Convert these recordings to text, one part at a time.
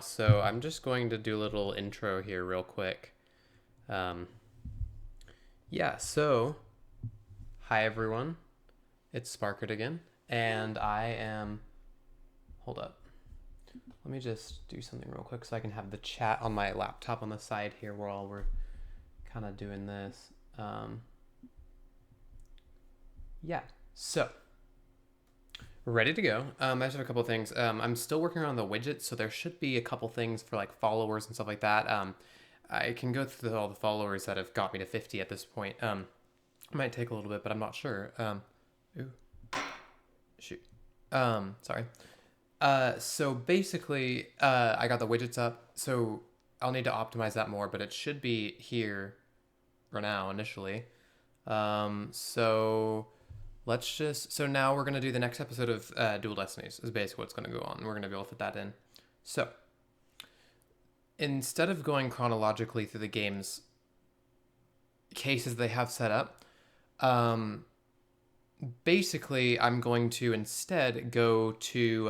now, so I'm just going to do a little intro here real quick. Yeah, so hi everyone, it's Sparkert again, and I am, hold up, let me just do something real quick so I can have the chat on my laptop on the side here while we're kind of doing this. Yeah, so we're ready to go. I just have a couple things. I'm still working on the widgets, so there should be a couple things for like followers and stuff like that. I can go through all the followers that have got me to 50 at this point. It might take a little bit, but I'm not sure. Ooh, shoot. Sorry. So basically, I got the widgets up, so I'll need to optimize that more, but it should be here for now initially. So now we're going to do the next episode of Dual Destinies is basically what's going to go on. We're going to be able to fit that in. So instead of going chronologically through the game's cases they have set up, basically I'm going to instead go to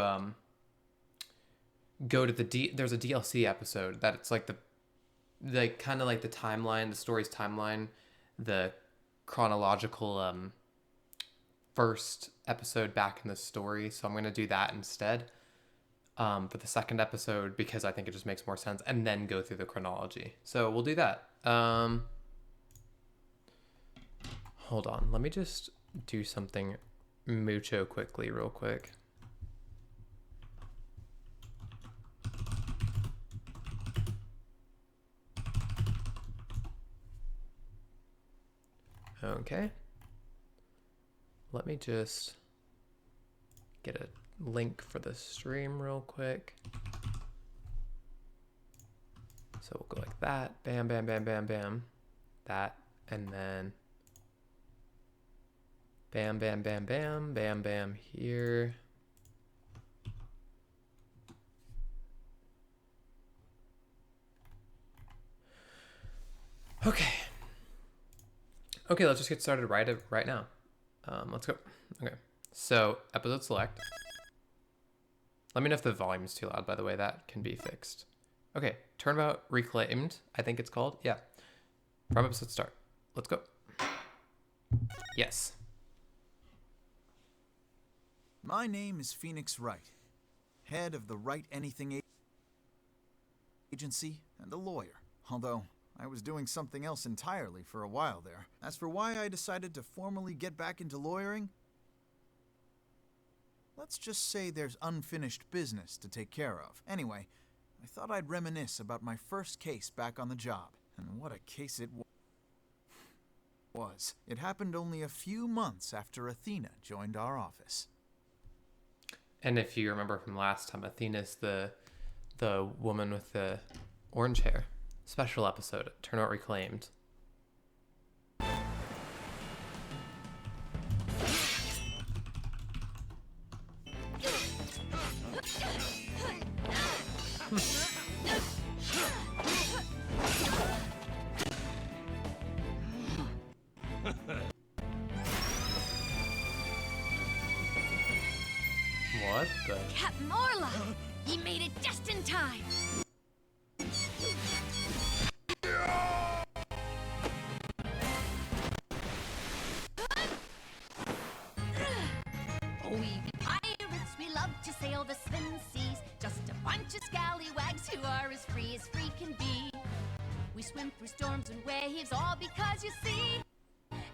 there's a DLC episode that it's like the kind of like the timeline, the story's timeline, the chronological first episode back in the story. So I'm going to do that instead for the second episode because I think it just makes more sense, and then go through the chronology. So we'll do that. Hold on. Let me just do something mucho quickly real quick. Okay. Let me just get a link for the stream real quick. So we'll go like that. Bam, bam, bam, bam, bam. That. And then bam, bam, bam, bam, bam, bam here. Okay. Okay, let's just get started right now. Let's go. Okay, so episode select. Let me know if the volume is too loud, by the way. That can be fixed. Okay, turnabout reclaimed, I think it's called. Yeah, from episode start. Let's go. Yes. My name is Phoenix Wright, head of the Wright Anything Agency and a lawyer, although I was doing something else entirely for a while there. As for why I decided to formally get back into lawyering, let's just say there's unfinished business to take care of. Anyway, I thought I'd reminisce about my first case back on the job. And what a case it was. It happened only a few months after Athena joined our office. And if you remember from last time, Athena's the woman with the orange hair. Special episode, Turnout Reclaimed. What the? Cap Morla! He made it just in time! We pirates, we love to sail the seven seas. Just a bunch of scallywags who are as free can be. We swim through storms and waves, all because you see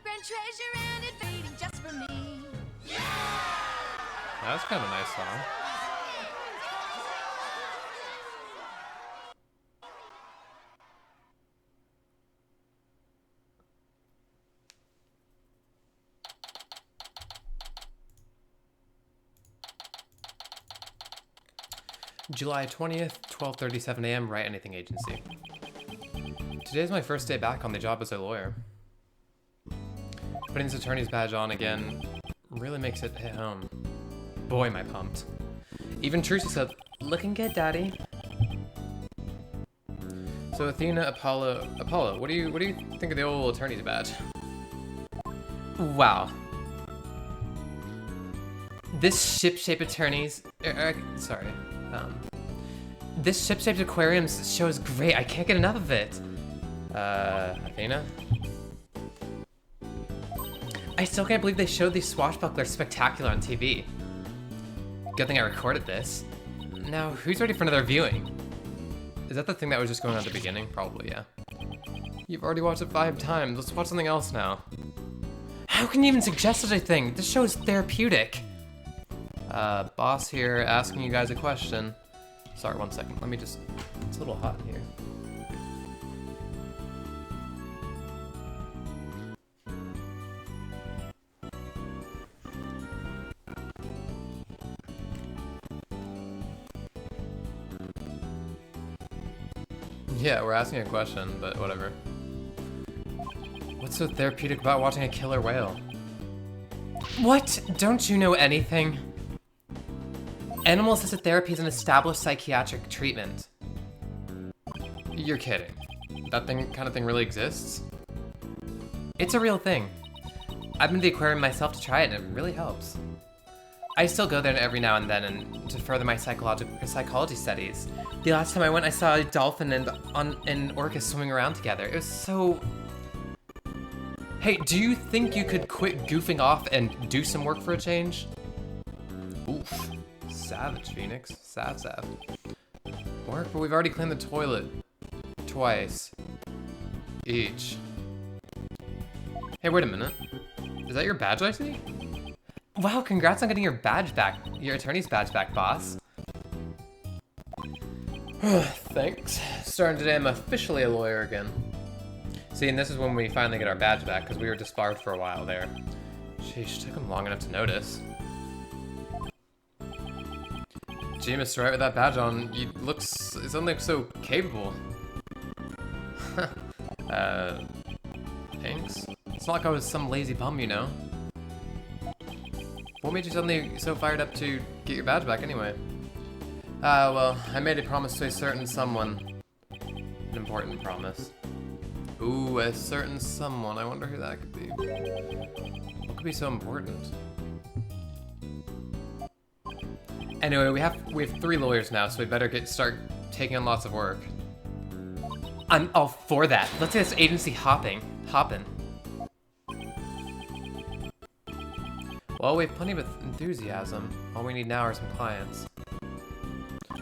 grand treasure and it waiting just for me. Yeah! That's kind of a nice song. July 20th, 12:37 a.m. Wright Anything Agency. Today's my first day back on the job as a lawyer. Putting this attorney's badge on again really makes it hit home. Boy, am I pumped. Even Trucy said, "Looking good, Daddy." So Athena, Apollo, what do you think of the old attorney's badge? Wow. This ship-shape attorneys, sorry. this ship-shaped aquarium show is great. I can't get enough of it. Athena? I still can't believe they showed these Swashbuckler Spectacular on TV. Good thing I recorded this. Now, who's ready for another viewing? Is that the thing that was just going on at the beginning? Probably, yeah. You've already watched it 5 times. Let's watch something else now. How can you even suggest such a thing? This show is therapeutic. Boss here asking you guys a question. Sorry, 1 second. Let me just... It's a little hot in here. Yeah, we're asking a question, but whatever. What's so therapeutic about watching a killer whale? What? Don't you know anything? Animal-assisted therapy is an established psychiatric treatment. You're kidding. That kind of thing really exists? It's a real thing. I've been to the aquarium myself to try it, and it really helps. I still go there every now and then and to further my psychology studies. The last time I went, I saw a dolphin and orca swimming around together. It was so... Hey, do you think you could quit goofing off and do some work for a change? Oof. Savage, Phoenix. Sav. Work, but we've already cleaned the toilet. Twice. Each. Hey, wait a minute. Is that your badge I see? Wow, congrats on getting your badge back. Your attorney's badge back, boss. Thanks. Starting today, I'm officially a lawyer again. See, and this is when we finally get our badge back, because we were disbarred for a while there. Sheesh, took him long enough to notice. Gee, Mr. Wright, with that badge on, you it doesn't look so capable. Thanks. It's not like I was some lazy bum, you know. What made you suddenly so fired up to get your badge back anyway? Well, I made a promise to a certain someone. An important promise. Ooh, a certain someone. I wonder who that could be. What could be so important? Anyway, we have 3 lawyers now, so we better start taking on lots of work. I'm all for that. Let's get this agency hopping. Well, we have plenty of enthusiasm. All we need now are some clients.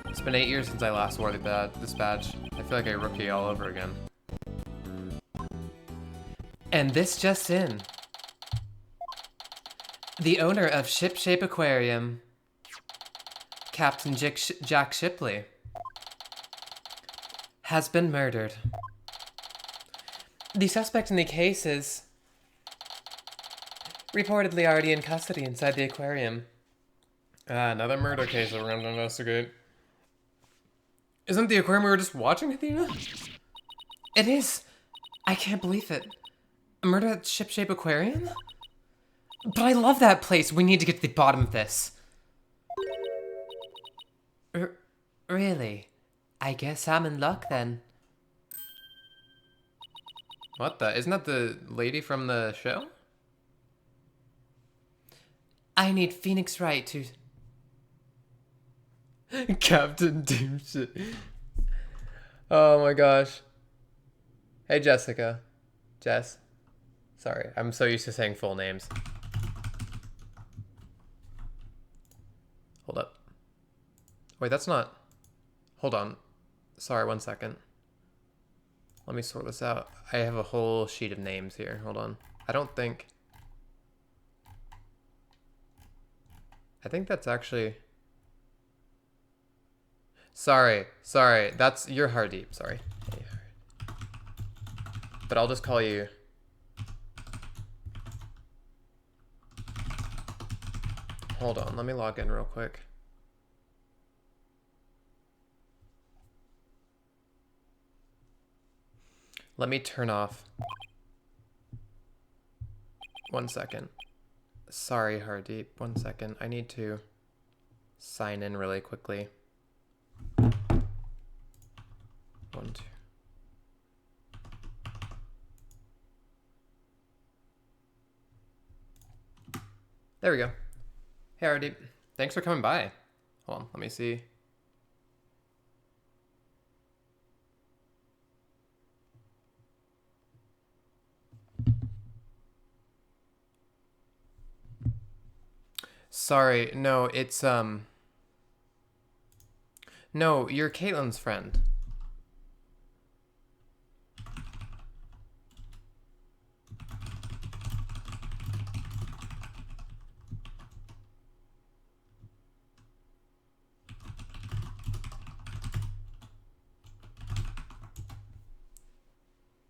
It's been 8 years since I last wore this badge. I feel like a rookie all over again. And this just in. The owner of Ship Shape Aquarium, Captain Jack Shipley, has been murdered. The suspect in the case is reportedly already in custody inside the aquarium. Another murder case that we're going to investigate. Isn't the aquarium we were just watching, Athena? It is. I can't believe it. A murder at Ship Shape Aquarium? But I love that place. We need to get to the bottom of this. Really? I guess I'm in luck then. What the? Isn't that the lady from the show? I need Phoenix Wright to... Captain Doomshit. Oh my gosh. Hey, Jessica. Jess. Sorry, I'm so used to saying full names. Hold up. Wait, that's not... Hold on. Sorry, 1 second. Let me sort this out. I have a whole sheet of names here. Hold on. I think that's actually... Sorry. That's... You're Hardeep, sorry. But I'll just call you... Hold on, let me log in real quick. Let me turn off. 1 second. Sorry, Hardeep. 1 second. I need to sign in really quickly. 1, 2. There we go. Hey, Hardeep. Thanks for coming by. Hold on, let me see. Sorry, no, it's, no, you're Caitlin's friend.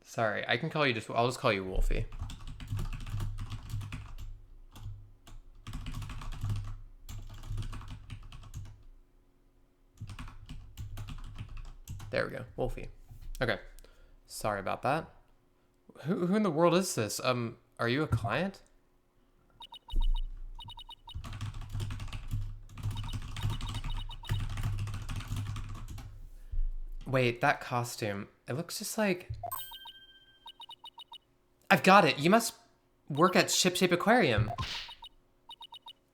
Sorry, I can call you I'll just call you Wolfie. There we go, Wolfie. Okay, sorry about that. Who in the world is this? Are you a client? Wait, that costume, it looks just like... I've got it. You must work at Shipshape Aquarium.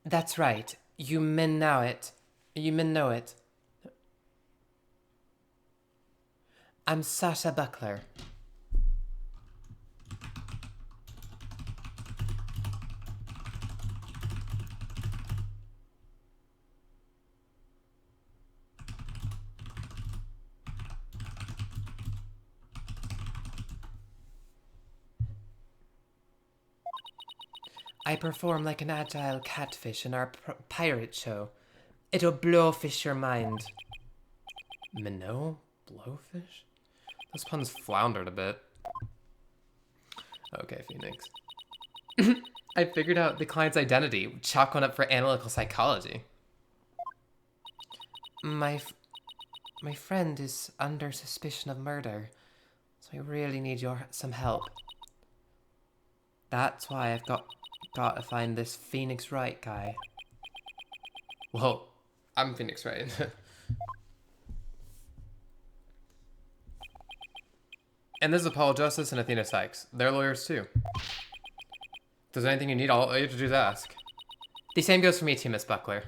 That's right. You men know it. You men know it. I'm Sasha Buckler. I perform like an agile catfish in our pirate show. It'll blowfish your mind. Minnow? Blowfish? Those puns floundered a bit. Okay, Phoenix. I figured out the client's identity. Chalk one up for analytical psychology. My friend is under suspicion of murder, so I really need some help. That's why I've got to find this Phoenix Wright guy. Well, I'm Phoenix Wright. And this is Apollo Justice and Athena Sykes. They're lawyers too. If there's anything you need, all you have to do is ask. The same goes for me too, Miss Buckler.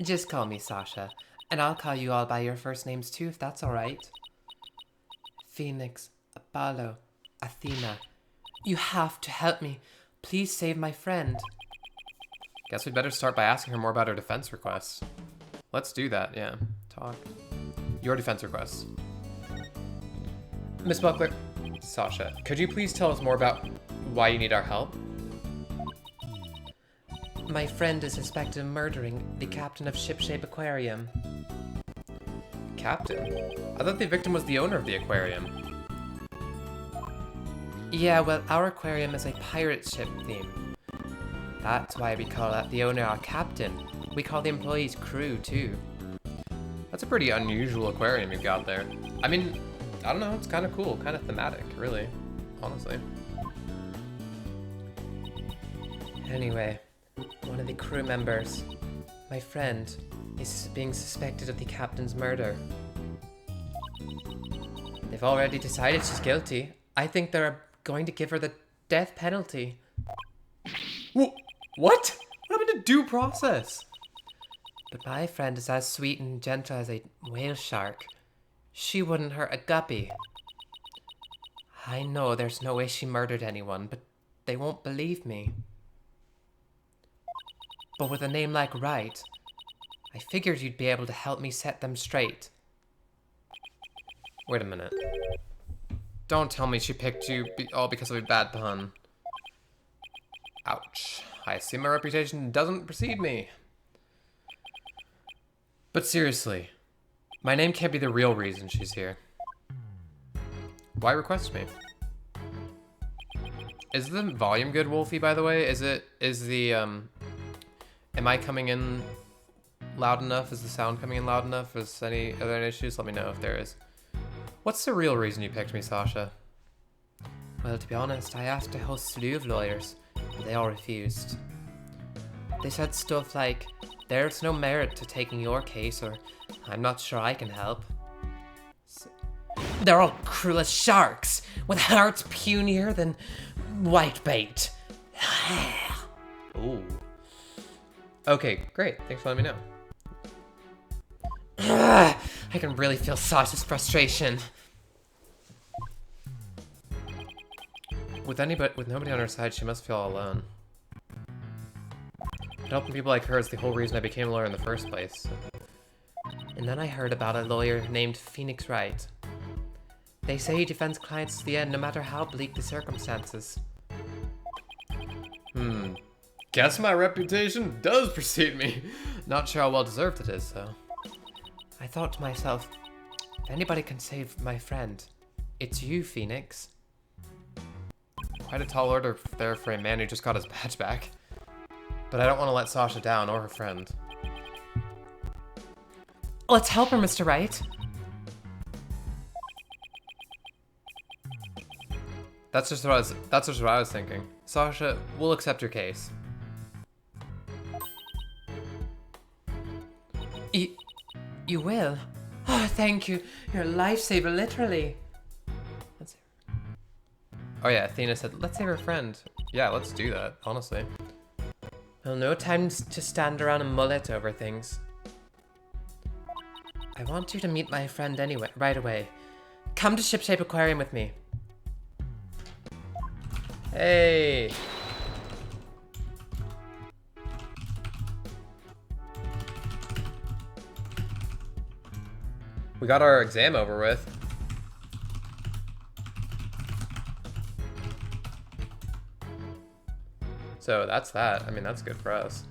Just call me Sasha, and I'll call you all by your first names too, if that's alright. Phoenix, Apollo, Athena. You have to help me. Please save my friend. Guess we'd better start by asking her more about her defense request. Let's do that, yeah. Talk. Your defense request. Miss Buckler, Sasha, could you please tell us more about why you need our help? My friend is suspected of murdering the captain of Shipshape Aquarium. Captain? I thought the victim was the owner of the aquarium. Yeah, well, our aquarium is a pirate ship theme. That's why we call the owner our captain. We call the employees crew, too. That's a pretty unusual aquarium you've got there. I mean, I don't know, it's kind of cool, kind of thematic, really, honestly. Anyway, one of the crew members, my friend, is being suspected of the captain's murder. They've already decided she's guilty. I think they're going to give her the death penalty. What? What happened to due process? But my friend is as sweet and gentle as a whale shark. She wouldn't hurt a guppy. I know there's no way she murdered anyone, but they won't believe me. But with a name like Wright, I figured you'd be able to help me set them straight. Wait a minute. Don't tell me she picked you all because of a bad pun. Ouch. I see my reputation doesn't precede me. But seriously, my name can't be the real reason she's here. Why request me? Is the volume good, Wolfie, by the way? Am I coming in loud enough? Is the sound coming in loud enough? Are there any issues? Let me know if there is. What's the real reason you picked me, Sasha? Well, to be honest, I asked a whole slew of lawyers, but they all refused. They said stuff like, there's no merit to taking your case, or I'm not sure I can help. They're all cruel as sharks, with hearts punier than whitebait. Ooh. Okay, great. Thanks for letting me know. I can really feel Sasha's frustration. With nobody on her side, she must feel all alone. Helping people like her is the whole reason I became a lawyer in the first place. And then I heard about a lawyer named Phoenix Wright. They say he defends clients to the end, no matter how bleak the circumstances. Guess my reputation does precede me. Not sure how well deserved it is, though. I thought to myself, if anybody can save my friend, it's you, Phoenix. Quite a tall order there for a man who just got his badge back. But I don't want to let Sasha down or her friend. Let's help her, Mr. Wright. That's just what I was thinking. Sasha, we'll accept your case. You will? Oh, thank you. You're a lifesaver, literally. Let's see. Oh yeah, Athena said, let's save her friend. Yeah, let's do that, honestly. Well, no time to stand around and mull it over things. I want you to meet my friend anyway, right away. Come to Shipshape Aquarium with me. Hey! We got our exam over with. So that's that. I mean, that's good for us.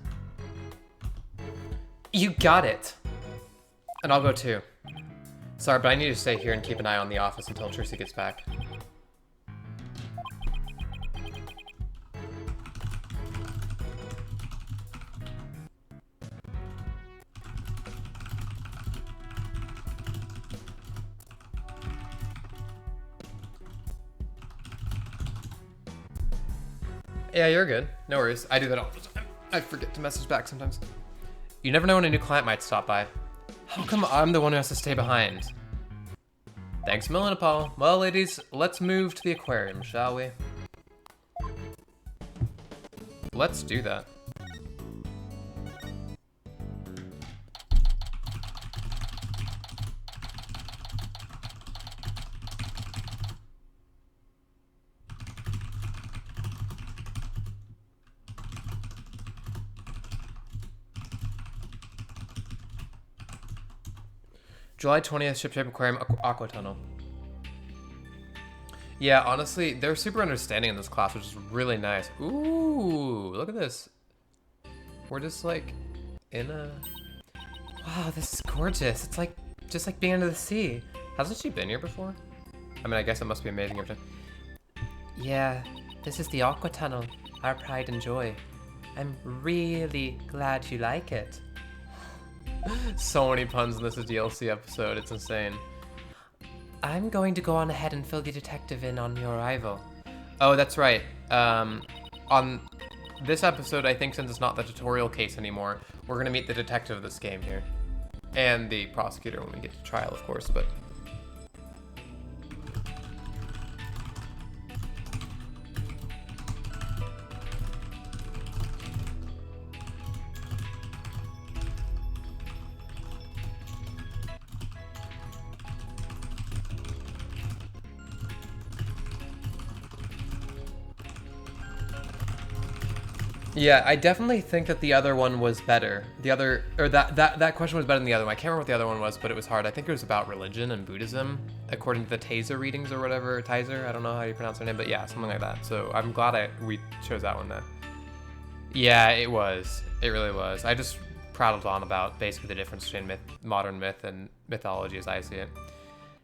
You got it! And I'll go too. Sorry, but I need to stay here and keep an eye on the office until Tracy gets back. Yeah, you're good. No worries. I do that all the time. I forget to message back sometimes. You never know when a new client might stop by. How come I'm the one who has to stay behind? Thanks, Paul. Well, ladies, let's move to the aquarium, shall we? Let's do that. July 20th, Shipshape Aquarium Aqua Tunnel. Yeah, honestly, they're super understanding in this class, which is really nice. Ooh, look at this. We're just like in a... Wow, this is gorgeous. It's like, just like being under the sea. Hasn't she been here before? I mean, I guess it must be amazing every time. Yeah, this is the Aqua Tunnel, our pride and joy. I'm really glad you like it. So many puns in this DLC episode, it's insane. I'm going to go on ahead and fill the detective in on your arrival. Oh, that's right. On this episode, I think since it's not the tutorial case anymore, we're gonna meet the detective of this game here. And the prosecutor when we get to trial, of course, but... Yeah, I definitely think that the other one was better. The other, or that question was better than the other one. I can't remember what the other one was, but it was hard. I think it was about religion and Buddhism, according to the Taser readings or whatever. Tizer, I don't know how you pronounce her name, but yeah, something like that. So I'm glad we chose that one then. Yeah, it was. It really was. I just prattled on about basically the difference between modern myth and mythology as I see it.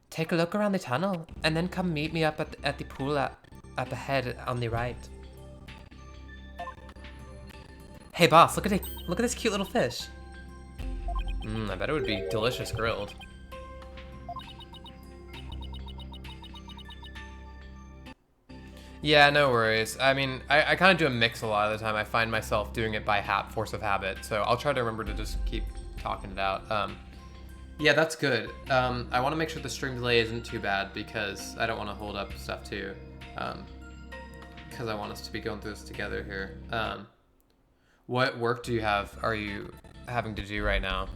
Take a look around the tunnel, and then come meet me up at the pool up ahead on the right. Hey boss, look at this cute little fish. I bet it would be delicious grilled. Yeah, no worries. I mean, I kind of do a mix a lot of the time. I find myself doing it by force of habit, so I'll try to remember to just keep talking it out. Yeah, that's good. I want to make sure the stream delay isn't too bad because I don't want to hold up stuff too. Because I want us to be going through this together here. What work are you having to do right now,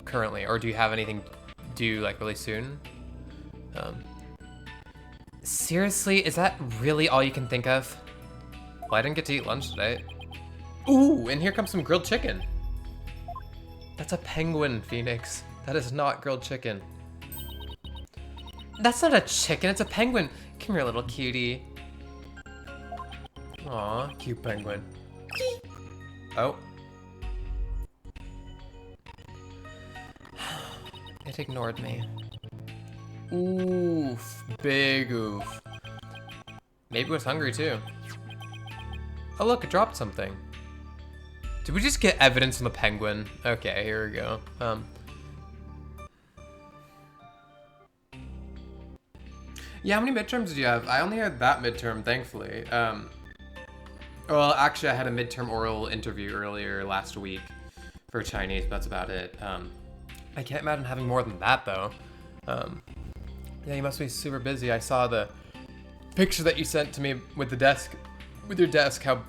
currently? Or do you have anything due like really soon? Seriously, is that really all you can think of? Well, I didn't get to eat lunch today. Ooh, and here comes some grilled chicken. That's a penguin, Phoenix. That is not grilled chicken. That's not a chicken, it's a penguin. Come here, little cutie. Aw, cute penguin. Oh. It ignored me. Oof, big oof. Maybe it was hungry too. Oh look, it dropped something. Did we just get evidence from the penguin? Okay, here we go. Yeah, how many midterms did you have? I only had that midterm, thankfully. Well, actually, I had a midterm oral interview earlier last week for Chinese, but that's about it. I can't imagine having more than that, though. Yeah, you must be super busy. I saw the picture that you sent to me with the desk, with your desk, how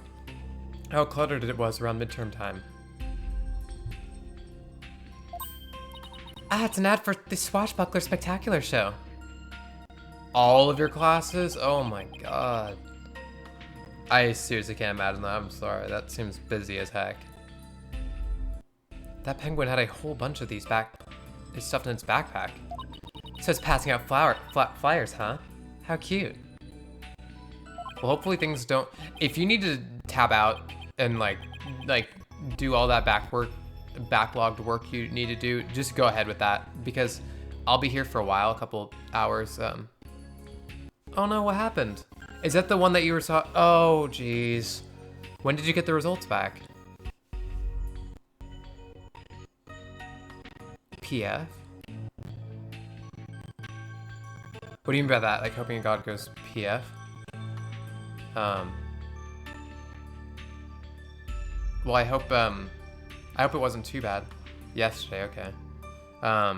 cluttered it was around midterm time. Ah, it's an ad for the Swashbuckler Spectacular show. All of your classes? Oh my god. I seriously can't imagine that. I'm sorry. That seems busy as heck. That penguin had a whole bunch of these stuffed in its backpack. It says passing out flyers, huh? How cute. Well, hopefully things don't... If you need to tab out and like do all that backlogged work you need to do, just go ahead with that, because I'll be here for a while, a couple hours. Oh no, what happened? Is that the one that you were Oh, jeez. When did you get the results back? PF? What do you mean by that? Like hoping to God goes PF? Well, I hope it wasn't too bad yesterday. Okay. I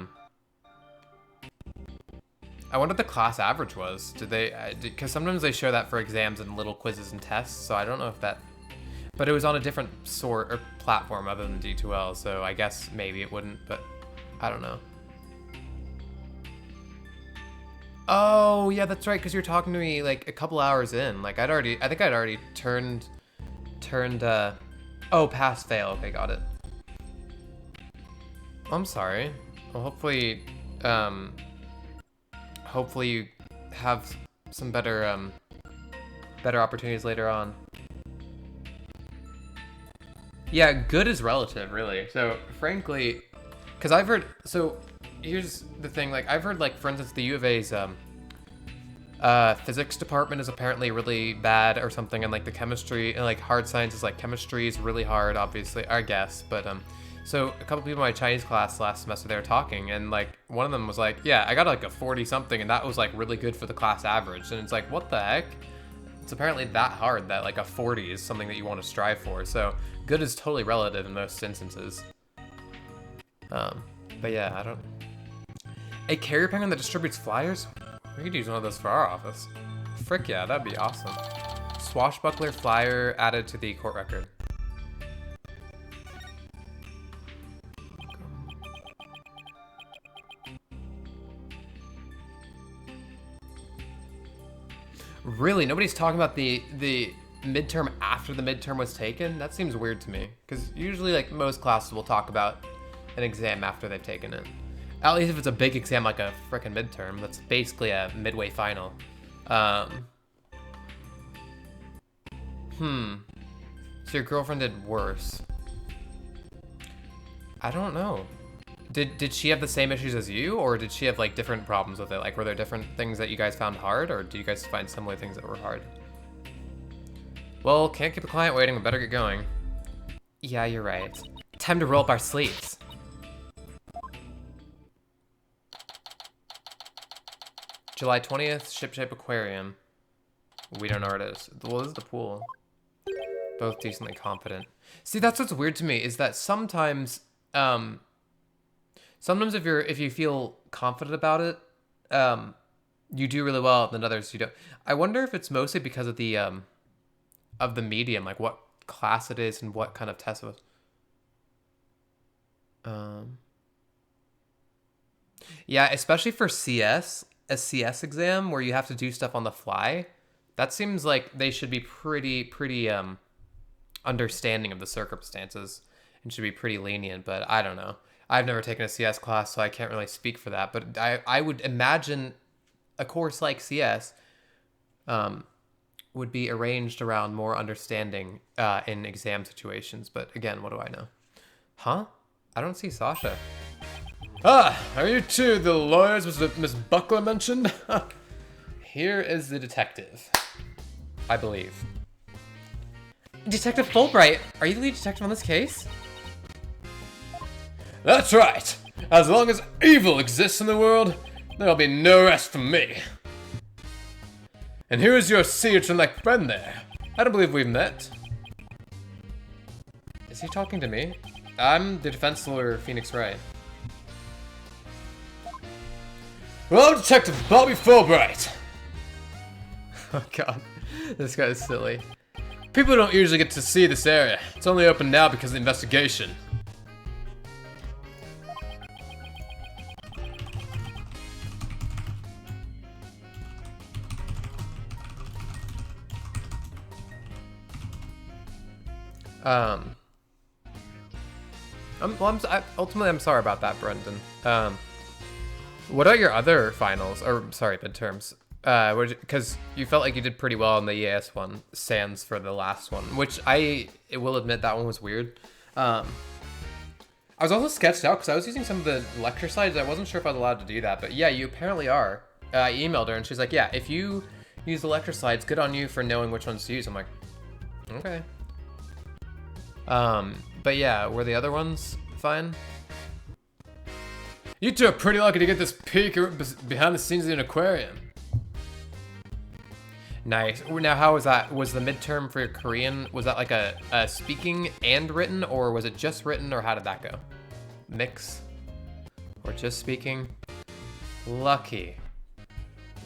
wonder what the class average was. Did they? Because sometimes they show that for exams and little quizzes and tests. So I don't know if that. But it was on a different sort or platform other than D2L. So I guess maybe it wouldn't. But I don't know. Oh yeah, that's right. Because you're talking to me like a couple hours in. Like I think I'd already turned. Oh, pass fail. Okay, got it. I'm sorry. Well, hopefully you have some better opportunities later on. Yeah, good is relative, really. So, frankly, because I've heard, so here's the thing, like, I've heard, like, for instance, the U of A's physics department is apparently really bad or something, and, like, the chemistry, and, like, hard sciences, like, chemistry is really hard, obviously, I guess, but, so a couple people in my Chinese class last semester, they were talking, and like one of them was like, yeah, I got like a 40 something, and that was like really good for the class average. And it's like, what the heck? It's apparently that hard that like a 40 is something that you want to strive for. So good is totally relative in most instances. But yeah, I don't... A carrier penguin that distributes flyers? We could use one of those for our office. Frick yeah, that'd be awesome. Swashbuckler flyer added to the court record. Really? Nobody's talking about the midterm after the midterm was taken? That seems weird to me. Because usually, like, most classes will talk about an exam after they've taken it. At least if it's a big exam like a frickin' midterm. That's basically a midway final. So your girlfriend did worse. I don't know. Did she have the same issues as you, or did she have like different problems with it? Like, were there different things that you guys found hard, or do you guys find similar things that were hard? Well, can't keep the client waiting, we better get going. Yeah, you're right. Time to roll up our sleeves. July 20th, Ship-Shape Aquarium. We don't know where it is. Well, this is the pool. Both decently confident. See, that's what's weird to me, is that sometimes, sometimes if you feel confident about it, you do really well, and then others you don't. I wonder if it's mostly because of the medium, like what class it is and what kind of test it was. Yeah, especially for CS, a CS exam where you have to do stuff on the fly, that seems like they should be pretty understanding of the circumstances and should be pretty lenient, but I don't know. I've never taken a CS class, so I can't really speak for that, but I would imagine a course like CS would be arranged around more understanding in exam situations, but again, what do I know? Huh? I don't see Sasha. Ah, are you two the lawyers Miss Buckler mentioned? Here is the detective, I believe. Detective Fulbright, are you the lead detective on this case? That's right. As long as evil exists in the world, there'll be no rest for me. And here is your sea-urchin-like friend there. I don't believe we've met. Is he talking to me? I'm the defense lawyer, Phoenix Wright. Well, Detective Bobby Fulbright. Oh god, this guy is silly. People don't usually get to see this area. It's only open now because of the investigation. Ultimately, I'm sorry about that, Brendan. What are your other finals, or sorry, midterms? Because you felt like you did pretty well on the EAS one, sans for the last one, which I will admit that one was weird. I was also sketched out because I was using some of the lecture slides. I wasn't sure if I was allowed to do that, but yeah, you apparently are. I emailed her and she's like, yeah, if you use the lecture slides, good on you for knowing which ones to use. I'm like, okay. But yeah, were the other ones fine? You two are pretty lucky to get this peek behind the scenes of an aquarium. Nice. Now, how was that? Was the midterm for your Korean, was that like a speaking and written, or was it just written, or how did that go? Mix? Or just speaking? Lucky.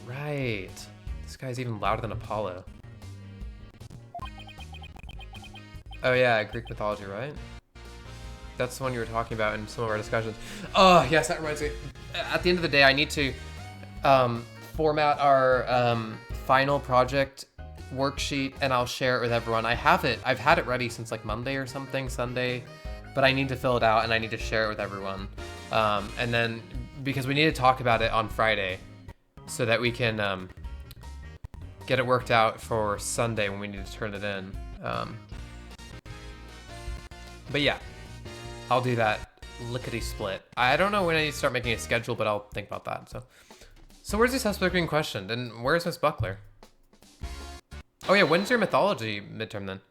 Right. This guy's even louder than Apollo. Oh yeah, Greek mythology, right? That's the one you were talking about in some of our discussions. Oh, yes, that reminds me. At the end of the day, I need to format our final project worksheet, and I'll share it with everyone. I have it. I've had it ready since like Monday or something, Sunday, but I need to fill it out, and I need to share it with everyone. And then, because we need to talk about it on Friday, so that we can get it worked out for Sunday when we need to turn it in. But yeah, I'll do that lickety-split. I don't know when I need to start making a schedule, but I'll think about that. So where's this suspect being questioned? And where's Miss Buckler? Oh yeah, when's your mythology midterm then?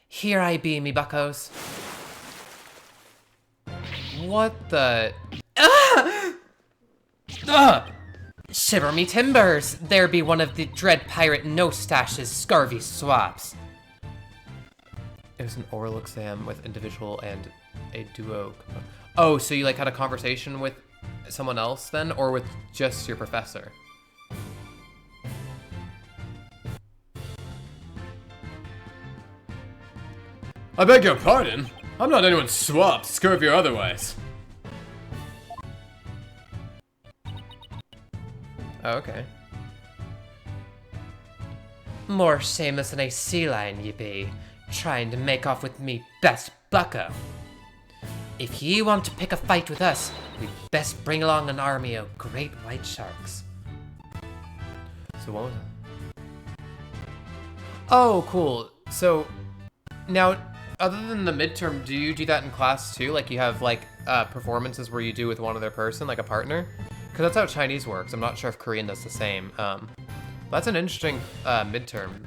Here I be, me buckos. What the? Ah! Ah! Shiver me timbers! There be one of the dread pirate no-stash's scurvy swaps. It was an oral exam with individual and a duo. Oh, so you like had a conversation with someone else then, or with just your professor? I beg your pardon? I'm not anyone's swap, scurvy or otherwise. Oh, okay. More shameless than a sea lion ye be, trying to make off with me best bucko. If ye want to pick a fight with us, we'd best bring along an army of great white sharks. So what was it? Oh, cool. So, now, other than the midterm, do you do that in class too? Like you have like performances where you do with one other person, like a partner? Because that's how Chinese works. I'm not sure if Korean does the same. That's an interesting midterm.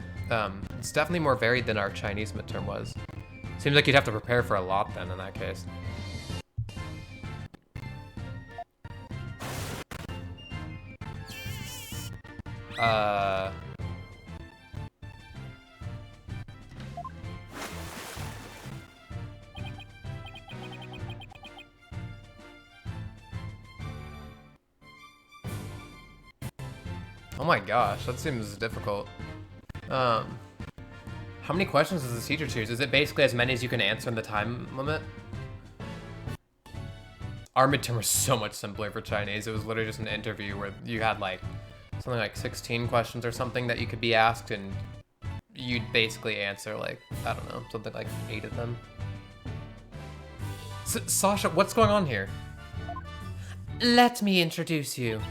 It's definitely more varied than our Chinese midterm was. Seems like you'd have to prepare for a lot then in that case. Oh my gosh, that seems difficult. How many questions does the teacher choose? Is it basically as many as you can answer in the time limit? Our midterm was so much simpler for Chinese. It was literally just an interview where you had like something like 16 questions or something that you could be asked, and you'd basically answer like, I don't know, something like 8 of them. Sasha, what's going on here? Let me introduce you.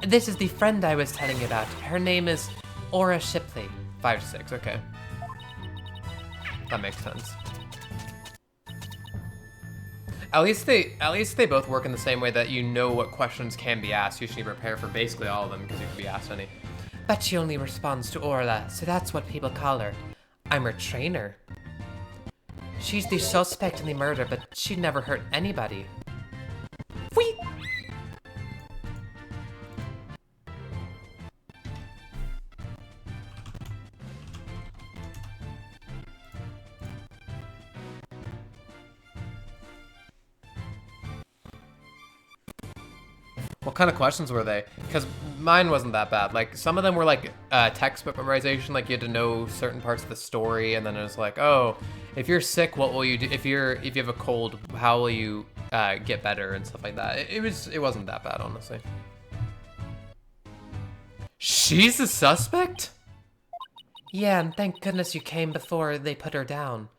This is the friend I was telling you about. Her name is Aura Shipley. 5 to 6, okay. That makes sense. At least they both work in the same way that you know what questions can be asked. You should prepare for basically all of them because you can be asked any. But she only responds to Orla, so that's what people call her. I'm her trainer. She's the suspect in the murder, but she'd never hurt anybody. Whee! What kind of questions were they? Because mine wasn't that bad. Like, some of them were like textbook memorization, like you had to know certain parts of the story, and then it was like, oh, if you're sick, what will you do? If you have a cold, how will you get better and stuff like that. It wasn't that bad, honestly. She's the suspect? Yeah, and thank goodness you came before they put her down.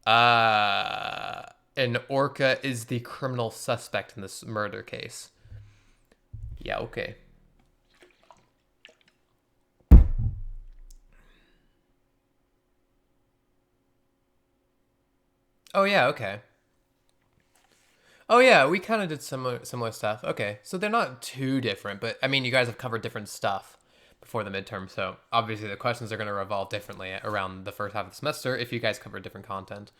And Orca is the criminal suspect in this murder case. Yeah, okay. Oh yeah, okay. Oh yeah, we kind of did similar stuff. Okay, so they're not too different, but I mean, you guys have covered different stuff before the midterm, so obviously the questions are going to revolve differently around the first half of the semester if you guys cover different content.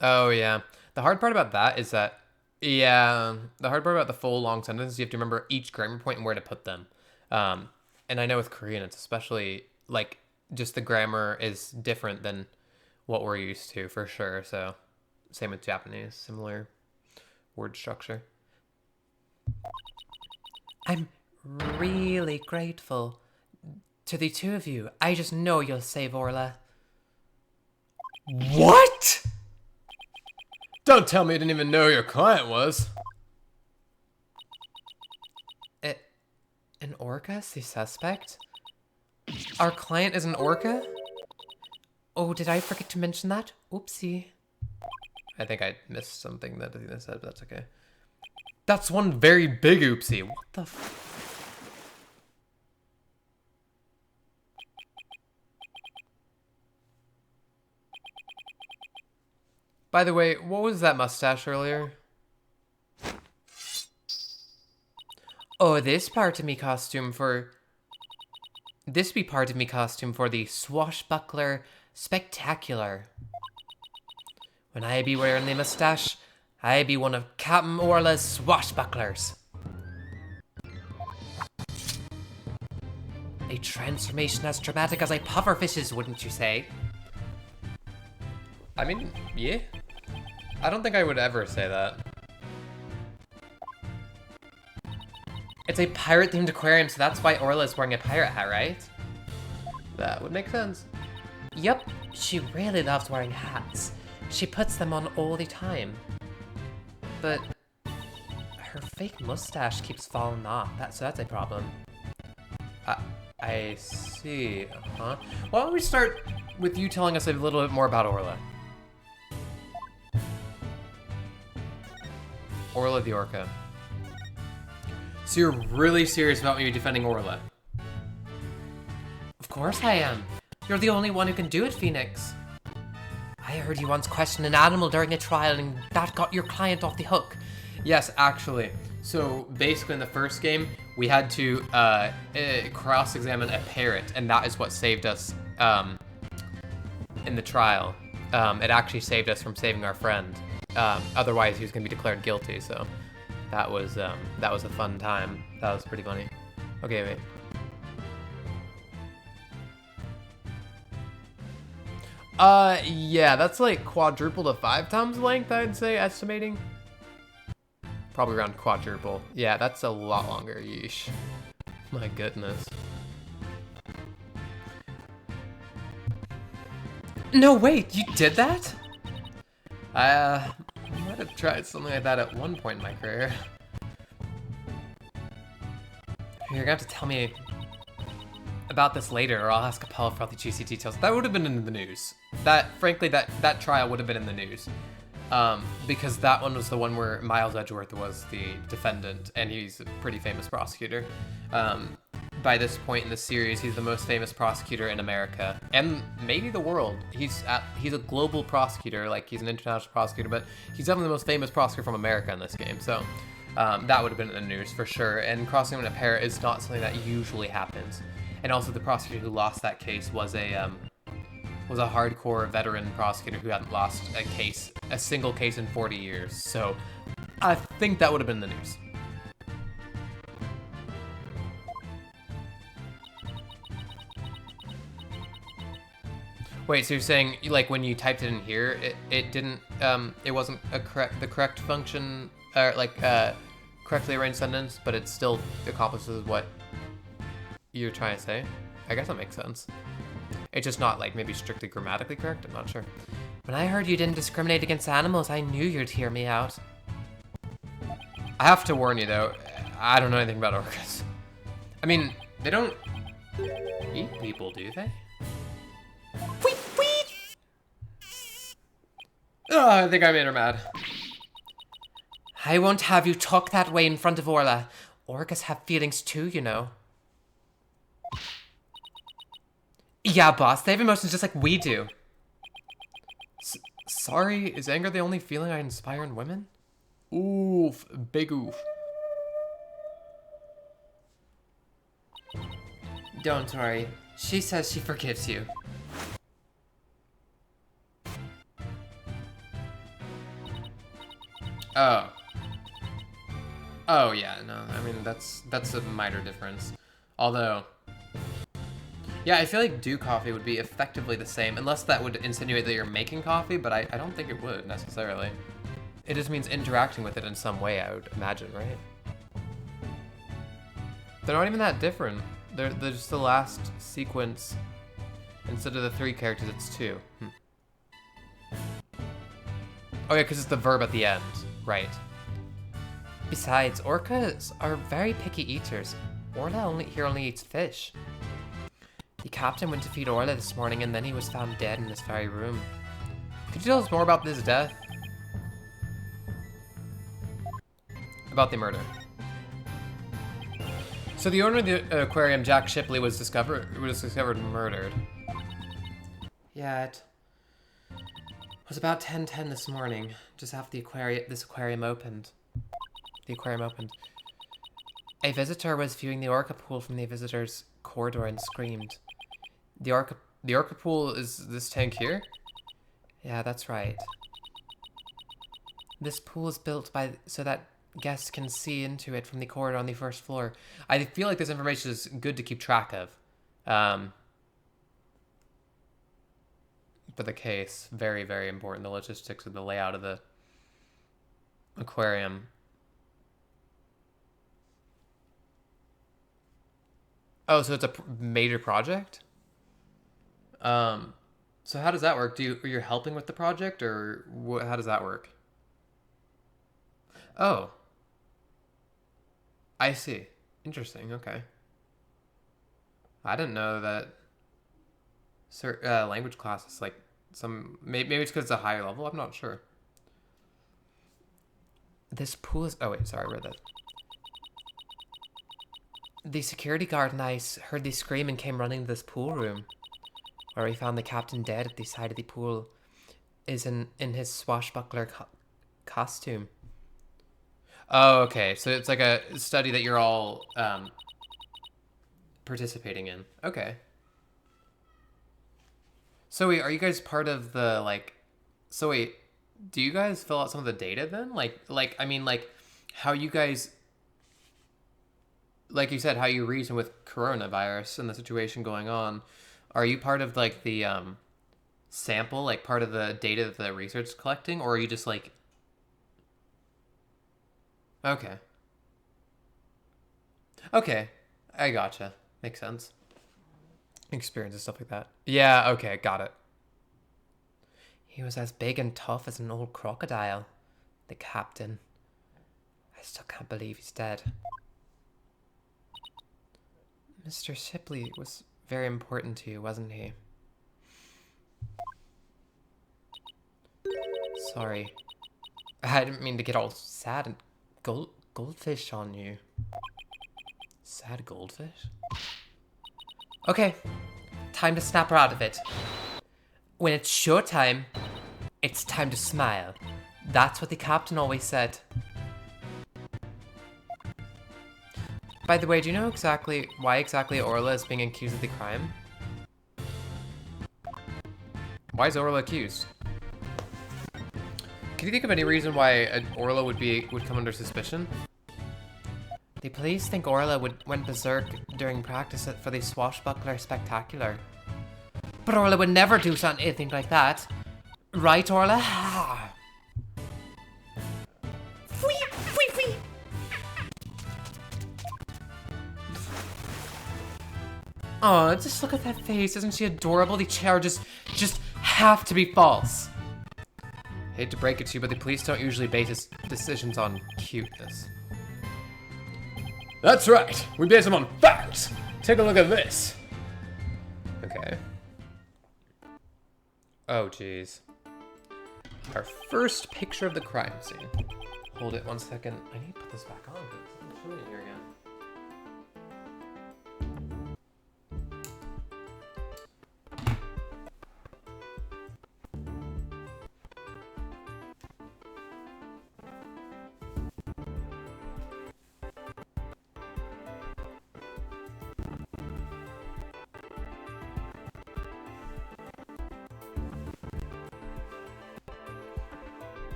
Oh yeah, the hard part about that is that, yeah, the hard part about the full long sentences, you have to remember each grammar point and where to put them. And I know with Korean, it's especially, like, just the grammar is different than what we're used to, for sure. So, same with Japanese, similar word structure. I'm really grateful to the two of you. I just know you'll save Orla. What? Don't tell me you didn't even know who your client was. An orca is the suspect? Our client is an orca? Oh, did I forget to mention that? Oopsie. I think I missed something that I said, but that's okay. That's one very big oopsie. What the f... By the way, what was that mustache earlier? Oh, this part of me costume for... This be part of me costume for the Swashbuckler Spectacular. When I be wearing the mustache, I be one of Captain Orla's swashbucklers. A transformation as dramatic as a pufferfish's, wouldn't you say? I mean, yeah. I don't think I would ever say that. It's a pirate-themed aquarium, so that's why Orla is wearing a pirate hat, right? That would make sense. Yup, she really loves wearing hats. She puts them on all the time. But her fake mustache keeps falling off, so that's a problem. I see, uh-huh. Why don't we start with you telling us a little bit more about Orla? Orla the Orca. So you're really serious about me defending Orla? Of course I am. You're the only one who can do it, Phoenix. I heard you once questioned an animal during a trial and that got your client off the hook. Yes, actually. So basically in the first game, we had to cross-examine a parrot, and that is what saved us in the trial. It actually saved us from saving our friend. Otherwise, he was going to be declared guilty, so that was a fun time. That was pretty funny. Okay, wait. Yeah, that's like quadruple to 5 times length, I'd say, estimating. Probably around quadruple. Yeah, that's a lot longer, yeesh. My goodness. No, wait, you did that? I might have tried something like that at one point in my career. You're gonna have to tell me about this later, or I'll ask Capella for all the juicy details. That would have been in the news. Frankly, that trial would have been in the news. Because that one was the one where Miles Edgeworth was the defendant, and he's a pretty famous prosecutor. By this point in the series, he's the most famous prosecutor in America, and maybe the world. He's a global prosecutor, like he's an international prosecutor, but he's definitely the most famous prosecutor from America in this game, so that would have been in the news for sure, and crossing in a pair is not something that usually happens. And also the prosecutor who lost that case was a hardcore veteran prosecutor who hadn't lost a single case in 40 years, so I think that would have been the news. Wait, so you're saying, like, when you typed it in here, it didn't, it wasn't the correct function, or, correctly arranged sentence, but it still accomplishes what you're trying to say? I guess that makes sense. It's just not, like, maybe strictly grammatically correct? I'm not sure. When I heard you didn't discriminate against animals, I knew you'd hear me out. I have to warn you, though, I don't know anything about orcas. I mean, they don't eat people, do they? Oh, I think I made her mad. I won't have you talk that way in front of Orla. Orcas have feelings too, you know. Yeah, boss, they have emotions just like we do. Sorry, is anger the only feeling I inspire in women? Oof, big oof. Don't worry. She says she forgives you. Oh. Oh, yeah, no, I mean, that's a minor difference. Although, yeah, I feel like do coffee would be effectively the same, unless that would insinuate that you're making coffee, but I don't think it would, necessarily. It just means interacting with it in some way, I would imagine, right? They're not even that different. They're just the last sequence. Instead of the 3 characters, it's 2. Oh yeah, because it's the verb at the end. Right. Besides, orcas are very picky eaters. Orla only eats fish. The captain went to feed Orla this morning and then he was found dead in this very room. Could you tell us more about this death? About the murder. So the owner of the aquarium, Jack Shipley, was discovered murdered. Yeah, it was about 10:10 this morning, just after this aquarium opened. The aquarium opened. A visitor was viewing the orca pool from the visitor's corridor and screamed. The orca pool is this tank here? Yeah, that's right. This pool is built so that guests can see into it from the corridor on the first floor. I feel like this information is good to keep track of. For the case, very, very important. The logistics of the layout of the aquarium. Oh, so it's a major project? So how does that work? Are you helping with the project, or how does that work? Oh. I see. Interesting, okay. I didn't know that language classes, like, maybe it's because it's a higher level, I'm not sure. This pool is... Oh, wait, sorry, I read that. The security guard and I heard the scream and came running to this pool room, where we found the captain dead at the side of the pool, is in his swashbuckler costume. Oh, okay, so it's like a study that you're all participating in. Okay. So wait, are you guys part of the, like... So wait, do you guys fill out some of the data then? I mean, how you guys... Like you said, how you reason with coronavirus and the situation going on. Are you part of, like, the sample, like, part of the data that the research is collecting? Or are you just, like... Okay. Okay, I gotcha. Makes sense. Experience and stuff like that. Yeah, okay, got it. He was as big and tough as an old crocodile. The captain. I still can't believe he's dead. Mr. Shipley was very important to you, wasn't he? Sorry. I didn't mean to get all sad and goldfish on you. Sad goldfish? Okay, time to snap her out of it. When it's showtime, it's time to smile. That's what the captain always said. By the way, do you know why exactly Orla is being accused of the crime? Why is Orla accused? Can you think of any reason why Orla would come under suspicion? The police think Orla went berserk during practice for the Swashbuckler Spectacular. But Orla would never do anything like that. Right, Orla? Oh, just look at that face. Isn't she adorable? The charges just have to be false. Hate to break it to you, but the police don't usually base decisions on cuteness. That's right. We base them on facts. Take a look at this. Okay. Oh, jeez. Our first picture of the crime scene. Hold it 1 second. I need to put this back on because I'm showing it here again.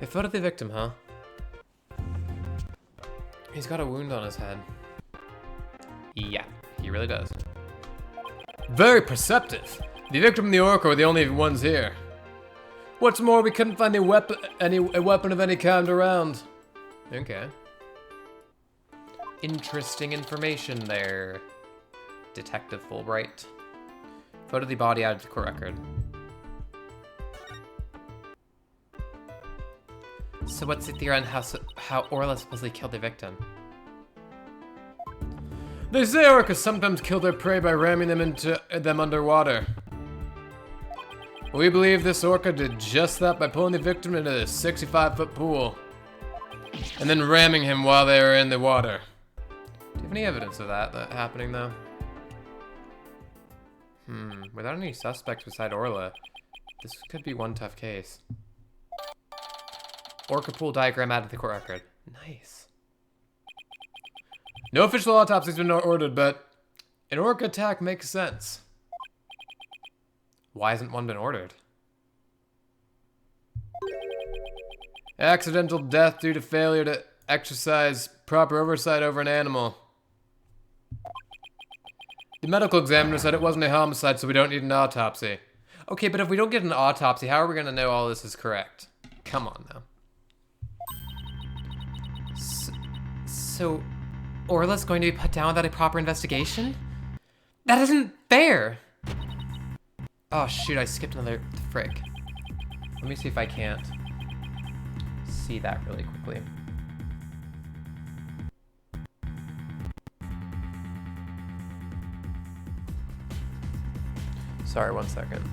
A photo of the victim, huh? He's got a wound on his head. Yeah, he really does. Very perceptive. The victim and the orca were the only ones here. What's more, we couldn't find a weapon of any kind around. Okay. Interesting information there, Detective Fulbright. Photo of the body added to court record. So what's the theory on how Orla supposedly killed the victim? They say orcas sometimes kill their prey by ramming them underwater. We believe this orca did just that by pulling the victim into the 65-foot pool and then ramming him while they were in the water. Do you have any evidence of that happening though? Without any suspects beside Orla, this could be one tough case. Orca pool diagram added to the court record. Nice. No official autopsy's been ordered, but an orca attack makes sense. Why hasn't one been ordered? Accidental death due to failure to exercise proper oversight over an animal. The medical examiner said it wasn't a homicide, so we don't need an autopsy. Okay, but if we don't get an autopsy, how are we going to know all this is correct? Come on now. So, Orla's going to be put down without a proper investigation? That isn't fair! Oh shoot, I skipped another frick. Let me see if I can't see that really quickly. Sorry, 1 second.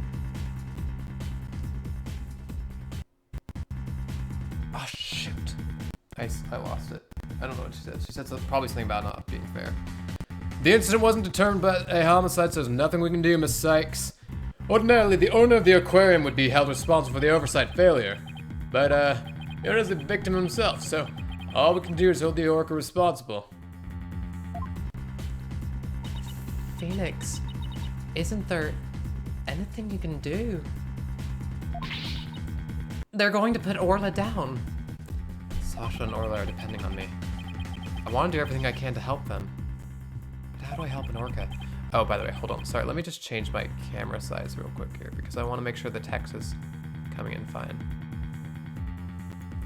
Oh shoot. I lost it. I don't know what she said. She said probably something about not being fair. The incident wasn't determined by a homicide, so there's nothing we can do, Miss Sykes. Ordinarily, the owner of the aquarium would be held responsible for the oversight failure. But, the owner's the victim himself, so all we can do is hold the orca responsible. Phoenix, isn't there anything you can do? They're going to put Orla down. Sasha and Orla are depending on me. I want to do everything I can to help them. But how do I help an orca? Oh, by the way, hold on. Sorry, let me just change my camera size real quick here because I want to make sure the text is coming in fine.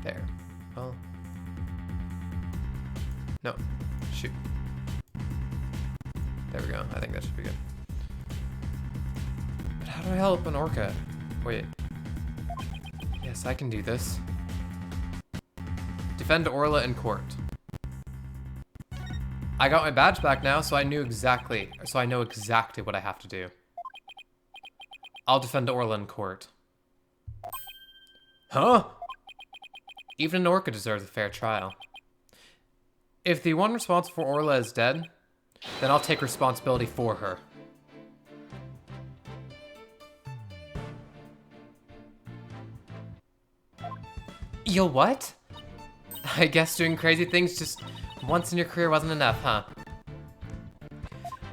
There. Well. No. Shoot. There we go. I think that should be good. But how do I help an orca? Wait. Yes, I can do this. Defend Orla in court. I got my badge back now, so I know exactly what I have to do. I'll defend Orla in court. Huh? Even an orca deserves a fair trial. If the one responsible for Orla is dead, then I'll take responsibility for her. You'll what? I guess doing crazy things just once in your career wasn't enough, huh?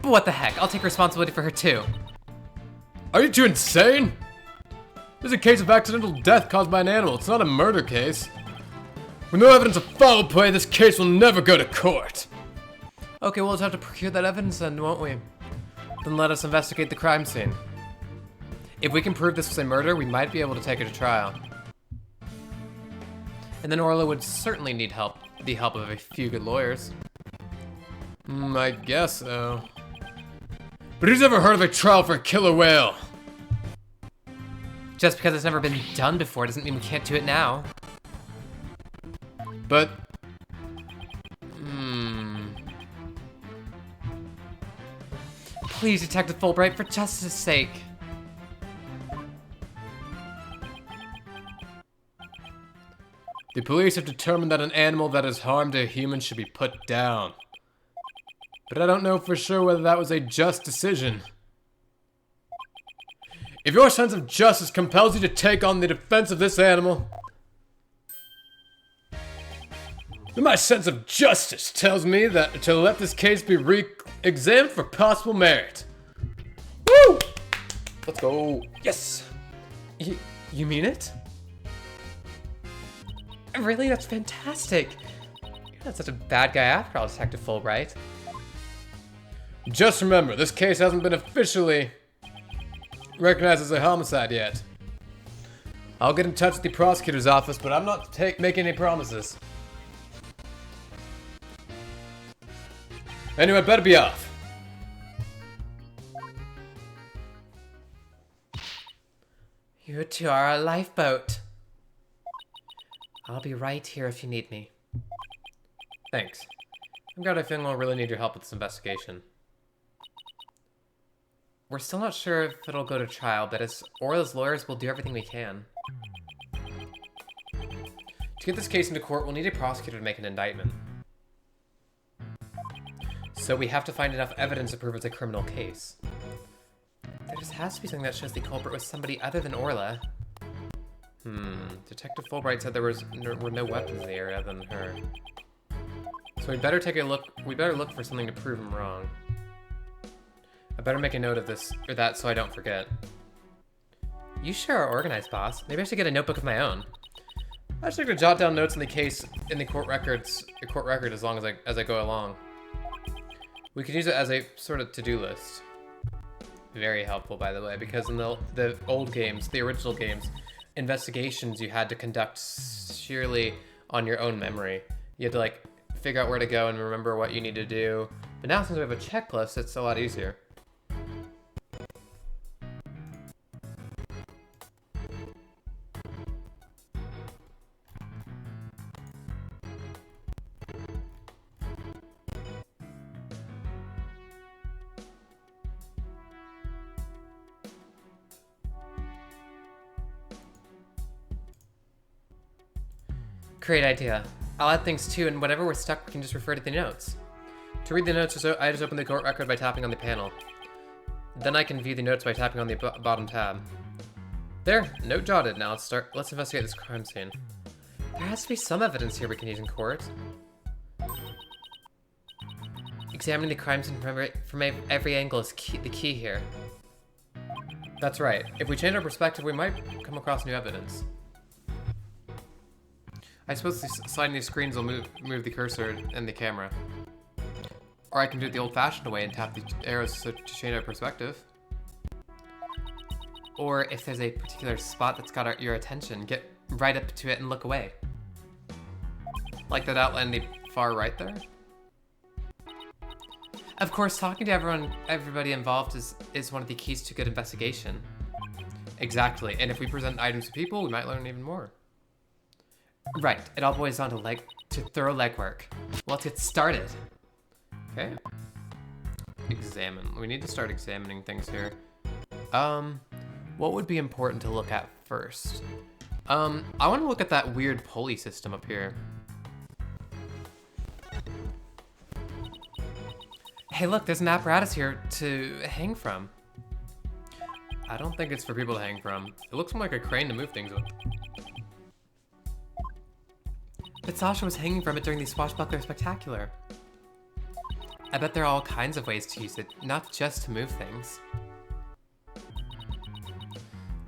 But what the heck, I'll take responsibility for her too. Are you two insane? This is a case of accidental death caused by an animal. It's not a murder case. With no evidence of foul play, this case will never go to court. Okay, we'll just have to procure that evidence then, won't we? Then let us investigate the crime scene. If we can prove this was a murder, we might be able to take her to trial. And then Orla would certainly need the help of a few good lawyers. I guess so. But who's ever heard of a trial for a killer whale? Just because it's never been done before doesn't mean we can't do it now. But... Please, Detective Fulbright, for justice's sake. The police have determined that an animal that has harmed a human should be put down. But I don't know for sure whether that was a just decision. If your sense of justice compels you to take on the defense of this animal, then my sense of justice tells me that to let this case be re-examined for possible merit. Woo! Let's go. Yes! You mean it? Really? That's fantastic. You're not such a bad guy after all, Detective Fulbright. Just remember, this case hasn't been officially recognized as a homicide yet. I'll get in touch with the prosecutor's office, but I'm not making any promises. Anyway, I better be off. You two are a lifeboat. I'll be right here if you need me. Thanks. I'm glad I think I'll really need your help with this investigation. We're still not sure if it'll go to trial, but as Orla's lawyers, we'll do everything we can. To get this case into court, we'll need a prosecutor to make an indictment. So we have to find enough evidence to prove it's a criminal case. There just has to be something that shows the culprit was somebody other than Orla. Detective Fulbright said there were no weapons in the area other than her. So we better take a look. We better look for something to prove him wrong. I better make a note of this or that so I don't forget. You sure are organized, boss. Maybe I should get a notebook of my own. I should jot down notes in the case in the court record as long as I go along. We could use it as a sort of to-do list. Very helpful, by the way, because in the old games, the original games, investigations you had to conduct sheerly on your own memory. You had to like figure out where to go and remember what you need to do. But now since we have a checklist, it's a lot easier. Great idea. I'll add things too, and whenever we're stuck, we can just refer to the notes. To read the notes, I just open the court record by tapping on the panel. Then I can view the notes by tapping on the bottom tab. There, note jotted. Now let's investigate this crime scene. There has to be some evidence here we can use in court. Examining the crime scene from every angle is the key here. That's right. If we change our perspective, we might come across new evidence. I suppose sliding these screens will move the cursor and the camera. Or I can do it the old-fashioned way and tap the arrows to change our perspective. Or if there's a particular spot that's got your attention, get right up to it and look away. Like that outline in the far right there? Of course, talking to everybody involved is one of the keys to good investigation. Exactly, and if we present items to people, we might learn even more. Right, it all boils down to thorough legwork. Well, let's get started. Okay. Examine. We need to start examining things here. What would be important to look at first? I want to look at that weird pulley system up here. Hey, look, there's an apparatus here to hang from. I don't think it's for people to hang from. It looks more like a crane to move things with. But Sasha was hanging from it during the Swashbuckler Spectacular. I bet there are all kinds of ways to use it, not just to move things.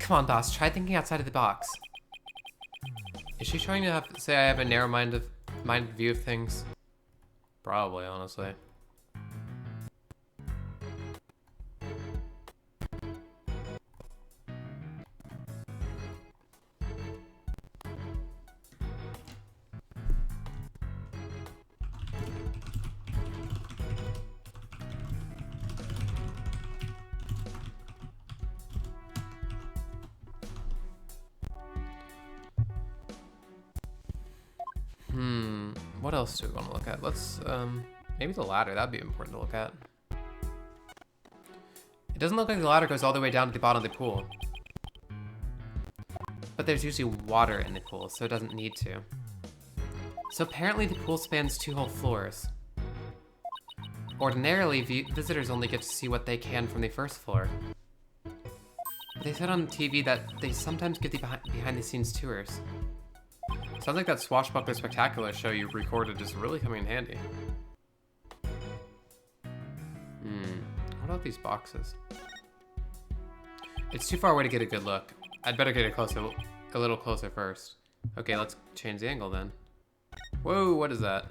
Come on, boss, try thinking outside of the box. Is she trying to say I have a narrow-minded view of things? Probably, honestly. What else do we want to look at? Let's, maybe the ladder. That'd be important to look at. It doesn't look like the ladder goes all the way down to the bottom of the pool. But there's usually water in the pool, so it doesn't need to. So apparently the pool spans 2 whole floors. Ordinarily, visitors only get to see what they can from the first floor. But they said on TV that they sometimes give the behind-the-scenes tours. Sounds like that Swashbuckler Spectacular show you recorded is really coming in handy. What about these boxes? It's too far away to get a good look. I'd better get a little closer first. Okay, let's change the angle then. Whoa, what is that?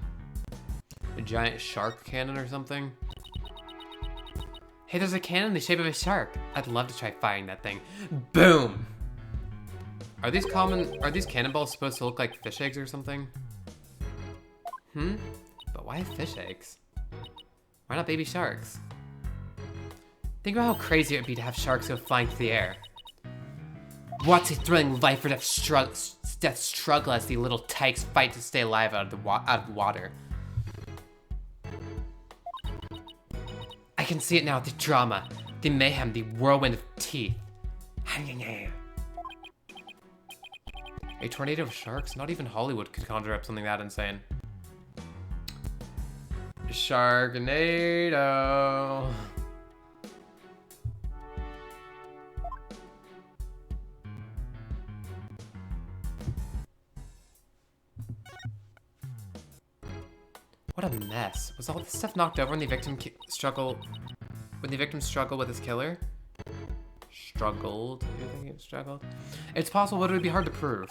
A giant shark cannon or something? Hey, there's a cannon in the shape of a shark. I'd love to try firing that thing. Boom! Are these cannonballs supposed to look like fish eggs or something? But why fish eggs? Why not baby sharks? Think about how crazy it would be to have sharks go flying through the air. What a thrilling life or death struggle as the little tykes fight to stay alive out of water. I can see it now, the drama, the mayhem, the whirlwind of teeth. A tornado of sharks? Not even Hollywood could conjure up something that insane. Sharknado. What a mess. Was all this stuff knocked over when the victim struggled with his killer? Struggled? You're thinking it struggled? It's possible, but it would be hard to prove.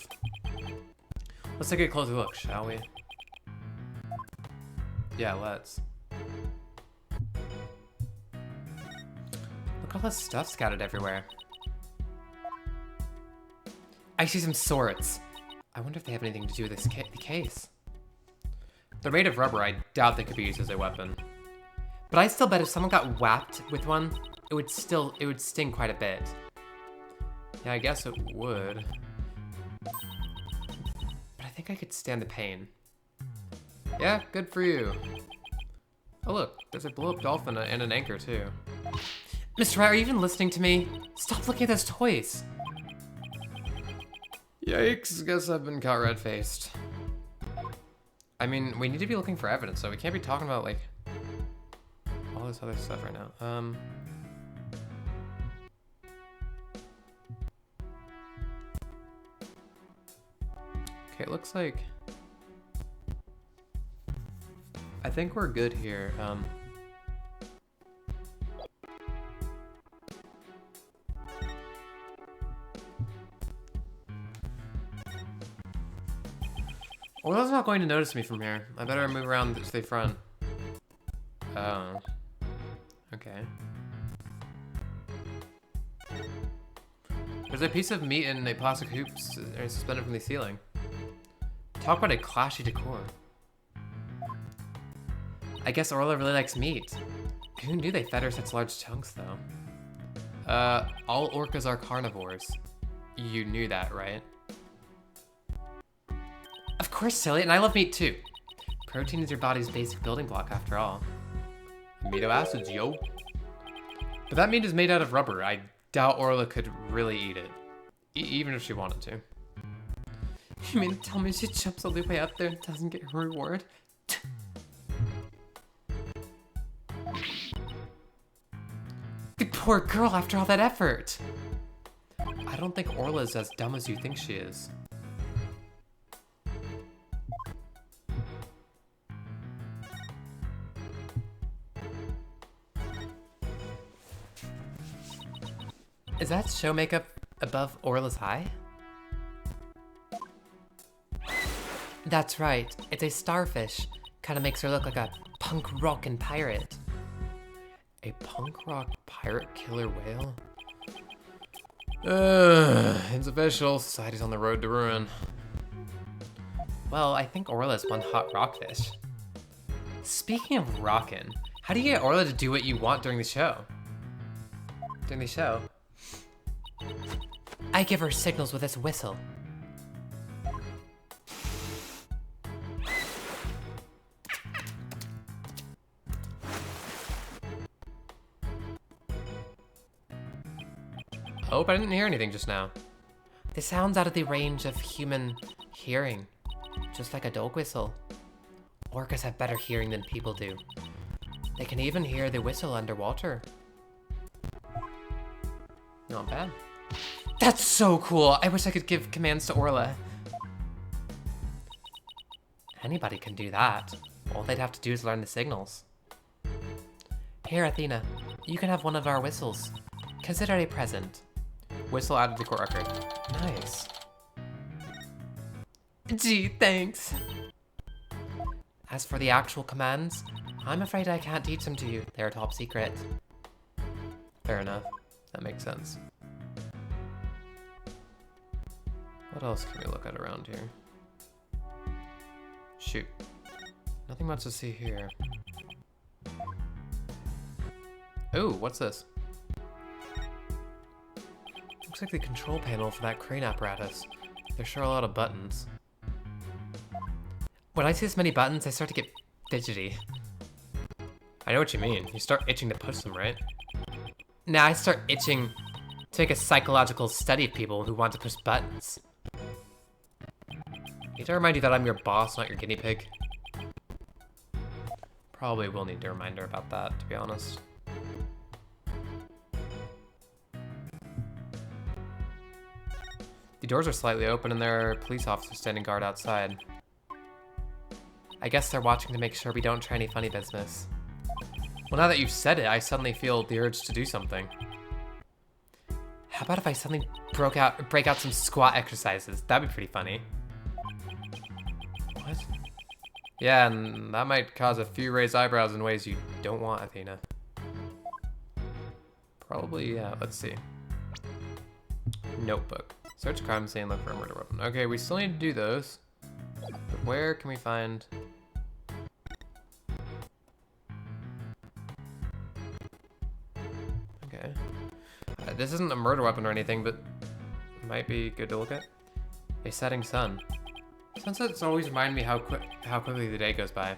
Let's take a closer look, shall we? Yeah, let's. Look at all this stuff scattered everywhere. I see some swords. I wonder if they have anything to do with this the case. They're made of rubber. I doubt they could be used as a weapon. But I still bet if someone got whacked with one, it would sting quite a bit. Yeah, I guess it would. But I think I could stand the pain. Yeah, good for you. Oh look, there's a blow-up dolphin and an anchor too. Mr. Wright, are you even listening to me? Stop looking at those toys. Yikes, guess I've been caught red-faced. I mean, we need to be looking for evidence, so we can't be talking about, like, all this other stuff right now. Okay, it looks like... I think we're good here. Orla's not going to notice me from here. I better move around to the front. Oh. Okay. There's a piece of meat in a plastic hoop suspended from the ceiling. Talk about a clashy decor. I guess Orla really likes meat. Who knew they fed her such large chunks, though? All orcas are carnivores. You knew that, right? Of course, silly, and I love meat too. Protein is your body's basic building block, after all. Amino acids, yo. But that meat is made out of rubber. I doubt Orla could really eat it. Even if she wanted to. You mean to tell me she jumps all the way up there and doesn't get her reward? The poor girl after all that effort! I don't think Orla's as dumb as you think she is. Is that show makeup above Orla's eye? That's right, it's a starfish. Kinda makes her look like a punk rockin' pirate. A punk rock pirate killer whale? It's official. Society's on the road to ruin. Well, I think Orla's one hot rockfish. Speaking of rockin', how do you get Orla to do what you want during the show? During the show? I give her signals with this whistle. Oh, but I didn't hear anything just now. The sound's out of the range of human hearing, just like a dog whistle. Orcas have better hearing than people do. They can even hear the whistle underwater. Not bad. That's so cool! I wish I could give commands to Orla. Anybody can do that. All they'd have to do is learn the signals. Here, Athena, you can have one of our whistles. Consider it a present. Whistle added to court record. Nice. Gee, thanks. As for the actual commands, I'm afraid I can't teach them to you. They're top secret. Fair enough. That makes sense. What else can we look at around here? Shoot. Nothing much to see here. Ooh, what's this? Looks like the control panel for that crane apparatus. There's sure a lot of buttons. When I see this many buttons, I start to get fidgety. I know what you mean. You start itching to push them, right? Nah, I start itching to make a psychological study of people who want to push buttons. Need to remind you that I'm your boss, not your guinea pig. Probably will need a reminder about that, to be honest. The doors are slightly open and there are police officers standing guard outside. I guess they're watching to make sure we don't try any funny business. Well, now that you've said it, I suddenly feel the urge to do something. How about if I suddenly break out some squat exercises? That'd be pretty funny. What? Yeah, and that might cause a few raised eyebrows in ways you don't want, Athena. Probably, yeah, let's see. Notebook. Search crime scene, look for a murder weapon. Okay, we still need to do those. But where can we find... Okay. This isn't a murder weapon or anything, but it might be good to look at. A setting sun. Sunsets always remind me how quickly the day goes by.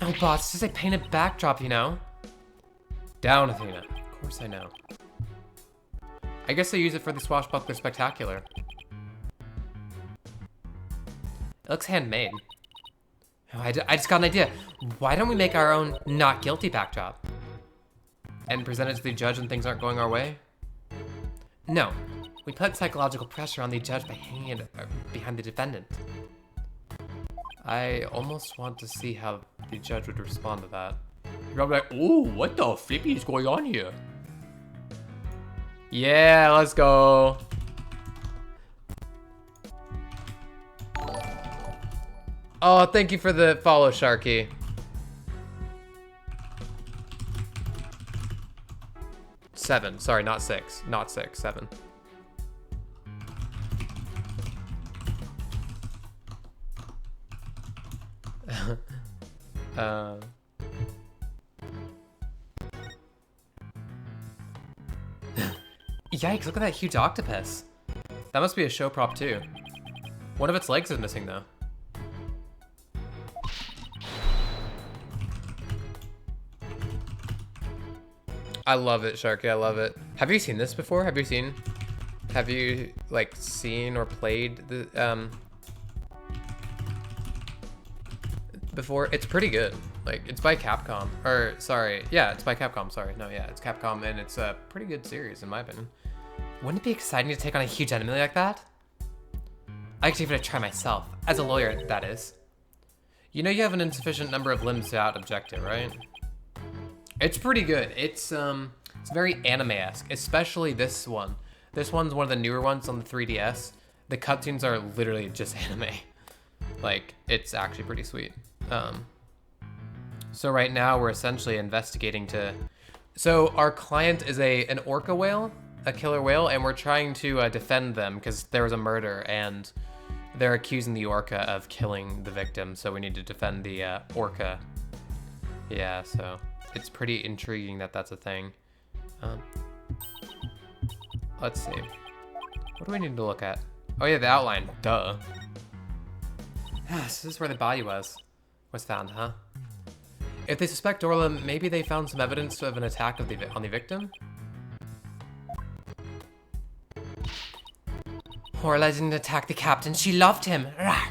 Oh, boss, it's just a painted backdrop, you know? Down, Athena. Of course I know. I guess they use it for the Swashbuckler Spectacular. It looks handmade. Oh, I just got an idea. Why don't we make our own not guilty backdrop? And present it to the judge when things aren't going our way? No. We put psychological pressure on the judge by hanging it behind the defendant. I almost want to see how the judge would respond to that. You're probably like, ooh, what the flippy is going on here? Yeah, let's go. Oh, thank you for the follow, Sharky. Seven. Sorry, not six. Not six. 7. Yikes, look at that huge octopus. That must be a show prop too. One of its legs is missing though. I love it, Sharky, I love it. Have you seen this before? Have you like seen or played the before? It's pretty good. Like, it's by Capcom, or sorry, yeah, it's by Capcom, sorry. No, yeah, it's Capcom, and it's a pretty good series in my opinion. Wouldn't it be exciting to take on a huge enemy like that? I could give it a try myself, as a lawyer, that is. You know you have an insufficient number of limbs to out-object it, right? It's pretty good. It's very anime-esque, especially this one. This one's one of the newer ones on the 3DS. The cutscenes are literally just anime. Like, it's actually pretty sweet. So right now we're essentially investigating to... So our client is an orca whale, a killer whale, and we're trying to defend them because there was a murder and they're accusing the orca of killing the victim. So we need to defend the orca. Yeah, so it's pretty intriguing that that's a thing. Let's see. What do we need to look at? Oh yeah, the outline, duh. So this is where the body was found, huh? If they suspect Orla, maybe they found some evidence of an attack on the victim? Orla didn't attack the captain, she loved him. Rah!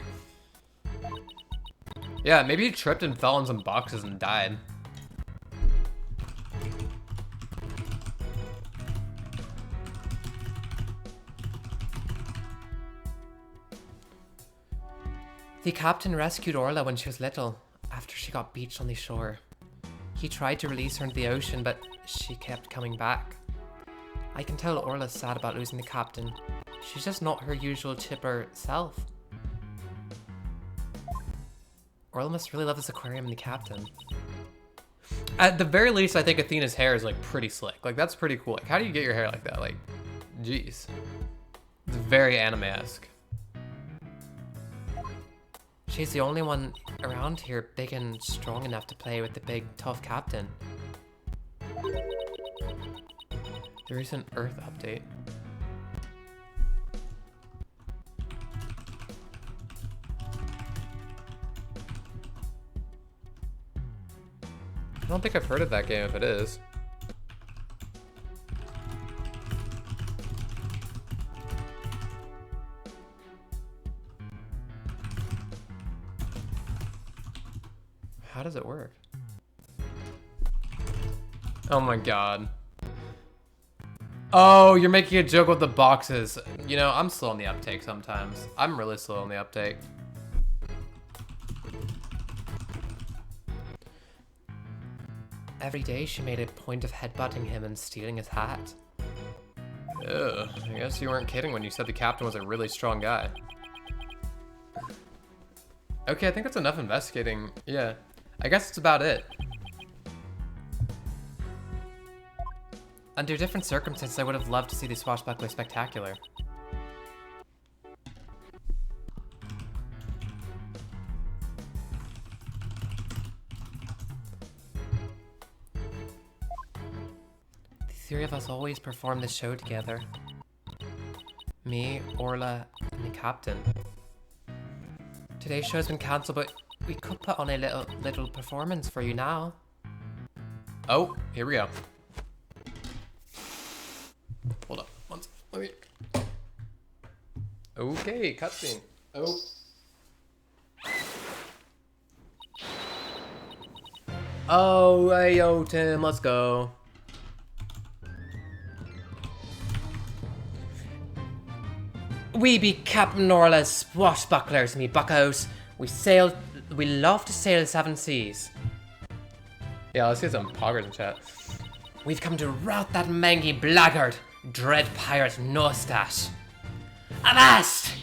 Yeah, maybe he tripped and fell on some boxes and died. The captain rescued Orla when she was little, after she got beached on the shore. He tried to release her into the ocean, but she kept coming back. I can tell Orla's sad about losing the captain. She's just not her usual chipper self. Orla must really love this aquarium and the captain. At the very least, I think Athena's hair is like pretty slick. Like, that's pretty cool. Like, how do you get your hair like that? Like, jeez. It's very anime-esque. She's the only one around here big and strong enough to play with the big, tough captain. The recent Earth update. I don't think I've heard of that game if it is. How does it work? Oh my god. Oh, you're making a joke with the boxes. You know, I'm slow on the uptake sometimes. I'm really slow on the uptake. Every day she made a point of headbutting him and stealing his hat. Ugh, I guess you weren't kidding when you said the captain was a really strong guy. Okay, I think that's enough investigating. Yeah, I guess that's about it. Under different circumstances, I would have loved to see the Swashbuckler Spectacular. The three of us always perform the show together. Me, Orla, and the captain. Today's show's been cancelled, but we could put on a little performance for you now. Oh, here we go. Hold up, one second, let me... Okay, cutscene. Oh. Oh, hey, yo, Tim, let's go. We be Captain Orla's swashbucklers, me buckos. We love to sail the seven seas. Yeah, let's get some poggers in chat. We've come to rout that mangy blackguard, dread pirate Nostache. Avast!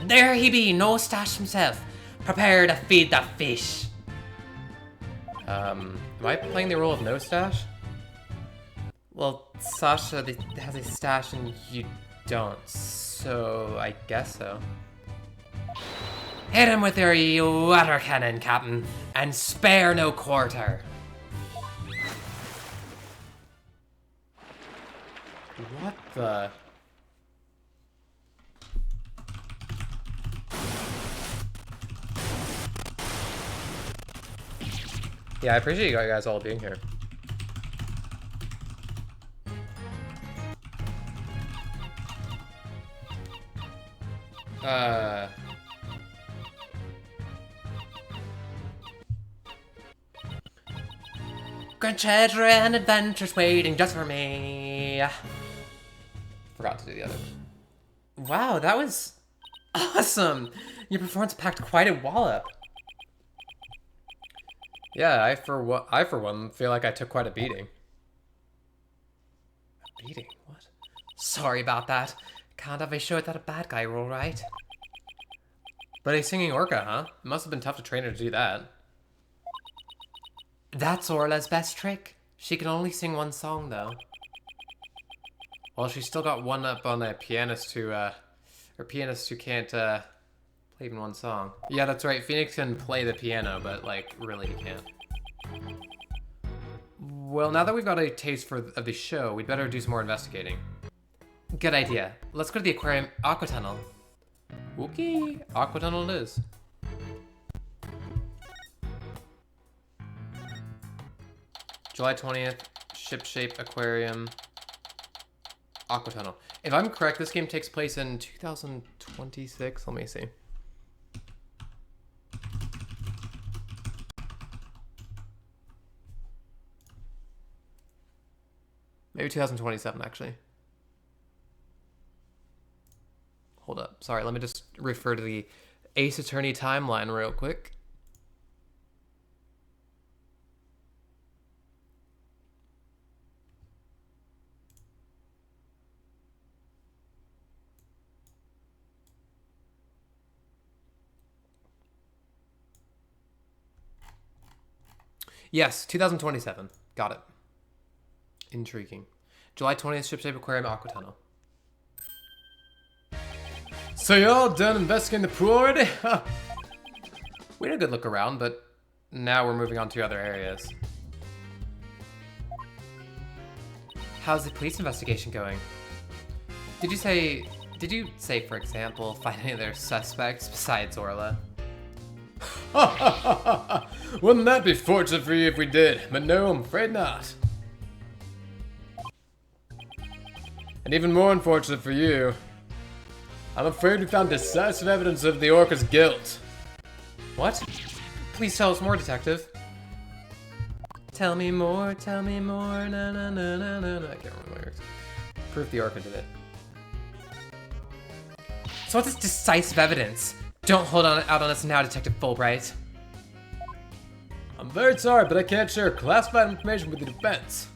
There he be, Nostache himself. Prepare to feed the fish. Am I playing the role of Nostache? Well, Sasha has a stash and you don't, so I guess so. Hit him with your water cannon, Captain, and spare no quarter. What the? Yeah, I appreciate you guys all being here. Grand treasure and adventures waiting just for me. Forgot to do the other. Wow, that was awesome. Your performance packed quite a wallop. Yeah, I for one feel like I took quite a beating. A beating? What? Sorry about that. Can't have a show without a bad guy rule, right? But a singing orca, huh? It must have been tough to train her to do that. That's Orla's best trick. She can only sing one song, though. Well, she's still got one up on a pianist who can't, play even one song. Yeah, that's right. Phoenix can play the piano, but, like, really he can't. Well, now that we've got a taste of the show, we'd better do some more investigating. Good idea. Let's go to the aquarium aqua tunnel. Okay, aqua tunnel it is. July 20th, ship-shape aquarium, aqua tunnel. If I'm correct, this game takes place in 2026. Let me see. Maybe 2027, actually. Hold up. Sorry, let me just refer to the Ace Attorney timeline real quick. Yes, 2027. Got it. Intriguing. July 20th, ship-shape aquarium aqua tunnel. So y'all done investigating the pool already? We had a good look around, but now we're moving on to other areas. How's the police investigation going? Did you say, for example, find any other suspects besides Orla? Wouldn't that be fortunate for you if we did? But no, I'm afraid not. And even more unfortunate for you, I'm afraid we found decisive evidence of the orca's guilt. What? Please tell us more, detective. Tell me more, na na na na na. I can't remember the lyrics. Proof the orca did it. So what's this decisive evidence? Don't hold out on us now, Detective Fulbright. I'm very sorry, but I can't share classified information with the defense.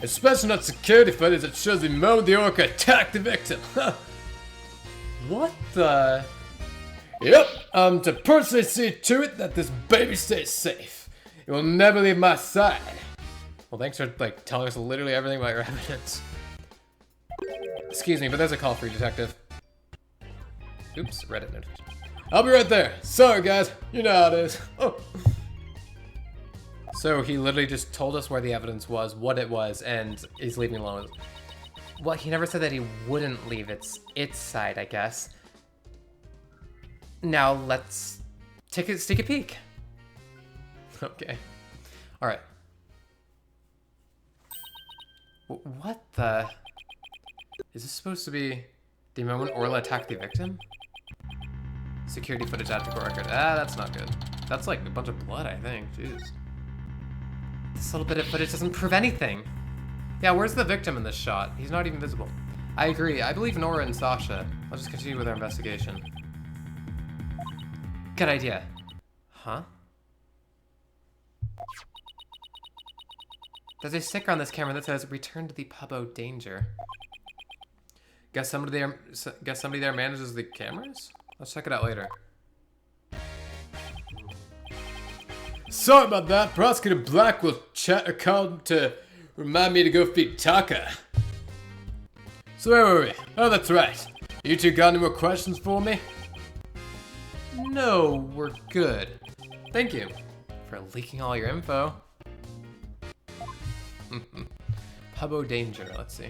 Especially not security footage that shows the moment the orca attacked the victim. What the? Yep, to personally see to it that this baby stays safe. It will never leave my side. Well, thanks for, like, telling us literally everything about your evidence. Excuse me, but there's a call for you, Detective. Oops, Reddit notification. I'll be right there. Sorry, guys. You know how it is. Oh. So he literally just told us where the evidence was, what it was, and he's leaving it alone. Well, he never said that he wouldn't leave its side, I guess. Now let's take a peek. Okay. All right. What the? Is this supposed to be the moment Orla attacked the victim? Security footage added to record. Ah, that's not good. That's like a bunch of blood, I think. Jeez. This little bit of footage doesn't prove anything. Yeah, where's the victim in this shot? He's not even visible. I agree. I believe Nora and Sasha. I'll just continue with our investigation. Good idea. Huh? There's a sticker on this camera that says "Return to the Pubbo Danger." Guess somebody there manages the cameras? Let's check it out later. Sorry about that. Prosecutor Black will called to remind me to go feed Taka. So where were we? Oh, that's right. You two got any more questions for me? No, we're good. Thank you for leaking all your info. Pubbo Danger. Let's see.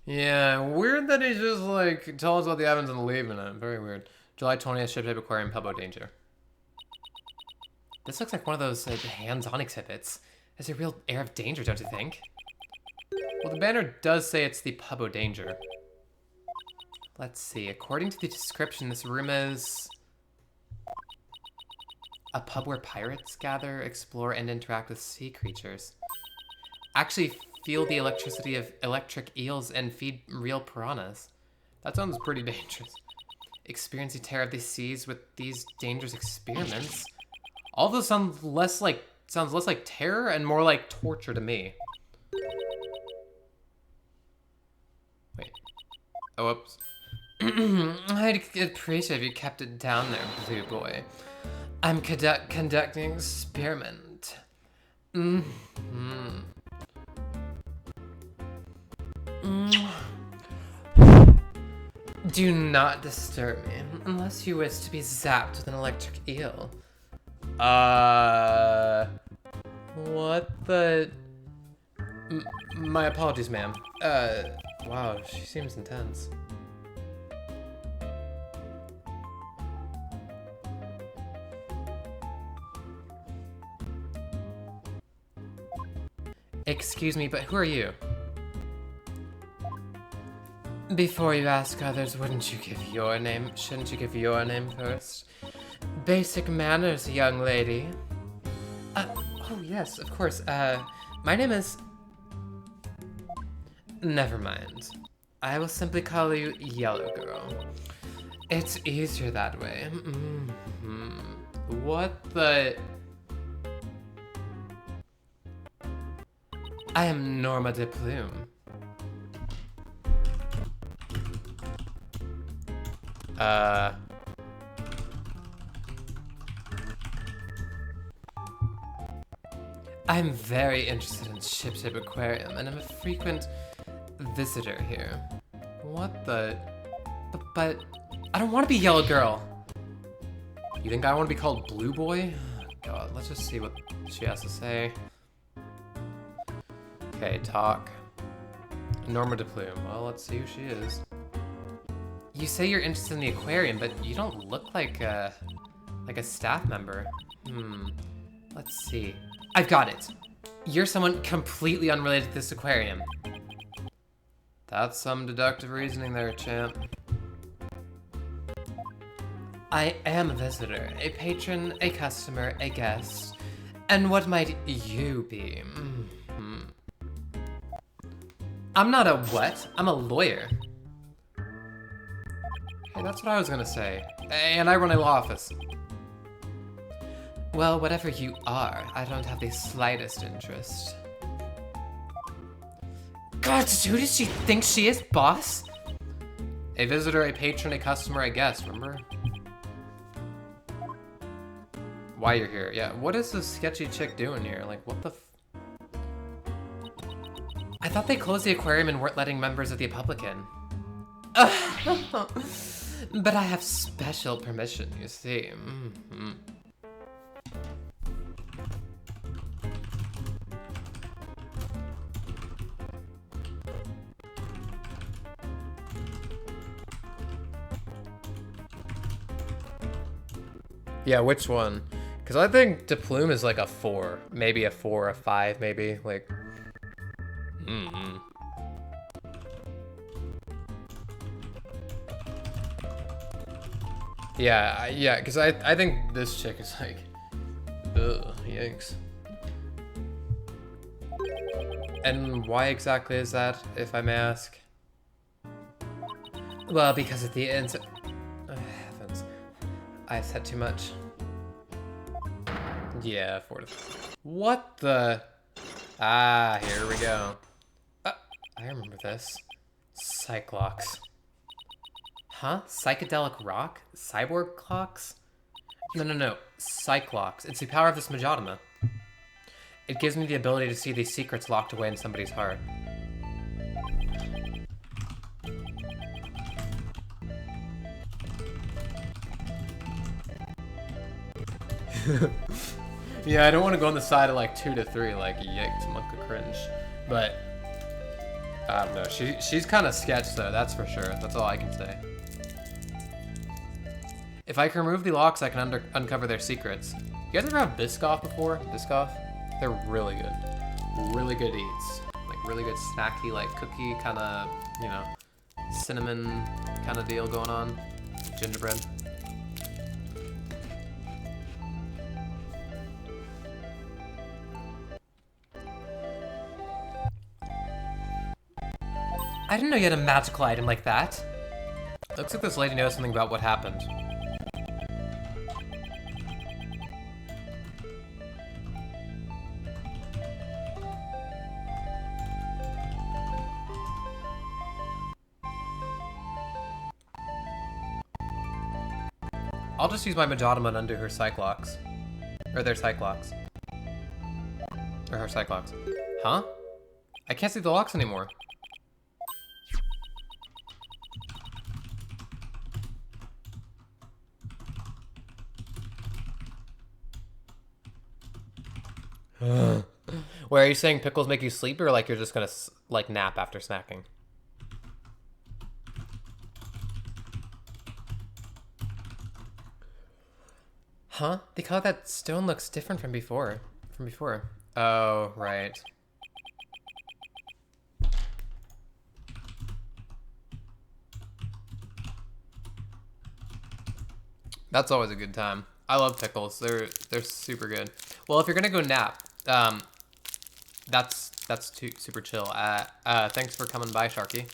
Yeah, weird that he's just like tell us about the Evans and leaving it. Very weird. July 20th, Ship Shape Aquarium, Pubbo Danger. This looks like one of those hands-on exhibits. There's a real air of danger, don't you think? Well, the banner does say it's the Pubbo Danger. Let's see. According to the description, this room is a pub where pirates gather, explore, and interact with sea creatures. Actually, feel the electricity of electric eels and feed real piranhas. That sounds pretty dangerous. Experience the terror of the seas with these dangerous experiments. All of those sounds less like terror and more like torture to me. Wait. Oh, whoops. I'd appreciate if you kept it down there, blue boy. I'm conducting an experiment. Do not disturb me, unless you wish to be zapped with an electric eel. What the... my apologies, ma'am. Wow, she seems intense. Excuse me, but who are you? Before you ask others, wouldn't you give your name? Shouldn't you give your name first? Basic manners, young lady. Oh yes, of course. My name is... Never mind. I will simply call you Yellow Girl. It's easier that way. What the... I am Norma de Plume. I'm very interested in Ship Shape Aquarium, and I'm a frequent visitor here. What the... But I don't want to be Yellow Girl. You think I want to be called Blue Boy? Oh, God, let's just see what she has to say. Okay, talk. Norma de Plume. Well, let's see who she is. You say you're interested in the aquarium, but you don't look like a staff member. Let's see. I've got it. You're someone completely unrelated to this aquarium. That's some deductive reasoning there, champ. I am a visitor, a patron, a customer, a guest. And what might you be? I'm not a what? I'm a lawyer. Hey, that's what I was gonna say. And I run a law office. Well, whatever you are, I don't have the slightest interest. God, who does she think she is, boss? A visitor, a patron, a customer, a guest, remember? Why you're here. Yeah, what is this sketchy chick doing here? Like, what the f... I thought they closed the aquarium and weren't letting members of the public in. But I have special permission, you see. Yeah, which one? Because I think de Plume is like a 4. Maybe a 4, a 5, maybe. Like... Yeah, because I think this chick is like... Ugh, yikes. And why exactly is that, if I may ask? Well, because at the end... Oh, heavens. I've said too much. Yeah, 4 to 3. What the... Ah, here we go. I remember this. Cyclops. Huh? Psychedelic rock? Cyborg clocks? No. Cyclops. It's the power of this Majotama. It gives me the ability to see these secrets locked away in somebody's heart. Yeah, I don't want to go on the side of like 2 to 3, like yikes, monka cringe. But I don't know. She's kind of sketch though, that's for sure. That's all I can say. If I can remove the locks, I can uncover their secrets. You guys ever have Biscoff before? Biscoff? They're really good. Really good eats. Like really good snacky, like cookie kind of, you know, cinnamon kind of deal going on. Gingerbread. I didn't know you had a magical item like that. Looks like this lady knows something about what happened. I'll just use my Majotama and undo her Cyclops. Or their Cyclops. Or her Cyclops. Huh? I can't see the locks anymore. Wait, are you saying pickles make you sleepy, or like you're just gonna like nap after snacking? Huh? The color of that stone looks different from before. Oh, right. That's always a good time. I love pickles. They're super good. Well, if you're gonna go nap, that's super chill. Thanks for coming by, Sharky.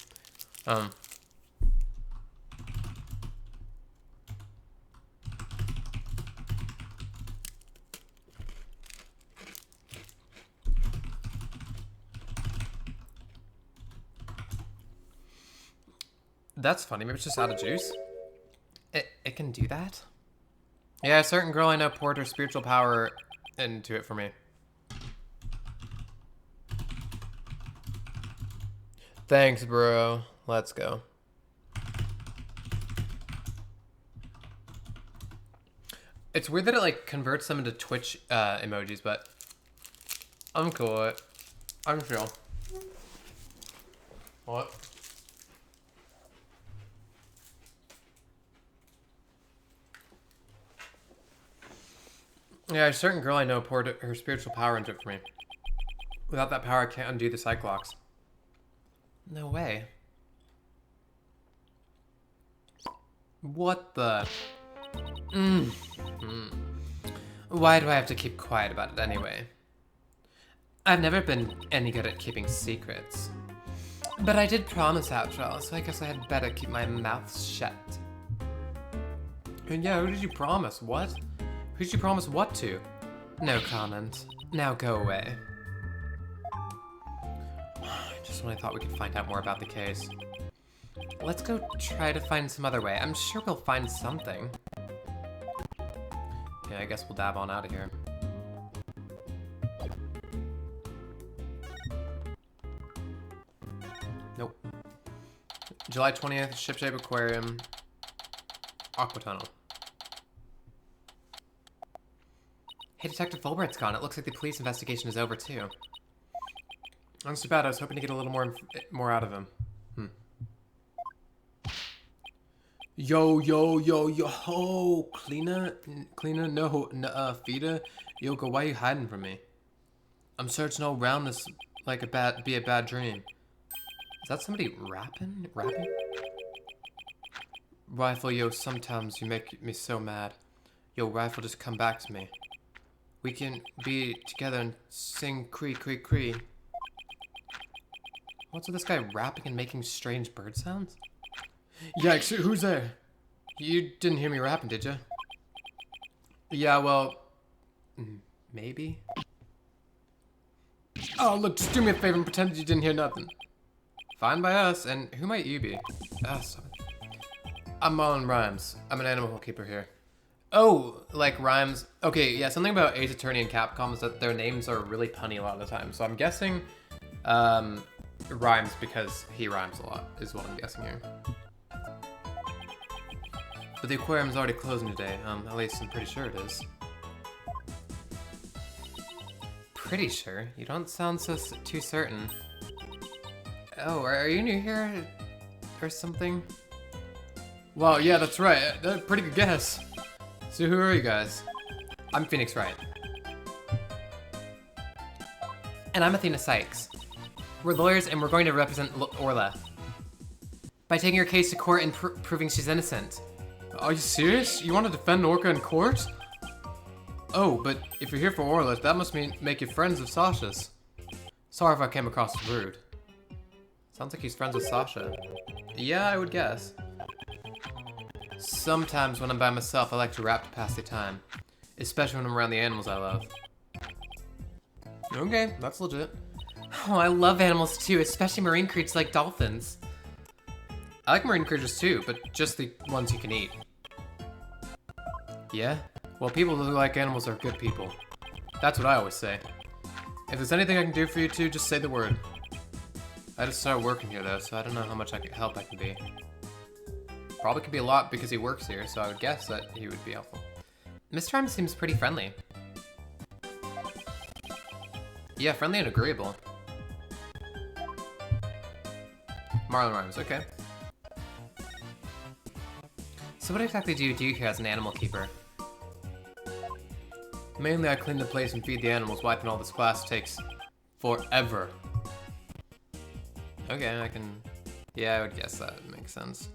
That's funny. Maybe it's just out of juice. It can do that? Yeah, a certain girl I know poured her spiritual power into it for me. Thanks, bro. Let's go. It's weird that it like converts them into Twitch emojis, but I'm cool with it. I'm chill. What? Yeah, a certain girl I know poured her spiritual power into it for me. Without that power, I can't undo the Cyclops. No way. What the? Why do I have to keep quiet about it anyway? I've never been any good at keeping secrets. But I did promise after all, so I guess I had better keep my mouth shut. And yeah, who did you promise? What? Who did you promise what to? No comment. Now go away. Just when I thought we could find out more about the case. Let's go try to find some other way. I'm sure we'll find something. Yeah, I guess we'll dab on out of here. Nope. July 20th, Shipshape Aquarium. Aqua Tunnel. Hey, Detective Fulbright's gone. It looks like the police investigation is over, too. That's too bad. I was hoping to get a little more out of him. Yo, cleaner, no, feeder. Yoko, why are you hiding from me? I'm searching all around this like be a bad dream. Is that somebody rapping? Rifle, yo, sometimes you make me so mad. Yo, Rifle, just come back to me. We can be together and sing cree cree cree. What's with this guy rapping and making strange bird sounds? Yikes, who's there? You didn't hear me rapping, did you? Yeah, well, maybe? Oh, look, just do me a favor and pretend you didn't hear nothing. Fine by us, and who might you be? I'm Marlon Rhymes. I'm an animal keeper here. Oh, like rhymes. Okay, yeah, something about Ace Attorney and Capcom is that their names are really punny a lot of the time. So I'm guessing rhymes because he rhymes a lot is what I'm guessing here. But the aquarium's already closing today. At least I'm pretty sure it is. Pretty sure? You don't sound so too certain. Oh, are you new here or something? Well, yeah, that's right. That's a pretty good guess. So who are you guys? I'm Phoenix Wright. And I'm Athena Sykes. We're lawyers and we're going to represent Orla by taking her case to court and proving she's innocent. Are you serious? You want to defend Orca in court? Oh, but if you're here for Orla, that must make you friends of Sasha's. Sorry if I came across as rude. Sounds like he's friends with Sasha. Yeah, I would guess. Sometimes when I'm by myself, I like to rap to pass the time. Especially when I'm around the animals I love. Okay, that's legit. Oh, I love animals too, especially marine creatures like dolphins. I like marine creatures too, but just the ones you can eat. Yeah? Well, people who like animals are good people. That's what I always say. If there's anything I can do for you two, just say the word. I just started working here though, so I don't know how much help I can be. Probably could be a lot because he works here, so I would guess that he would be helpful. Mr. Rhymes seems pretty friendly. Yeah, friendly and agreeable. Marlon Rhymes, okay. So what exactly do you do here as an animal keeper? Mainly I clean the place and feed the animals. Wiping all this glass takes forever. Okay, I can... Yeah, I would guess that makes sense.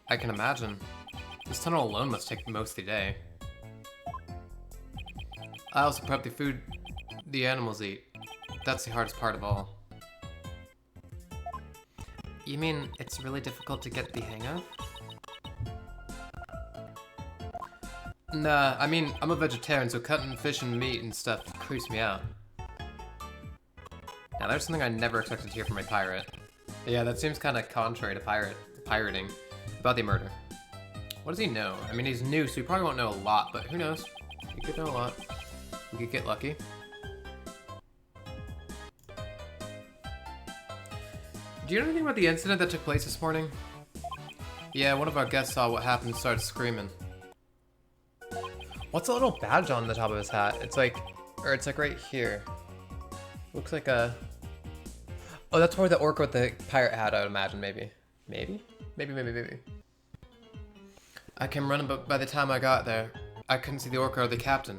I can imagine. This tunnel alone must take most of the day. I also prep the food the animals eat. That's the hardest part of all. You mean it's really difficult to get the hang of? Nah, I mean, I'm a vegetarian, so cutting fish and meat and stuff creeps me out. Now, there's something I never expected to hear from a pirate. Yeah, that seems kind of contrary to pirating. About the murder. What does he know? I mean, he's new, so he probably won't know a lot, but who knows? He could know a lot. We could get lucky. Do you know anything about the incident that took place this morning? Yeah, one of our guests saw what happened and started screaming. What's a little badge on the top of his hat? It's like right here. Looks like a... Oh, that's where the orca with the pirate hat, I would imagine, maybe. Maybe? Maybe. I came running, but by the time I got there, I couldn't see the orca or the captain.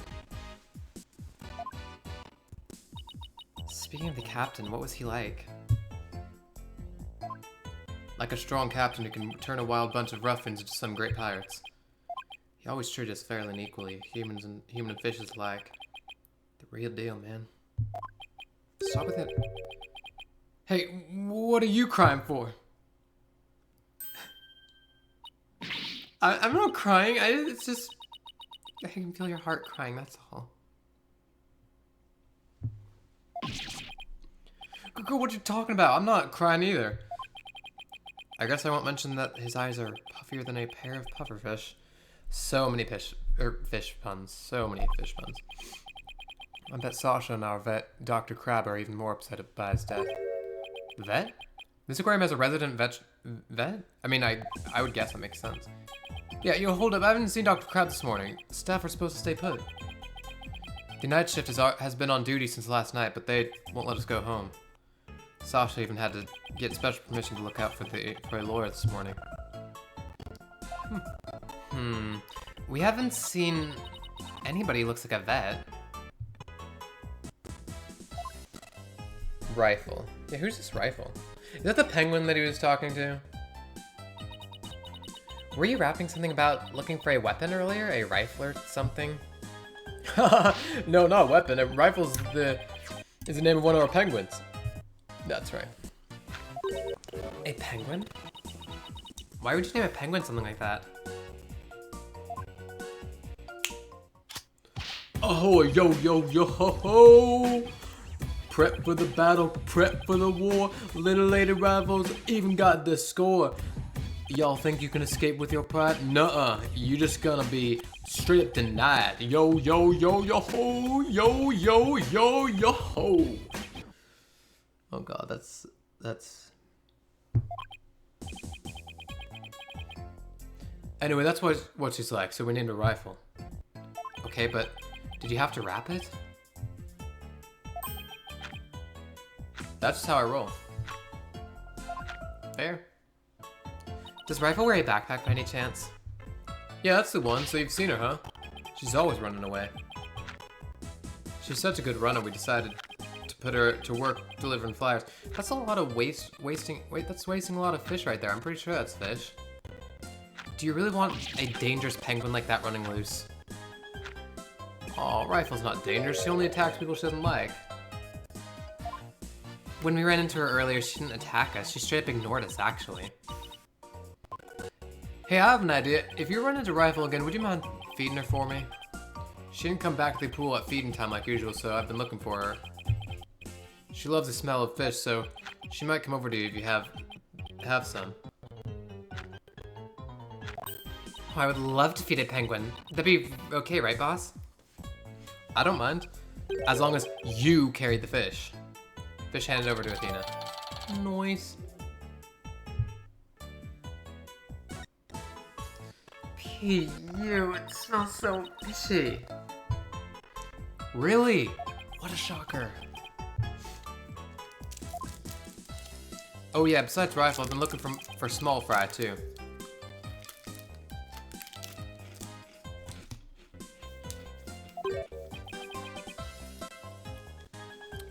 Speaking of the captain, what was he like? Like a strong captain who can turn a wild bunch of ruffians into some great pirates. He always treated us fairly and equally, human and fishes alike. The real deal, man. Stop with it. Hey, what are you crying for? I'm not crying. It's just... I can feel your heart crying, that's all. Girl, what are you talking about? I'm not crying either. I guess I won't mention that his eyes are puffier than a pair of pufferfish. So many fish puns. So many fish puns. I bet Sasha and our vet, Dr. Crab, are even more upset by his death. Vet? This aquarium has a resident vet? I mean, I would guess that makes sense. Yeah, you hold up. I haven't seen Dr. Crab this morning. Staff are supposed to stay put. The night shift has been on duty since last night, but they won't let us go home. Sasha even had to get special permission to look out for a lawyer this morning. We haven't seen anybody who looks like a vet. Rifle. Yeah, who's this Rifle? Is that the penguin that he was talking to? Were you rapping something about looking for a weapon earlier? A rifle or something? No, not a weapon. A rifle is the name of one of our penguins. That's right. A penguin? Why would you name a penguin something like that? Oh, yo, ho, ho! Prep for the battle, prep for the war. Little lady rivals even got the score. Y'all think you can escape with your pride? Nuh-uh. You just gonna be straight up denied. Yo, yo, yo, yo, ho. Yo, yo, yo, yo, ho. Oh god, that's... Anyway, that's what she's like, so we named a rifle. Okay, but did you have to wrap it? That's just how I roll. Fair. Does Rifle wear a backpack by any chance? Yeah, that's the one, so you've seen her, huh? She's always running away. She's such a good runner, we decided to put her to work delivering flyers. That's a lot of wasting a lot of fish right there. I'm pretty sure that's fish. Do you really want a dangerous penguin like that running loose? Aw, Rifle's not dangerous. She only attacks people she doesn't like. When we ran into her earlier, she didn't attack us. She straight up ignored us, actually. Hey, I have an idea. If you run into Rifle again, would you mind feeding her for me? She didn't come back to the pool at feeding time like usual, so I've been looking for her. She loves the smell of fish, so she might come over to you if you have some. Oh, I would love to feed a penguin. That'd be okay, right, boss? I don't mind. As long as you carried the fish. Fish handed over to Athena. Nice. Pee, you, it smells so fishy. Really? What a shocker. Oh yeah, besides Rifle, I've been looking for small fry too.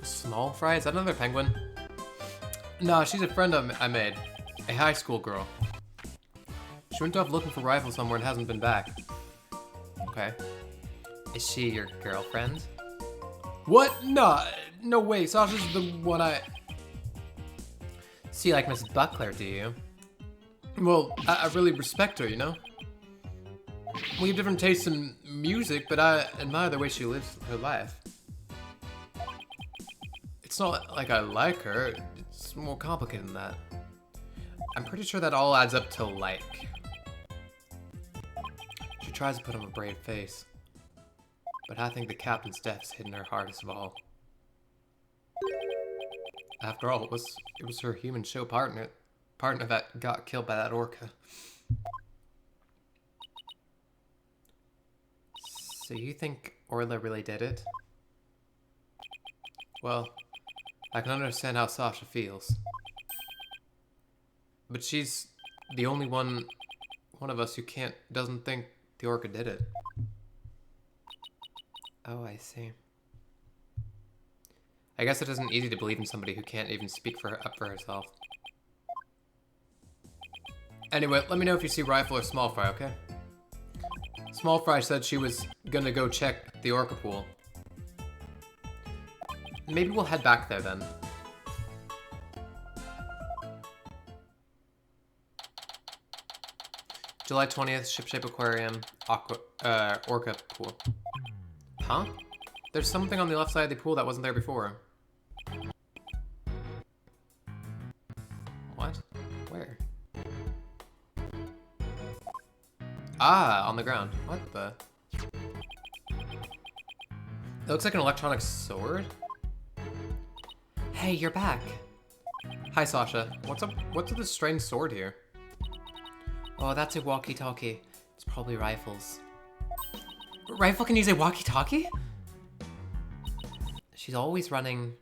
Small fry? Is that another penguin? No, she's a friend I made. A high school girl. She went off looking for Rifle somewhere and hasn't been back. Okay. Is she your girlfriend? What? No way. Sasha's the one I... See, like Miss Buckler, do you? Well, I really respect her, you know? We have different tastes in music, but I admire the way she lives her life. It's not like I like her, it's more complicated than that. I'm pretty sure that all adds up to like. She tries to put on a brave face, but I think the captain's death's hidden her hardest of all. After all, it was her human show partner that got killed by that orca. So you think Orla really did it? Well, I can understand how Sasha feels. But she's the only one of us who doesn't think the orca did it. Oh, I see. I guess it isn't easy to believe in somebody who can't even speak up for herself. Anyway, let me know if you see Rifle or Small Fry, okay? Small Fry said she was gonna go check the orca pool. Maybe we'll head back there then. July 20th, Shipshape Aquarium, Orca Pool. Huh? There's something on the left side of the pool that wasn't there before. What? Where? Ah, on the ground. What the? It looks like an electronic sword? Hey, you're back. Hi, Sasha. What's up with this strange sword here? Oh, that's a walkie-talkie. It's probably Rifle's. Rifle can use a walkie-talkie? She's always running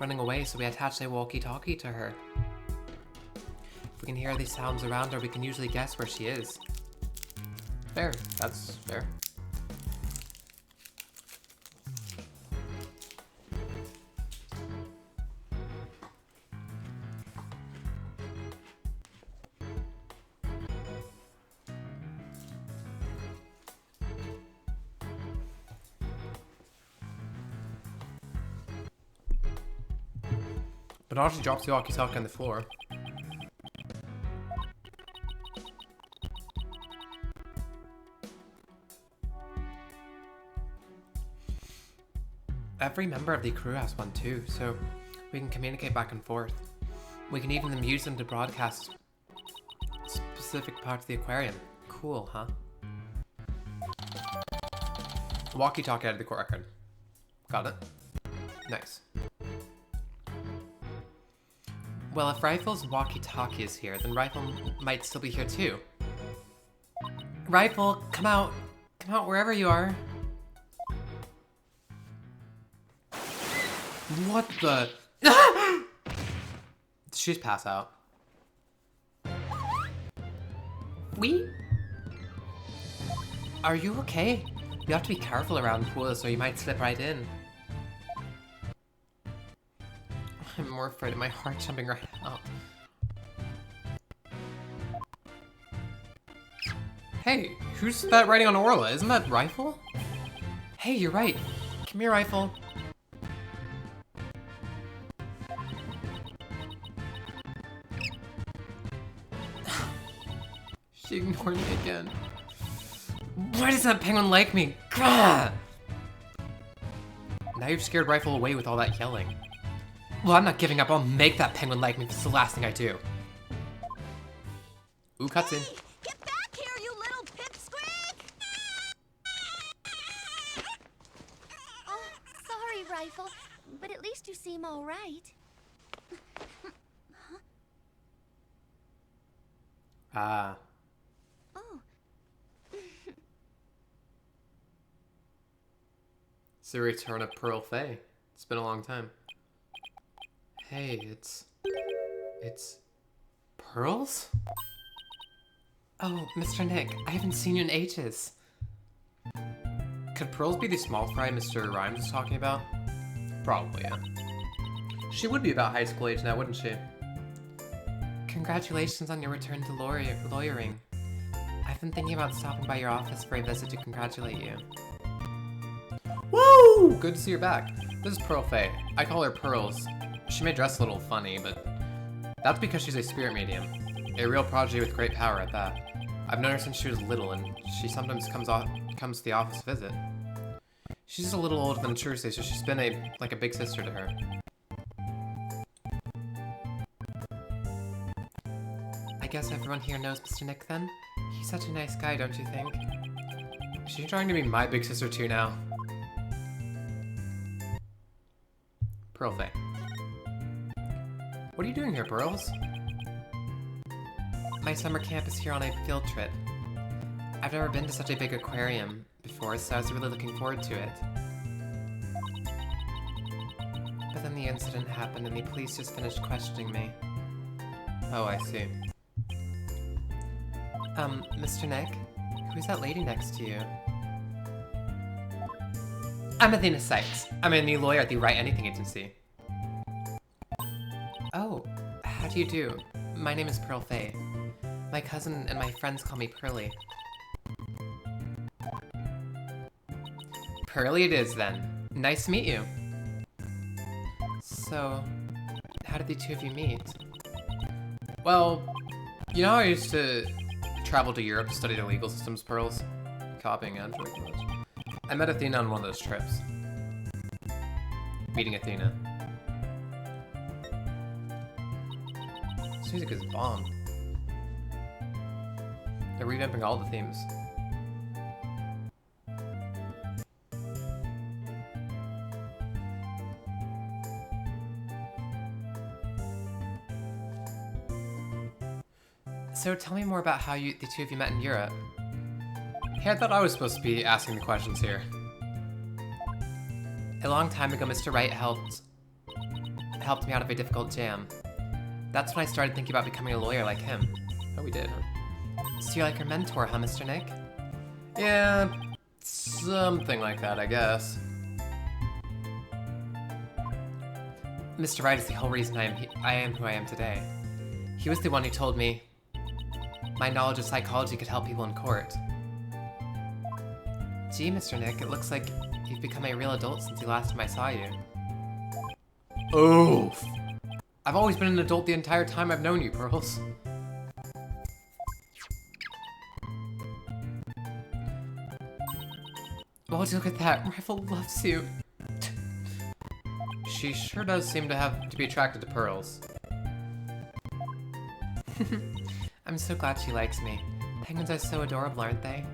away, so we attach a walkie-talkie to her. If we can hear these sounds around her, we can usually guess where she is. Fair. That's fair. But Audrey drops the walkie-talkie on the floor. Every member of the crew has one too, so we can communicate back and forth. We can even use them to broadcast specific parts of the aquarium. Cool, huh? Walkie-talkie out of the court record. Got it? Nice. Well, if Rifle's walkie-talkie is here, then Rifle might still be here too. Rifle, come out. Come out wherever you are. What the? She's pass out. Are you okay? You have to be careful around pools or you might slip right in. I'm more afraid of my heart jumping right out. Hey, who's that riding on Orla? Isn't that Rifle? Hey, you're right. Come here, Rifle. She ignored me again. Why does that penguin like me? Gah! Now you've scared Rifle away with all that yelling. Well, I'm not giving up. I'll make that penguin like me if it's the last thing I do. Ooh, cutscene. Hey, get back here, you little pipsqueak! Oh, sorry, Rifle, but at least you seem all right. Ah. Oh. It's the return of Pearl Faye. It's been a long time. Hey, it's Pearls? Oh, Mr. Nick, I haven't seen you in ages. Could Pearls be the small fry Mr. Rhymes was talking about? Probably, yeah. She would be about high school age now, wouldn't she? Congratulations on your return to lawyering. I've been thinking about stopping by your office for a visit to congratulate you. Woo! Good to see her back. This is Pearl Faye. I call her Pearls. She may dress a little funny, but that's because she's a spirit medium. A real prodigy with great power at that. I've known her since she was little, and she sometimes comes to the office to visit. She's just a little older than Trucy, so she's been like a big sister to her. I guess everyone here knows Mr. Nick then? He's such a nice guy, don't you think? Is she trying to be my big sister too now? Pearl Faye. What are you doing here, Pearls? My summer camp is here on a field trip. I've never been to such a big aquarium before, so I was really looking forward to it. But then the incident happened and the police just finished questioning me. Oh, I see. Mr. Nick? Who's that lady next to you? I'm Athena Sykes. I'm a new lawyer at the Wright Anything Agency. Oh, how do you do? My name is Pearl Faye. My cousin and my friends call me Pearly. Pearly it is then. Nice to meet you. So, how did the two of you meet? Well, you know how I used to travel to Europe to study the legal systems, Pearls? Copying Android. I met Athena on one of those trips. Meeting Athena. This music is bomb. They're revamping all the themes. So tell me more about how the two of you met in Europe. Hey, I thought I was supposed to be asking the questions here. A long time ago, Mr. Wright helped me out of a difficult jam. That's when I started thinking about becoming a lawyer like him. Oh, we did, huh? So you're like your mentor, huh, Mr. Nick? Yeah, something like that, I guess. Mr. Wright is the whole reason I am who I am today. He was the one who told me my knowledge of psychology could help people in court. Gee, Mr. Nick, it looks like you've become a real adult since the last time I saw you. Oof! I've always been an adult the entire time I've known you, Pearls. Oh, look at that. Rifle loves you. she sure does seem to be attracted to pearls. I'm so glad she likes me. Penguins are so adorable, aren't they?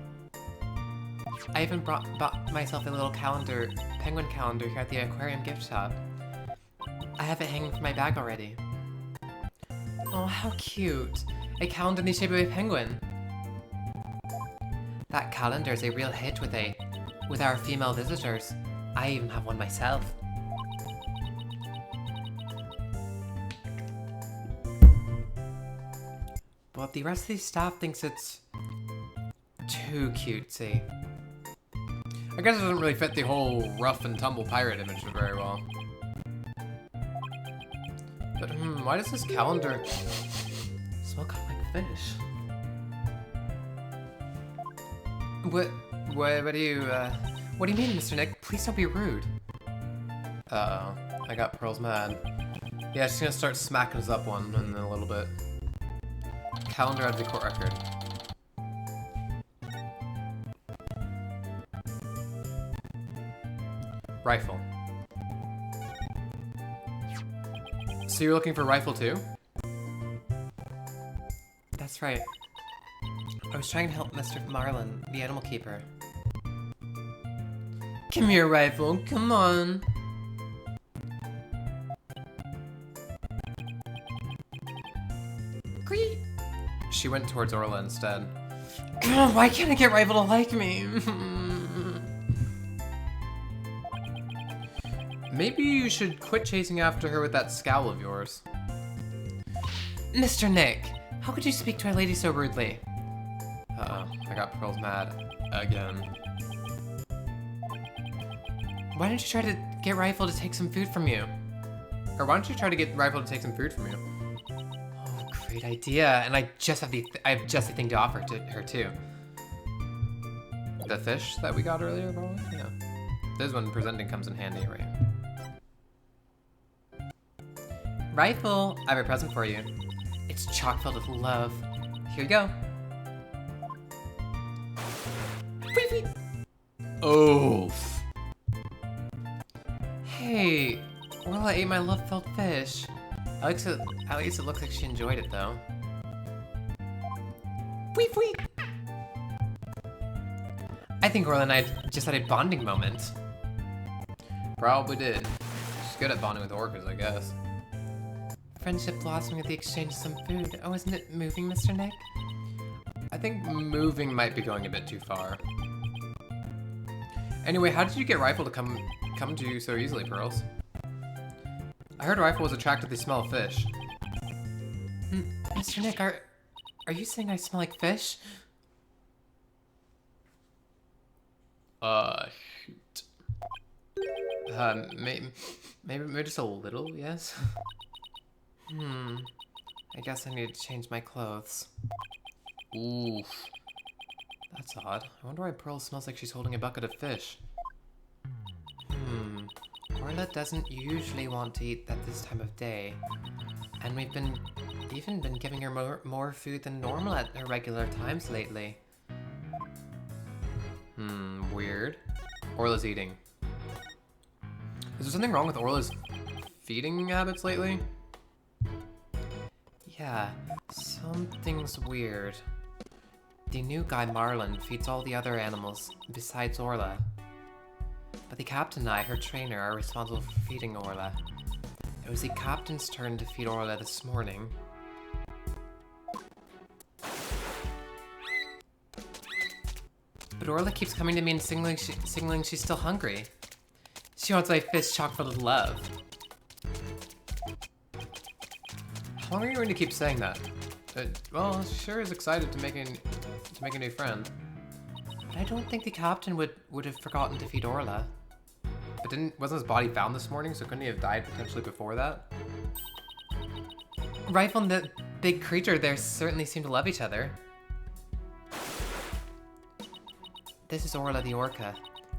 I even bought myself a little penguin calendar here at the aquarium gift shop. I have it hanging from my bag already. Oh, how cute. A calendar in the shape of a penguin. That calendar is a real hit with our female visitors. I even have one myself. But the rest of the staff thinks it's too cutesy. I guess it doesn't really fit the whole rough and tumble pirate image very well. But why does this calendar smell kind of like fish? What do you mean, Mr. Nick? Please don't be rude. Uh-oh, I got Pearls mad. Yeah, she's gonna start smacking us up one in a little bit. Calendar out of the court record. Rifle. So you're looking for rifle too? That's right. I was trying to help Mr. Marlin, the animal keeper. Come here, rifle. Come on. Greet. She went towards Orla instead. God, why can't I get rifle to like me? Maybe you should quit chasing after her with that scowl of yours. Mr. Nick, how could you speak to a lady so rudely? Uh-oh, I got Pearls mad again. Why don't you try to get Rifle to take some food from you? Or why don't you try to get Rifle to take some food from you? Oh, great idea. And I have just the thing to offer to her too. The fish that we got earlier, probably? Yeah. This is when presenting comes in handy, right? Rifle, I have a present for you. It's chock filled with love. Here you go. Oof. Hey, Orla ate my love-filled fish. At least it looks like she enjoyed it, though. Weep, weep. I think Orla and I just had a bonding moment. Probably did. She's good at bonding with orcas, I guess. Friendship blossoming with the exchange of some food. Oh, isn't it moving, Mr. Nick? I think moving might be going a bit too far. Anyway, how did you get Rifle to come to you so easily, Pearls? I heard Rifle was attracted to the smell of fish. Mr. Nick, are you saying I smell like fish? Shoot. Maybe just a little, yes? I guess I need to change my clothes. Oof. That's odd. I wonder why Pearl smells like she's holding a bucket of fish. Orla doesn't usually want to eat at this time of day. And we've even been giving her more food than normal at irregular times lately. Weird. Orla's eating. Is there something wrong with Orla's feeding habits lately? Yeah, something's weird. The new guy, Marlin, feeds all the other animals besides Orla. But the captain and I, her trainer, are responsible for feeding Orla. It was the captain's turn to feed Orla this morning. But Orla keeps coming to me and signaling she's still hungry. She wants my fish chock full of love. How long are you going to keep saying that? Well, she sure is excited to make a new friend. But I don't think the captain would have forgotten to feed Orla. But wasn't his body found this morning, so couldn't he have died potentially before that? Rifle and the big creature there certainly seem to love each other. This is Orla the orca.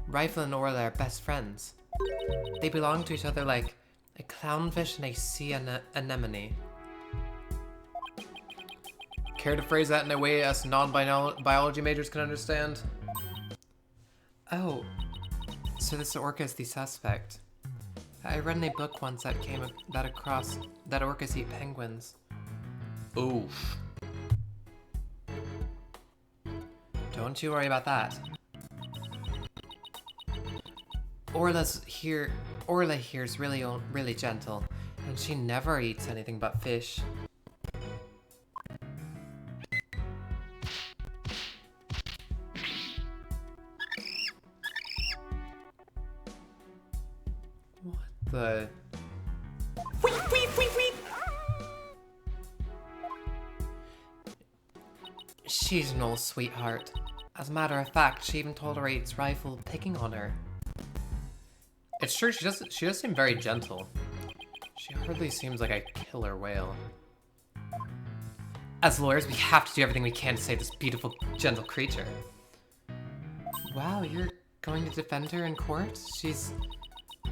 Rifle and Orla are best friends. They belong to each other like a clownfish and a sea anemone. Care to phrase that in a way us non-biology majors can understand? Oh, so this orca is the suspect. I read in a book once that that orcas eat penguins. Oof. Don't you worry about that. Orla here's really gentle, and she never eats anything but fish. What the? Weep, weep, weep, weep. She's an old sweetheart. As a matter of fact, she even tolerates Rifle picking on her. It's true, she does seem very gentle. She hardly seems like a killer whale. As lawyers, we have to do everything we can to save this beautiful, gentle creature. Wow, you're going to defend her in court? She's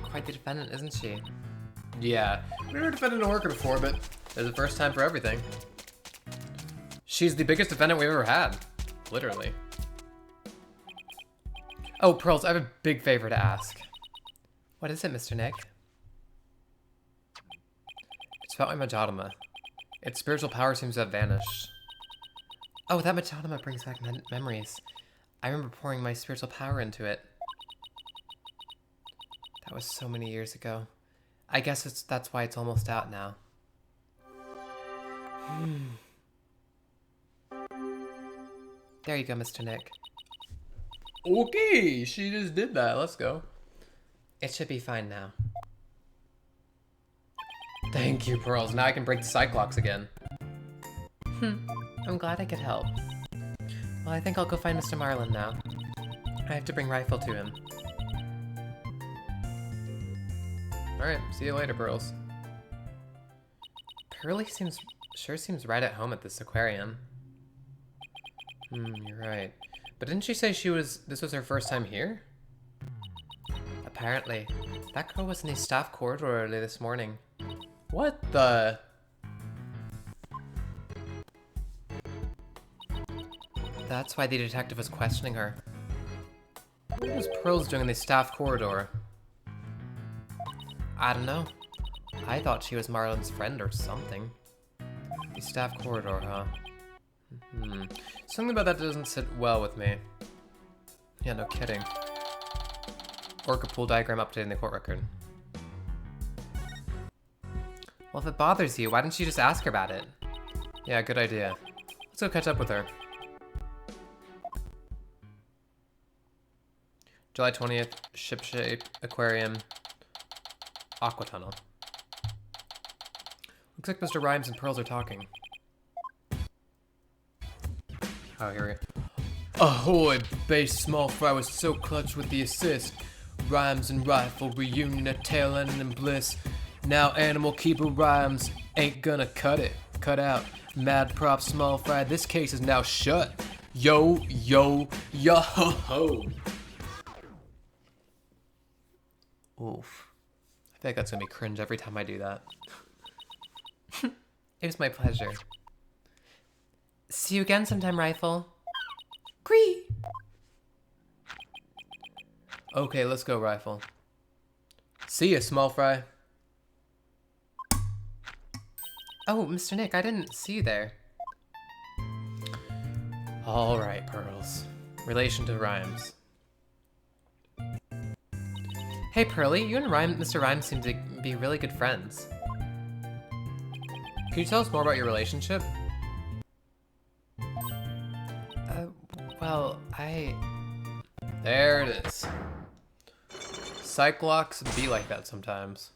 quite the defendant, isn't she? Yeah, we've never defended an orca before, but it's the first time for everything. She's the biggest defendant we've ever had. Literally. Oh, Pearls, I have a big favor to ask. What is it, Mr. Nick? It's about my Majotama. Its spiritual power seems to have vanished. Oh, that Majotama brings back memories. I remember pouring my spiritual power into it. That was so many years ago. I guess that's why it's almost out now. There you go, Mr. Nick. Okay, she just did that. Let's go. It should be fine now. Thank you, Pearls. Now I can break the Cyclops again. I'm glad I could help. Well, I think I'll go find Mr. Marlin now. I have to bring Rifle to him. Alright, see you later, Pearls. Pearly sure seems right at home at this aquarium. You're right. But didn't she say this was her first time here? Apparently. That girl was in the staff corridor early this morning. What the? That's why the detective was questioning her. What was Pearls doing in the staff corridor? I don't know. I thought she was Marlin's friend or something. The staff corridor, huh? Something about that doesn't sit well with me. Yeah, no kidding. Orca pool diagram updated in the court record. Well, if it bothers you, why didn't you just ask her about it? Yeah, good idea. Let's go catch up with her. July 20th, Ship-Shape Aquarium, Aqua Tunnel. Looks like Mr. Rhymes and Pearls are talking. Oh, here we go. Ahoy, base small fry was so clutch with the assist. Rhymes and Rifle reunion at tail end and bliss. Now Animal Keeper Rhymes ain't gonna cut out. Mad prop small fry, this case is now shut. Yo, yo, yo ho ho. Oof. I feel like that's gonna be cringe every time I do that. It was my pleasure. See you again sometime, Rifle. Cree! Okay, let's go, Rifle. See ya, small fry. Oh, Mr. Nick, I didn't see you there. Alright, Pearls. Relation to Rhymes. Hey, Pearly, you and Mr. Rhymes seem to be really good friends. Can you tell us more about your relationship? Well, There it is. Cyclops be like that sometimes.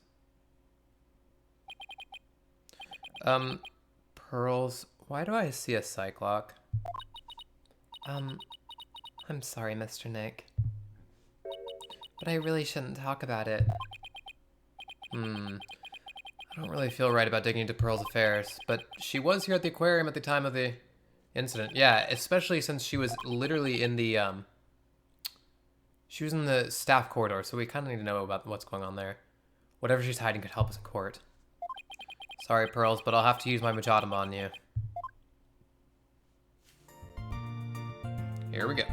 Pearls, why do I see a Cyclops? I'm sorry, Mr. Nick. But I really shouldn't talk about it. I don't really feel right about digging into Pearl's affairs, but she was here at the aquarium at the time of the incident. Yeah, especially since she was literally in the, she was in the staff corridor, so we kind of need to know about what's going on there. Whatever she's hiding could help us in court. Sorry, Pearls, but I'll have to use my Majotama on you. Here we go.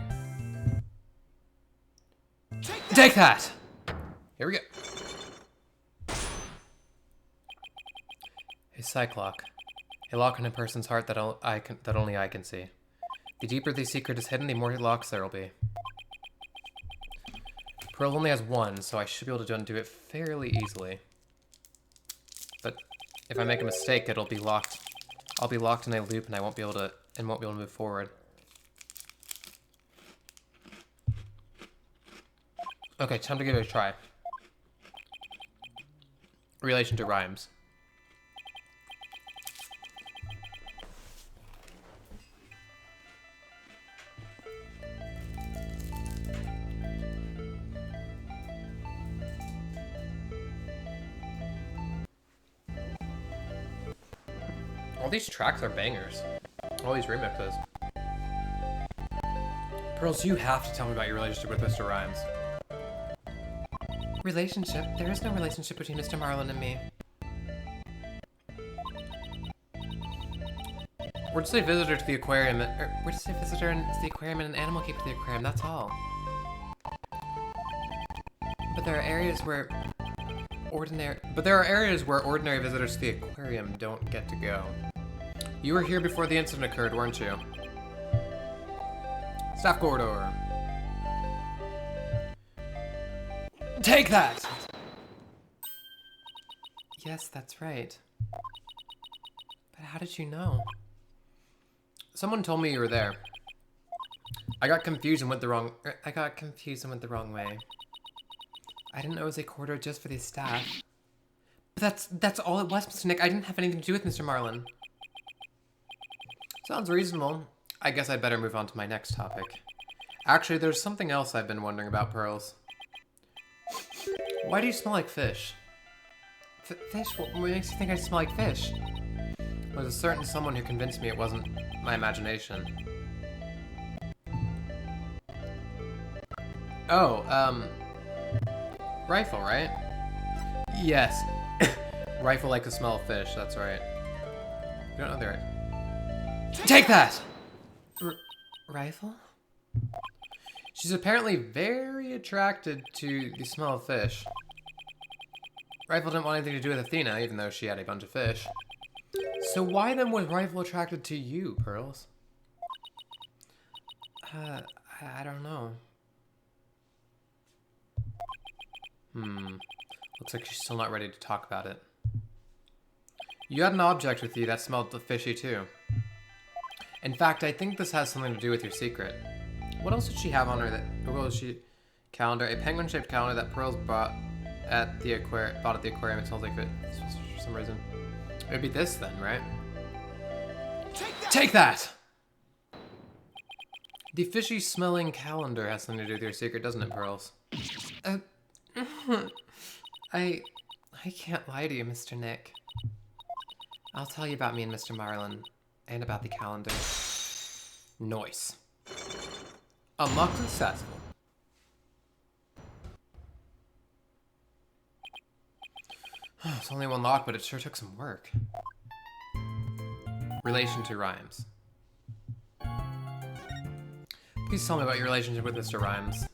Take that! Here we go. A psychlock. A lock in a person's heart that only I can see. The deeper the secret is hidden, the more locks there will be. Pearl only has one, so I should be able to undo it fairly easily. But if I make a mistake, it'll be locked. I'll be locked in a loop, and I won't be able to move forward. Okay, time to give it a try. Relation to rhymes. All these tracks are bangers. All these remixes. Pearls, you have to tell me about your relationship with Mr. Rhymes. Relationship? There is no relationship between Mr. Marlin and me. We're just a visitor to the aquarium, we're just a visitor to the aquarium and an animal keeper to the aquarium, that's all. But there are areas where ordinary visitors to the aquarium don't get to go. You were here before the incident occurred, weren't you? Staff corridor. Take that! Yes, that's right. But how did you know? Someone told me you were there. I got confused and went the wrong way. I didn't know it was a corridor just for the staff. But that's all it was, Mr. Nick. I didn't have anything to do with Mr. Marlin. Sounds reasonable. I guess I'd better move on to my next topic. Actually, there's something else I've been wondering about, Pearls. Why do you smell like fish? Fish? What makes you think I smell like fish? There was a certain someone who convinced me it wasn't my imagination. Oh, Rifle, right? Yes. Rifle like the smell of fish, that's right. You don't know they're right. Take that! Rifle? She's apparently very attracted to the smell of fish. Rifle didn't want anything to do with Athena, even though she had a bunch of fish. So why then was Rifle attracted to you, Pearls? I don't know. Looks like she's still not ready to talk about it. You had an object with you that smelled fishy too. In fact, I think this has something to do with your secret. What else did she have on her what was she? Calendar. A penguin-shaped calendar that Pearls bought at the aquarium. It smells like it for some reason. It would be this then, right? Take that! The fishy-smelling calendar has something to do with your secret, doesn't it, Pearls? I can't lie to you, Mr. Nick. I'll tell you about me and Mr. Marlin, and about the calendar. Nice. Unlock successful. It's only one lock, but it sure took some work. Relation to Rhymes. Please tell me about your relationship with Mr. Rhymes.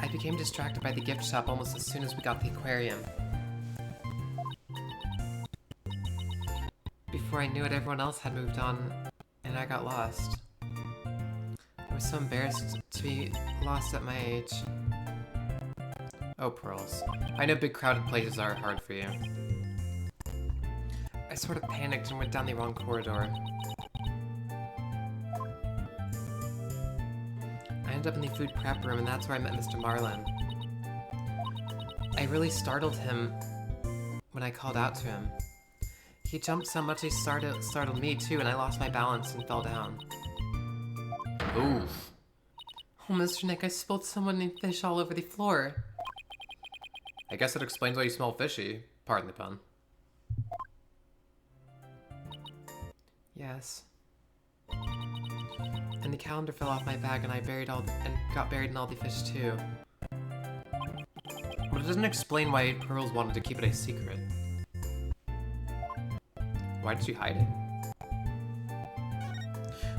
I became distracted by the gift shop almost as soon as we got the aquarium. Before I knew it, everyone else had moved on, and I got lost. I was so embarrassed to be lost at my age. Oh, Pearls. I know big crowded places are hard for you. I sort of panicked and went down the wrong corridor. I ended up in the food prep room, and that's where I met Mr. Marlin. I really startled him when I called out to him. He jumped so much he startled me too, and I lost my balance and fell down. Oof. Oh, Mr. Nick, I spilled so many fish all over the floor. I guess it explains why you smell fishy. Pardon the pun. Yes. And the calendar fell off my bag, and I got buried in all the fish too. But it doesn't explain why Pearls wanted to keep it a secret. Why did you hide it?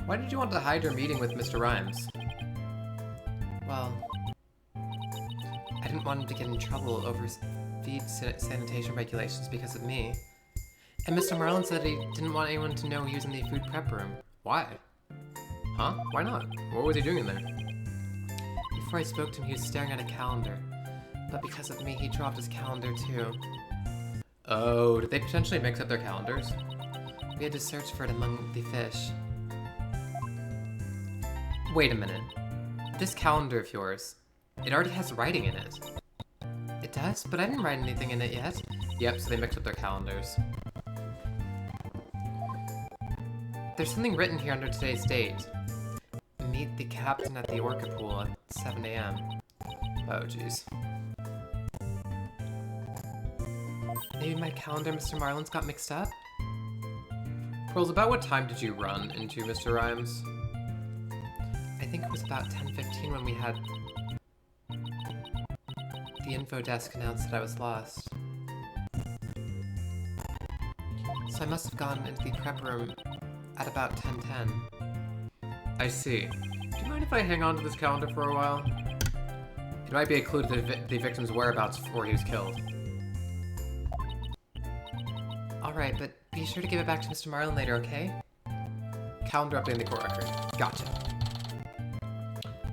Why did you want to hide your meeting with Mr. Rhymes? Well, I didn't want him to get in trouble over feed sanitation regulations because of me. And Mr. Marlin said he didn't want anyone to know he was in the food prep room. Why? Huh? Why not? What was he doing in there? Before I spoke to him, he was staring at a calendar. But because of me, he dropped his calendar too. Oh, did they potentially mix up their calendars? We had to search for it among the fish. Wait a minute. This calendar of yours, it already has writing in it. It does? But I didn't write anything in it yet. Yep, so they mixed up their calendars. There's something written here under today's date. Meet the captain at the orca pool at 7 a.m. Oh, jeez. Maybe my calendar, Mr. Marlin's, got mixed up? Pearls, about what time did you run into Mr. Rhymes? I think it was about 10:15 when we had the info desk announce that I was lost. So I must have gone into the prep room at about 10:10. I see. Do you mind if I hang on to this calendar for a while? It might be a clue to the victim's whereabouts before he was killed. Alright, but be sure to give it back to Mr. Marlin later, okay? Calendar updating the court record. Gotcha.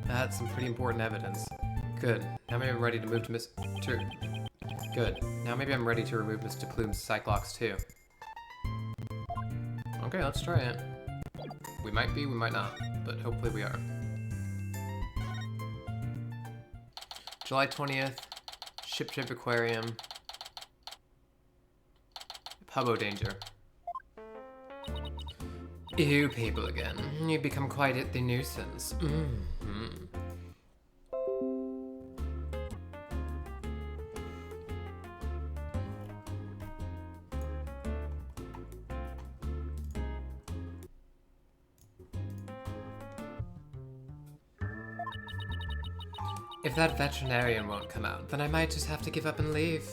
That's some pretty important evidence. Good. Now maybe I'm ready to move to Good. Now maybe I'm ready to remove Mr. Plume's Cyclops too. Okay, let's try it. We might be, we might not, but hopefully we are. July 20th, Ship Aquarium. Hubbo danger. You people again. You become quite the nuisance. If that veterinarian won't come out, then I might just have to give up and leave.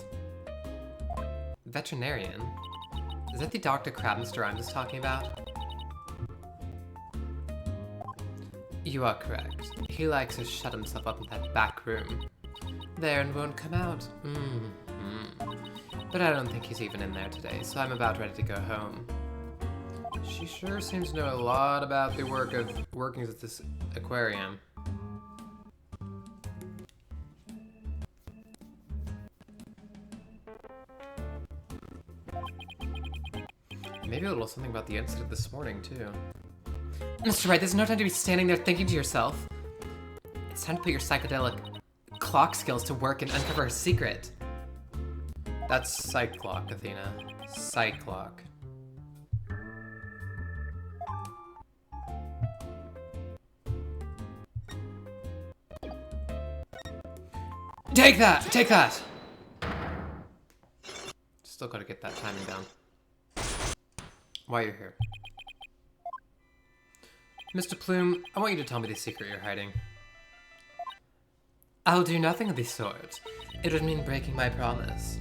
Veterinarian? Is that the Dr. Crab Mr. Rhymes is talking about? You are correct. He likes to shut himself up in that back room. There and won't come out. But I don't think he's even in there today, so I'm about ready to go home. She sure seems to know a lot about the workings of this aquarium. Maybe a little something about the incident this morning, too. Mr. Wright, there's no time to be standing there thinking to yourself. It's time to put your psychedelic clock skills to work and uncover a secret. That's Psych Clock, Athena. Psych Clock. Take that! Take that! Still gotta get that timing down. Why you're here. Mr. Plume, I want you to tell me the secret you're hiding. I'll do nothing of the sort. It would mean breaking my promise.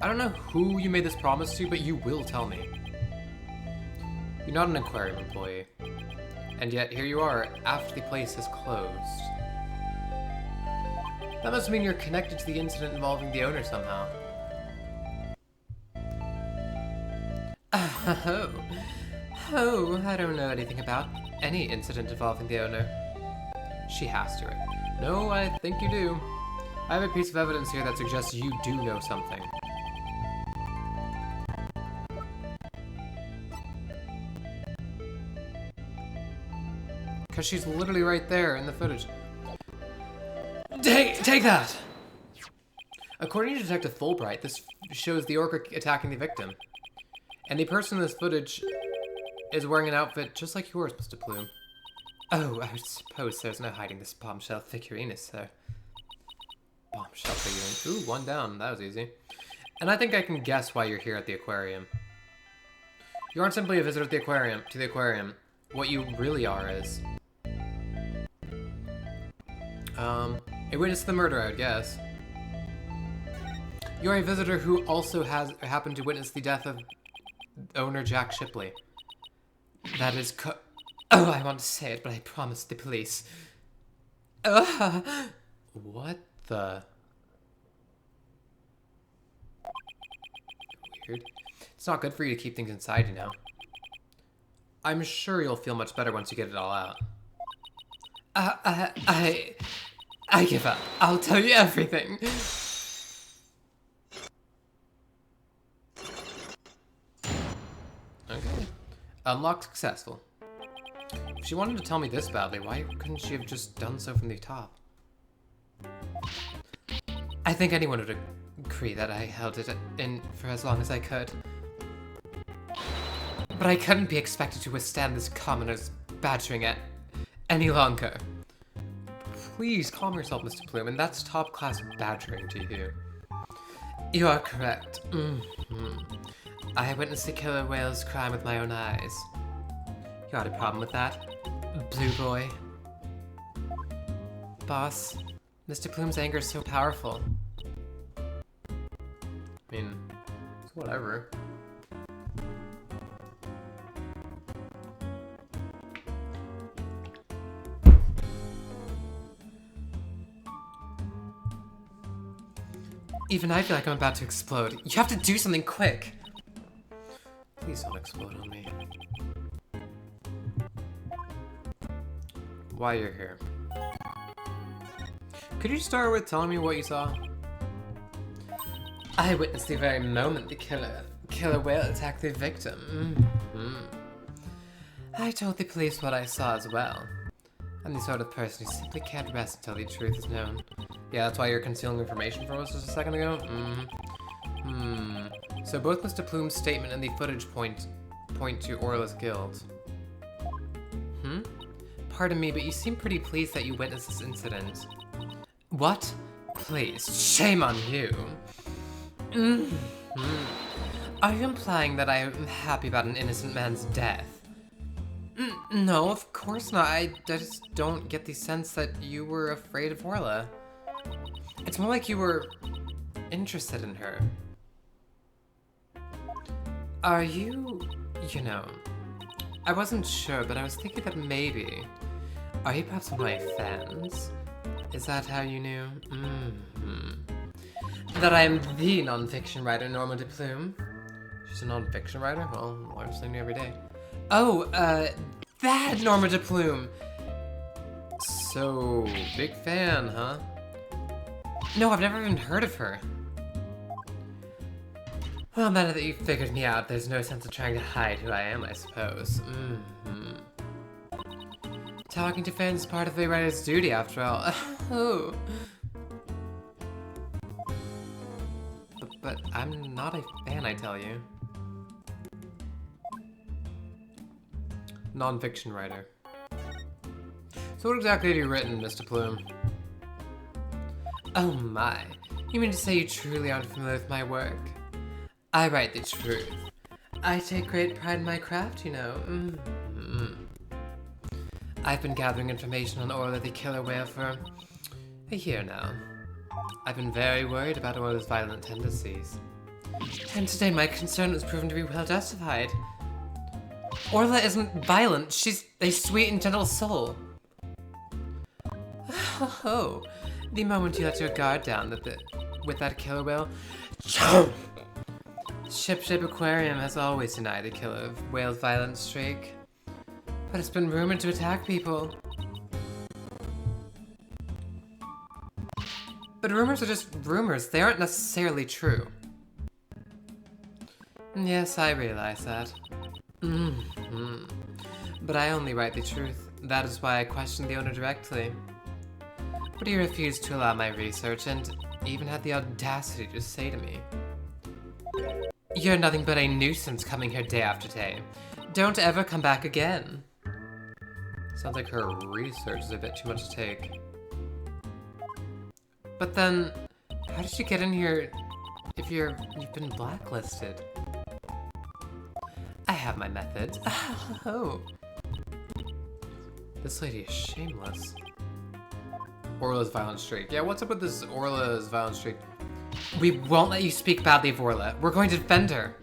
I don't know who you made this promise to, but you will tell me. You're not an aquarium employee. And yet, here you are, after the place is closed. That must mean you're connected to the incident involving the owner somehow. Oh, I don't know anything about any incident involving the owner. She has to, right? No, I think you do. I have a piece of evidence here that suggests you do know something. Because she's literally right there in the footage. Take that! According to Detective Fulbright, this shows the orca attacking the victim. And the person in this footage is wearing an outfit just like yours, Mr. Plume. Oh, I suppose there's no hiding this bombshell figurine, is there? Bombshell figurine. Ooh, one down. That was easy. And I think I can guess why you're here at the aquarium. You aren't simply a visitor to the aquarium. What you really are is... a witness to the murder, I would guess. You're a visitor who also happened to witness the death of owner Jack Shipley. That is Oh, I want to say it, but I promised the police. What the... Weird. It's not good for you to keep things inside, you know. I'm sure you'll feel much better once you get it all out. I give up. I'll tell you everything. Okay. Unlock successful. If she wanted to tell me this badly, why couldn't she have just done so from the top? I think anyone would agree that I held it in for as long as I could. But I couldn't be expected to withstand this commoner's badgering it any longer. Please calm yourself, Mr. Plume, and that's top-class badgering to you. You are correct. I witnessed the killer whale's crime with my own eyes. You got a problem with that, Blue Boy? Boss, Mr. Plume's anger is so powerful. I mean, it's whatever. Even I feel like I'm about to explode. You have to do something quick. Please don't explode on me. Why you're here? Could you start with telling me what you saw? I witnessed the very moment the killer whale attacked the victim. I told the police what I saw as well. I'm the sort of person who simply can't rest until the truth is known. Yeah, that's why you're concealing information from us just a second ago? So both Mr. Plume's statement and the footage point to Orla's guilt. Pardon me, but you seem pretty pleased that you witnessed this incident. What? Please, shame on you. Are you implying that I am happy about an innocent man's death? No, of course not. I just don't get the sense that you were afraid of Orla. It's more like you were interested in her. Are you know, I wasn't sure, but I was thinking that maybe. Are you perhaps one of my fans? Is that how you knew? That I am the non-fiction writer, Norma de Plume? She's a non-fiction writer? Well, I learn something new every day. Oh, that Norma de Plume! So, big fan, huh? No, I've never even heard of her. Well, now that you've figured me out, there's no sense of trying to hide who I am, I suppose. Talking to fans is part of the writer's duty, after all. Oh. But I'm not a fan, I tell you. Non-fiction writer. So what exactly have you written, Mr. Plume? Oh my. You mean to say you truly aren't familiar with my work? I write the truth. I take great pride in my craft, you know. I've been gathering information on Orla the killer whale for a year now. I've been very worried about Orla's violent tendencies. And today my concern was proven to be well justified. Orla isn't violent, she's a sweet and gentle soul. Oh, the moment you let your guard down with that killer whale, Ship Aquarium has always denied the killer whale's violent streak, but it's been rumored to attack people. But rumors are just rumors, they aren't necessarily true. Yes, I realize that. But I only write the truth. That is why I questioned the owner directly. But he refused to allow my research and even had the audacity to say to me, "You're nothing but a nuisance coming here day after day. Don't ever come back again." Sounds like her research is a bit too much to take. But then, how did you get in here if you've been blacklisted? I have my methods. Oh. This lady is shameless. Orla's violent streak. Yeah, what's up with this Orla's violent streak? We won't let you speak badly of Orla. We're going to defend her.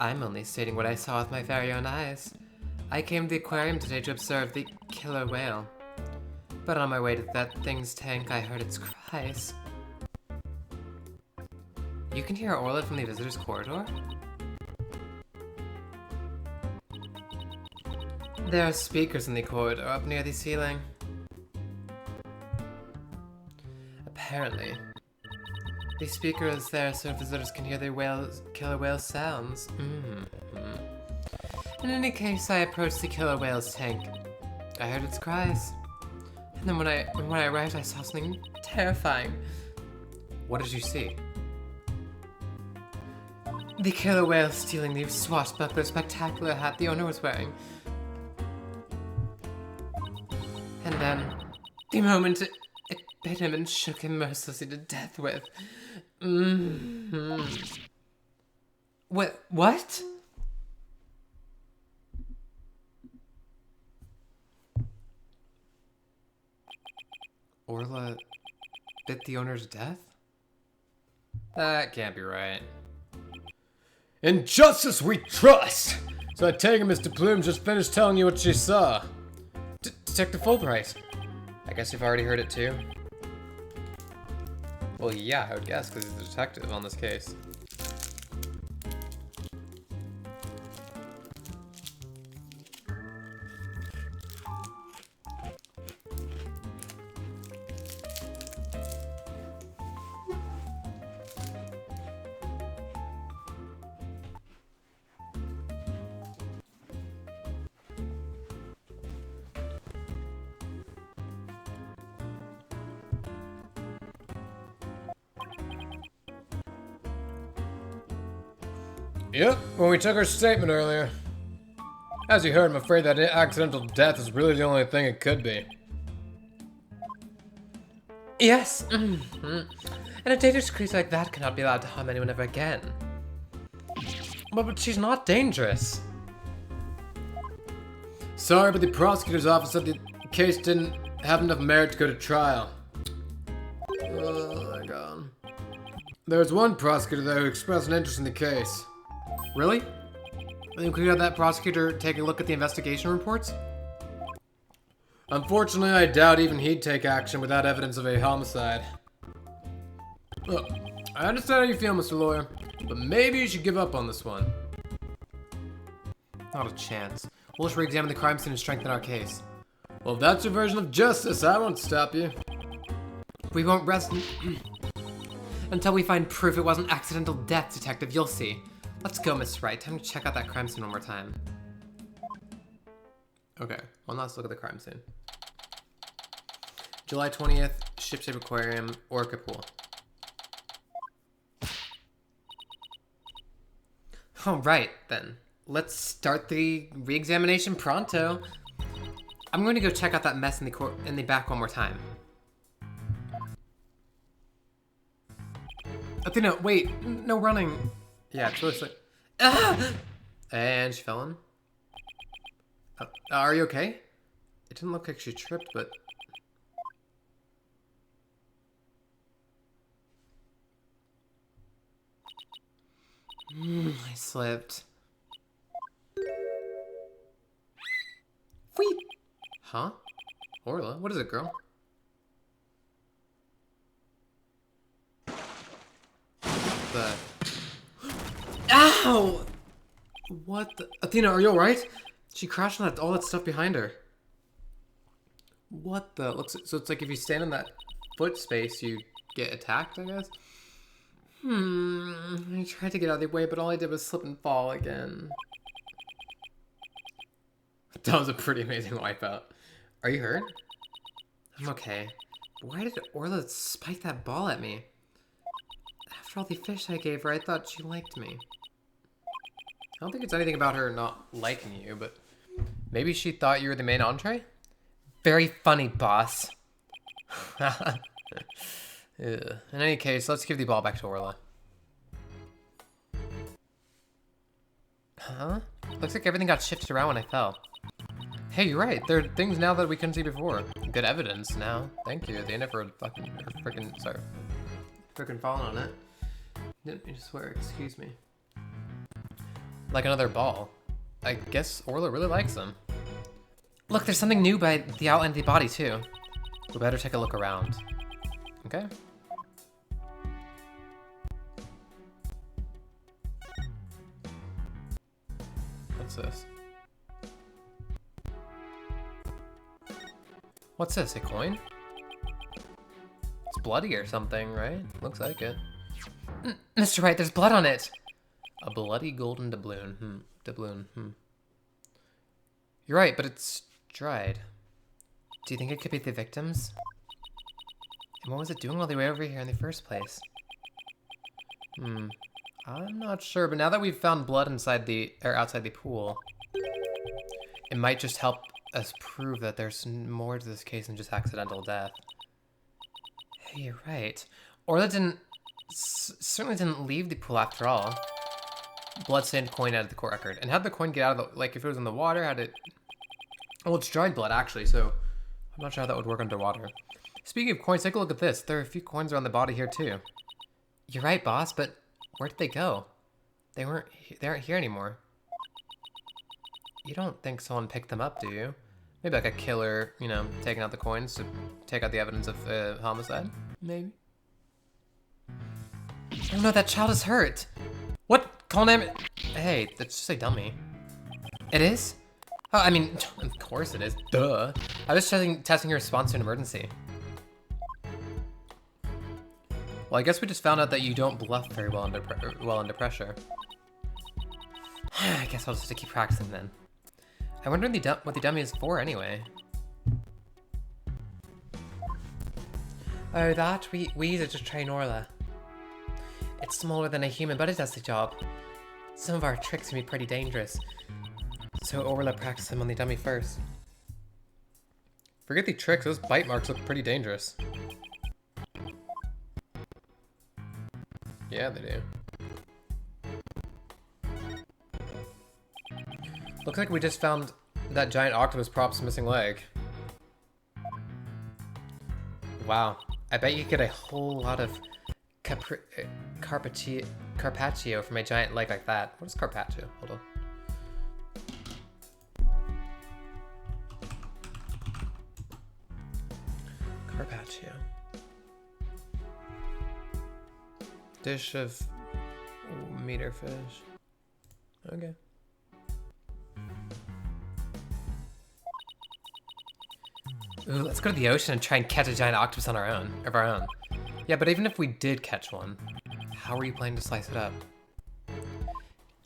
I'm only stating what I saw with my very own eyes. I came to the aquarium today to observe the killer whale. But on my way to that thing's tank, I heard its cries. You can hear Orla from the visitor's corridor? There are speakers in the corridor up near the ceiling. Apparently. The speaker is there so visitors can hear the killer whale sounds. In any case, I approached the killer whale's tank. I heard its cries. And then when I arrived, I saw something terrifying. What did you see? The killer whale stealing the swashbuckler spectacular hat the owner was wearing. And then, the moment it bit him and shook him mercilessly to death with. What? Orla bit the owner's death? That can't be right. In justice we trust! So I take it Mr. Plume just finished telling you what she saw. Detective Fulbright. I guess you've already heard it too. Well, yeah, I would guess, because he's a detective on this case. Yep, when we took her statement earlier. As you heard, I'm afraid that accidental death is really the only thing it could be. Yes! And a dangerous creature like that cannot be allowed to harm anyone ever again. But she's not dangerous. Sorry, but the prosecutor's office said the case didn't have enough merit to go to trial. Oh my god. There was one prosecutor there who expressed an interest in the case. Really? And could you have that prosecutor take a look at the investigation reports? Unfortunately, I doubt even he'd take action without evidence of a homicide. Look, I understand how you feel, Mr. Lawyer, but maybe you should give up on this one. Not a chance. We'll just re-examine the crime scene and strengthen our case. Well, if that's your version of justice, I won't stop you. We won't rest until we find proof it wasn't accidental death, Detective. You'll see. Let's go, Miss Wright. Time to check out that crime scene one more time. Okay, one last look at the crime scene. July 20th, Ship-Shape Aquarium, Orca Pool. Alright, then. Let's start the re-examination pronto. I'm going to go check out that mess in the back one more time. Athena, wait! No running! Yeah, it's really slick. Ah! And she fell in. Are you okay? It didn't look like she tripped, but... I slipped. Whee! Huh? Orla, what is it, girl? The... Ow! What the... Athena, are you alright? She crashed on all that stuff behind her. What the... So it's like if you stand in that foot space, you get attacked, I guess? I tried to get out of the way, but all I did was slip and fall again. That was a pretty amazing wipeout. Are you hurt? I'm okay. Why did Orla spike that ball at me? After all the fish I gave her, I thought she liked me. I don't think it's anything about her not liking you, but maybe she thought you were the main entree? Very funny, boss. In any case, let's give the ball back to Orla. Huh? Looks like everything got shifted around when I fell. Hey, you're right. There are things now that we couldn't see before. Good evidence now. Thank you. They never freaking falling on it. Didn't mean to swear. Excuse me. Like another ball. I guess Orla really likes them. Look, there's something new by the outline of the body too. We better take a look around. Okay. What's this? What's this, a coin? It's bloody or something, right? Looks like it. Mr. Wright, there's blood on it! A bloody golden doubloon. Doubloon. You're right, but it's dried. Do you think it could be the victims? And what was it doing all the way over here in the first place? I'm not sure, but now that we've found blood inside or outside the pool, it might just help us prove that there's more to this case than just accidental death. Hey, you're right. Orla certainly didn't leave the pool after all. Bloodstained coin out of the court record. And how'd the coin get out of the, like, if it was in the water, how'd it... Oh, it's dried blood, actually, so I'm not sure how that would work underwater. Speaking of coins, take a look at this. There are a few coins around the body here, too. You're right, boss, but where did they go? They aren't here anymore. You don't think someone picked them up, do you? Maybe like a killer, you know, taking out the coins to take out the evidence of homicide? Maybe. Oh no, that child is hurt! What? Call name? Hey, that's just a dummy. It is? Oh, I mean, of course it is. Duh. I was testing your response to an emergency. Well, I guess we just found out that you don't bluff very well under pressure. I guess I'll just have to keep practicing then. I wonder what the dummy is for anyway. Oh, that? We use it to train Orla. It's smaller than a human, but it does the job. Some of our tricks can be pretty dangerous. So Orla practiced them on the dummy first. Forget the tricks, those bite marks look pretty dangerous. Yeah, they do. Looks like we just found that giant octopus prop's missing leg. Wow, I bet you could get a whole lot of carpaccio from a giant leg like that. What is carpaccio? Hold on. Carpaccio. Dish of meat or fish. Okay. Ooh, let's go to the ocean and try and catch a giant octopus on our own. Yeah, but even if we did catch one, how are you planning to slice it up?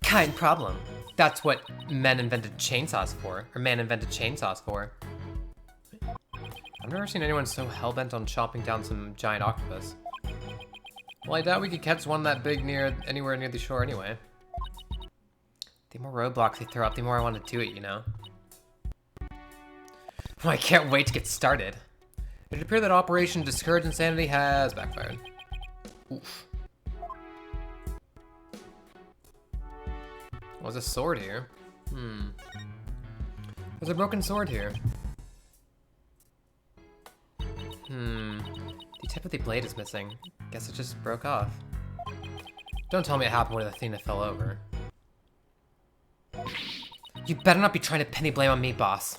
Kind problem. That's what men invented chainsaws for. Or man invented chainsaws for. I've never seen anyone so hell-bent on chopping down some giant octopus. Well, I doubt we could catch one that big anywhere near the shore anyway. The more roadblocks they throw up, the more I want to do it, you know? Oh, I can't wait to get started. It would appear that Operation Discourage Insanity has backfired. Oof. There's a sword here. There's a broken sword here. The tip of the blade is missing. Guess it just broke off. Don't tell me it happened when Athena fell over. You better not be trying to penny blame on me, boss.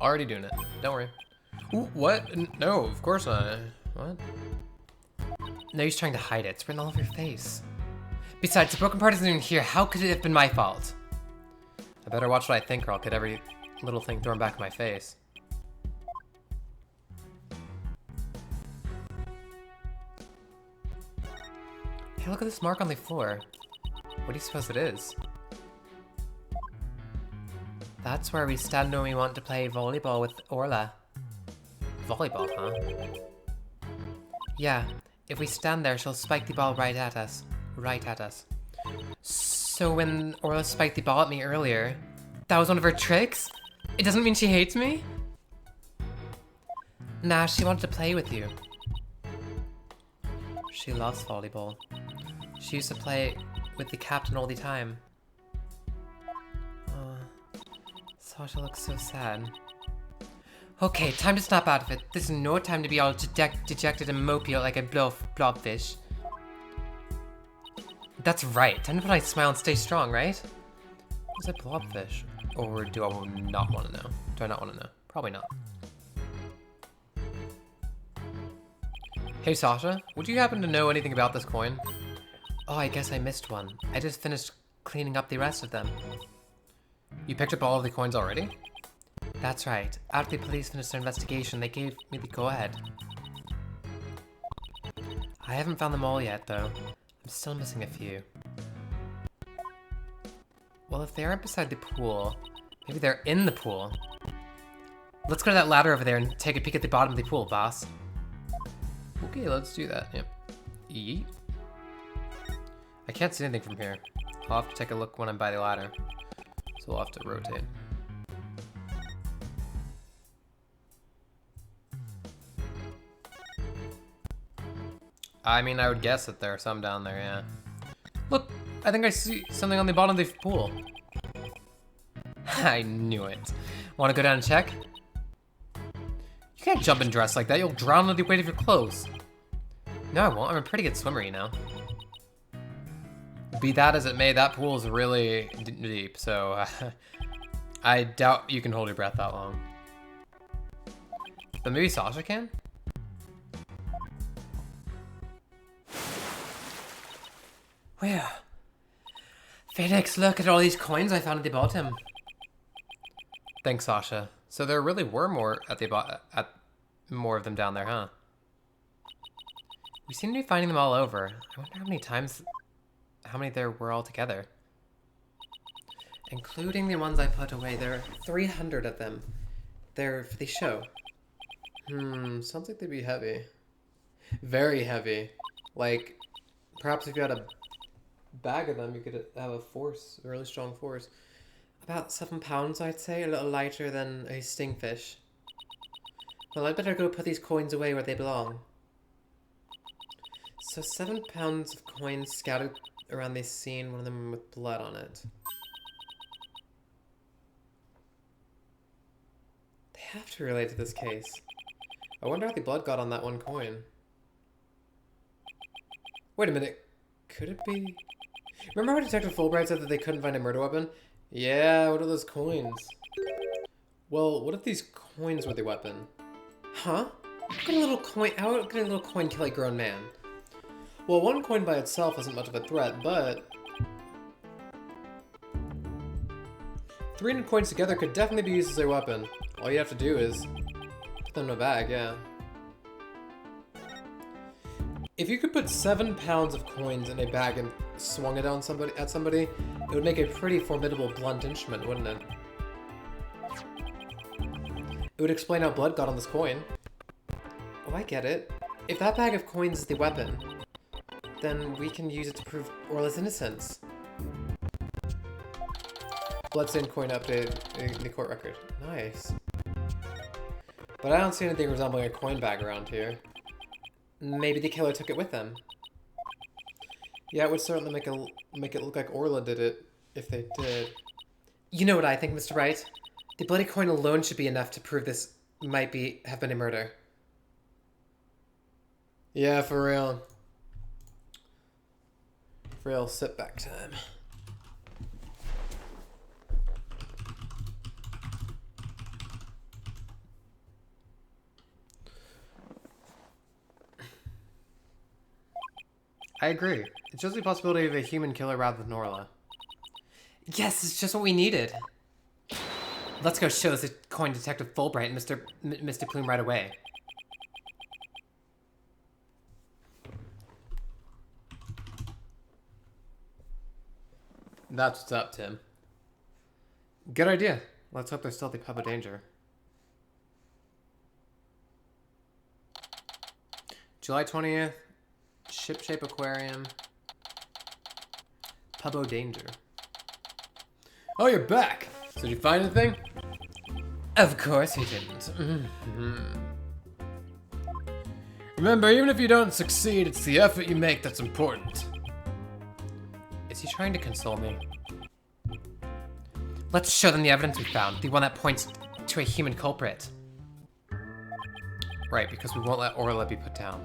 Already doing it. Don't worry. Ooh, what? No, of course not. What? No, he's trying to hide it. It's written all over your face. Besides, the broken part isn't even here. How could it have been my fault? I better watch what I think or I'll get every little thing thrown back in my face. Hey, look at this mark on the floor. What do you suppose it is? That's where we stand when we want to play volleyball with Orla. Volleyball, huh? Yeah, if we stand there, she'll spike the ball right at us. So when Orla spiked the ball at me earlier, that was one of her tricks? It doesn't mean she hates me? Nah, she wanted to play with you. She loves volleyball. She used to play with the captain all the time. Sasha looks so sad. Okay, time to snap out of it. This is no time to be all dejected and mopey like a blobfish. That's right. Time to put on a smile and stay strong, right? Is it blobfish? Or do I not want to know? Do I not want to know? Probably not. Hey Sasha, would you happen to know anything about this coin? Oh, I guess I missed one. I just finished cleaning up the rest of them. You picked up all of the coins already? That's right. After the police finished their investigation, they gave me the go-ahead. I haven't found them all yet, though. I'm still missing a few. Well, if they aren't beside the pool, maybe they're in the pool. Let's go to that ladder over there and take a peek at the bottom of the pool, boss. Okay, let's do that. Yep. Yeet. I can't see anything from here. I'll have to take a look when I'm by the ladder. So we'll have to rotate. I mean, I would guess that there are some down there, yeah. Look, I think I see something on the bottom of the pool. I knew it. Want to go down and check? You can't jump and dress like that. You'll drown under the weight of your clothes. No, I won't. I'm a pretty good swimmer, you know. Be that as it may, that pool is really deep, so I doubt you can hold your breath that long. But maybe Sasha can? Well, Phoenix, look at all these coins I found at the bottom. Thanks, Sasha. So there really were more more of them down there, huh? We seem to be finding them all over. I wonder how many there were altogether. Including the ones I put away, there are 300 of them. They're for the show. Sounds like they'd be heavy. Very heavy. Like, perhaps if you had a bag of them, you could have a really strong force. About 7 pounds, I'd say, a little lighter than a stingfish. Well, I'd better go put these coins away where they belong. So 7 pounds of coins scattered around this scene, one of them with blood on it. They have to relate to this case. I wonder how the blood got on that one coin. Wait a minute, could it be? Remember how Detective Fulbright said that they couldn't find a murder weapon? Yeah, what are those coins? Well, what if these coins were the weapon? Huh? How could a little coin kill a grown man? Well, one coin by itself isn't much of a threat, but 300 coins together could definitely be used as a weapon. All you have to do is put them in a bag, yeah. If you could put 7 pounds of coins in a bag and swung it at somebody, it would make a pretty formidable blunt instrument, wouldn't it? It would explain how blood got on this coin. Oh, I get it. If that bag of coins is the weapon, then we can use it to prove Orla's innocence. Bloodstained coin updated in the court record. Nice. But I don't see anything resembling a coin bag around here. Maybe the killer took it with them. Yeah, it would certainly make it look like Orla did it, if they did. You know what I think, Mr. Wright? The bloody coin alone should be enough to prove this might have been a murder. Yeah, for real. For real, sit back time. I agree. It's just the possibility of a human killer rather than Orla. Yes, it's just what we needed. Let's go show this coin Detective Fulbright and Mr. Plume right away. That's what's up, Tim. Good idea. Let's hope they're still at the Pub of Danger. July 20th. Ship-shape aquarium. Pub of Danger. Oh, you're back! So did you find anything? Of course he didn't. Remember, even if you don't succeed, it's the effort you make that's important. Is he trying to console me? Let's show them the evidence we found. The one that points to a human culprit. Right, because we won't let Orla be put down.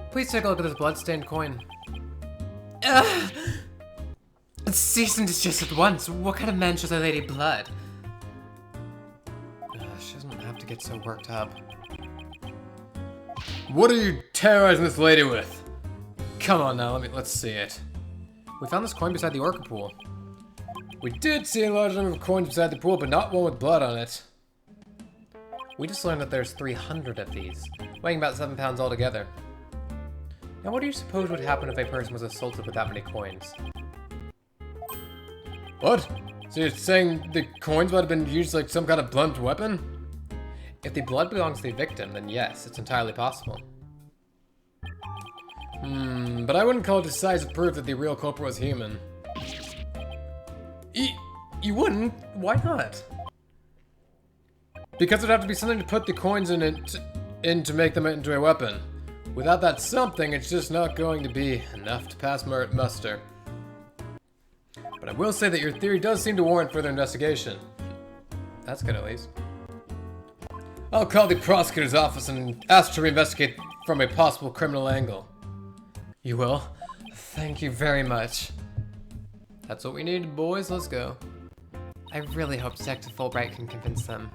Please take a look at this blood-stained coin. Ugh! Cease and desist at once. What kind of man shows a lady blood? She doesn't have to get so worked up. What are you terrorizing this lady with? Come on now, let's see it. We found this coin beside the orca pool. We did see a large number of coins beside the pool, but not one with blood on it. We just learned that there's 300 of these, weighing about 7 pounds altogether. Now what do you suppose would happen if a person was assaulted with that many coins? What? So you're saying the coins might have been used like some kind of blunt weapon? If the blood belongs to the victim, then yes, it's entirely possible. But I wouldn't call it decisive proof that the real culprit was human. You wouldn't? Why not? Because there'd have to be something to put the coins in to make them into a weapon. Without that something, it's just not going to be enough to pass muster. But I will say that your theory does seem to warrant further investigation. That's good, at least. I'll call the prosecutor's office and ask to reinvestigate from a possible criminal angle. You will? Thank you very much. That's what we need, boys. Let's go. I really hope Detective Fulbright can convince them.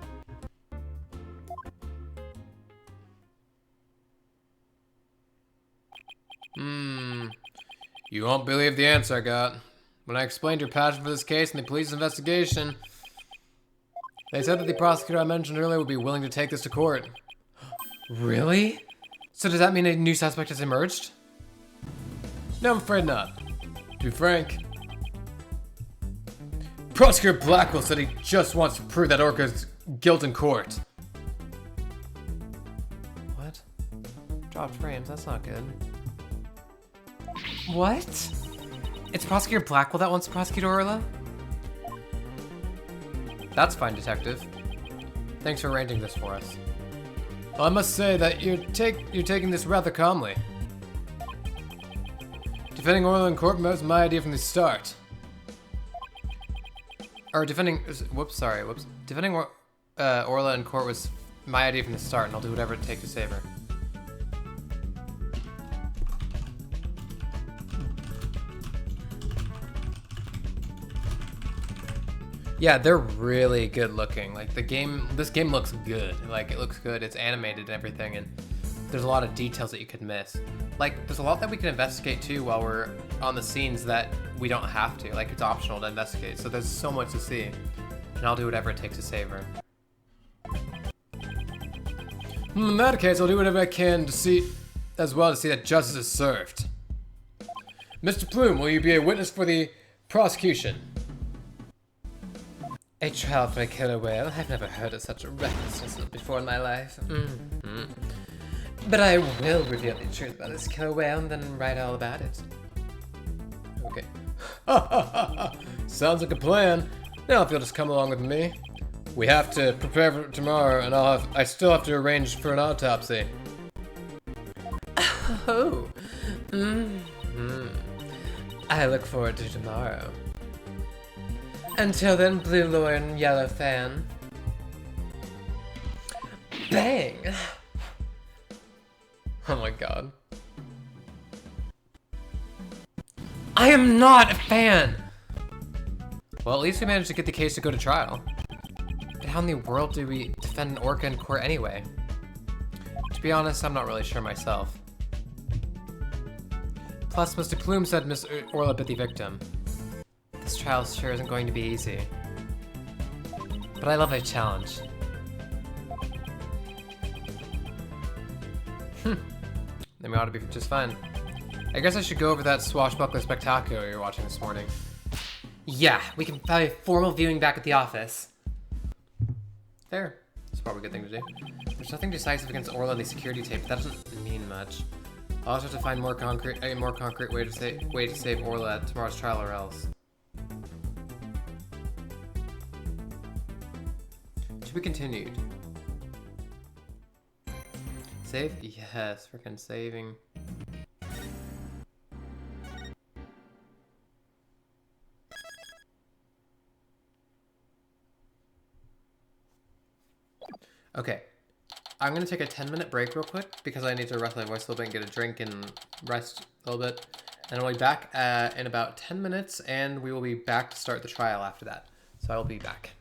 You won't believe the answer I got. When I explained your passion for this case and the police investigation, they said that the prosecutor I mentioned earlier would be willing to take this to court. Really? So does that mean a new suspect has emerged? No, I'm afraid not. To be frank, Prosecutor Blackwell said he just wants to prove that Orca's guilt in court. What? Dropped frames, that's not good. What? It's Prosecutor Blackwell that wants to prosecute Orla? That's fine, Detective. Thanks for arranging this for us. Well, I must say that you're taking this rather calmly. Defending Orla in court was my idea from the start. Or defending... Defending Orla in court was my idea from the start, and I'll do whatever it takes to save her. Yeah, they're really good looking. Like this game looks good. Like it looks good. It's animated and everything, and there's a lot of details that you could miss. Like there's a lot that we can investigate too while we're on the scenes that we don't have to. Like it's optional to investigate. So there's so much to see, and I'll do whatever it takes to save her. In that case, I'll do whatever I can to see that justice is served. Mr. Plume, will you be a witness for the prosecution? A trial for a killer whale? I've never heard of such recklessness before in my life. But I will reveal the truth about this killer whale and then write all about it. Okay. Sounds like a plan. Now if you'll just come along with me. We have to prepare for tomorrow, and I still have to arrange for an autopsy. Oh. I look forward to tomorrow. Until then, blue lawyer and yellow fan. Bang! Oh my god. I am not a fan! Well, at least we managed to get the case to go to trial. But how in the world do we defend an orca in court anyway? To be honest, I'm not really sure myself. Plus, Mr. Plume said Miss Orla bit the victim. This trial sure isn't going to be easy. But I love a challenge. Then we ought to be just fine. I guess I should go over that Swashbuckler Spectacular you're watching this morning. Yeah, we can have a formal viewing back at the office. There. That's probably a good thing to do. There's nothing decisive against Orla on the security tape, but that doesn't mean much. I'll also have to find a more concrete way to save Orla at tomorrow's trial or else. To be continued. Save? Yes, freaking saving. Okay, I'm gonna take a 10-minute break real quick because I need to rest my voice a little bit and get a drink and rest a little bit. And I'll be back in about 10 minutes, and we will be back to start the trial after that. So I will be back.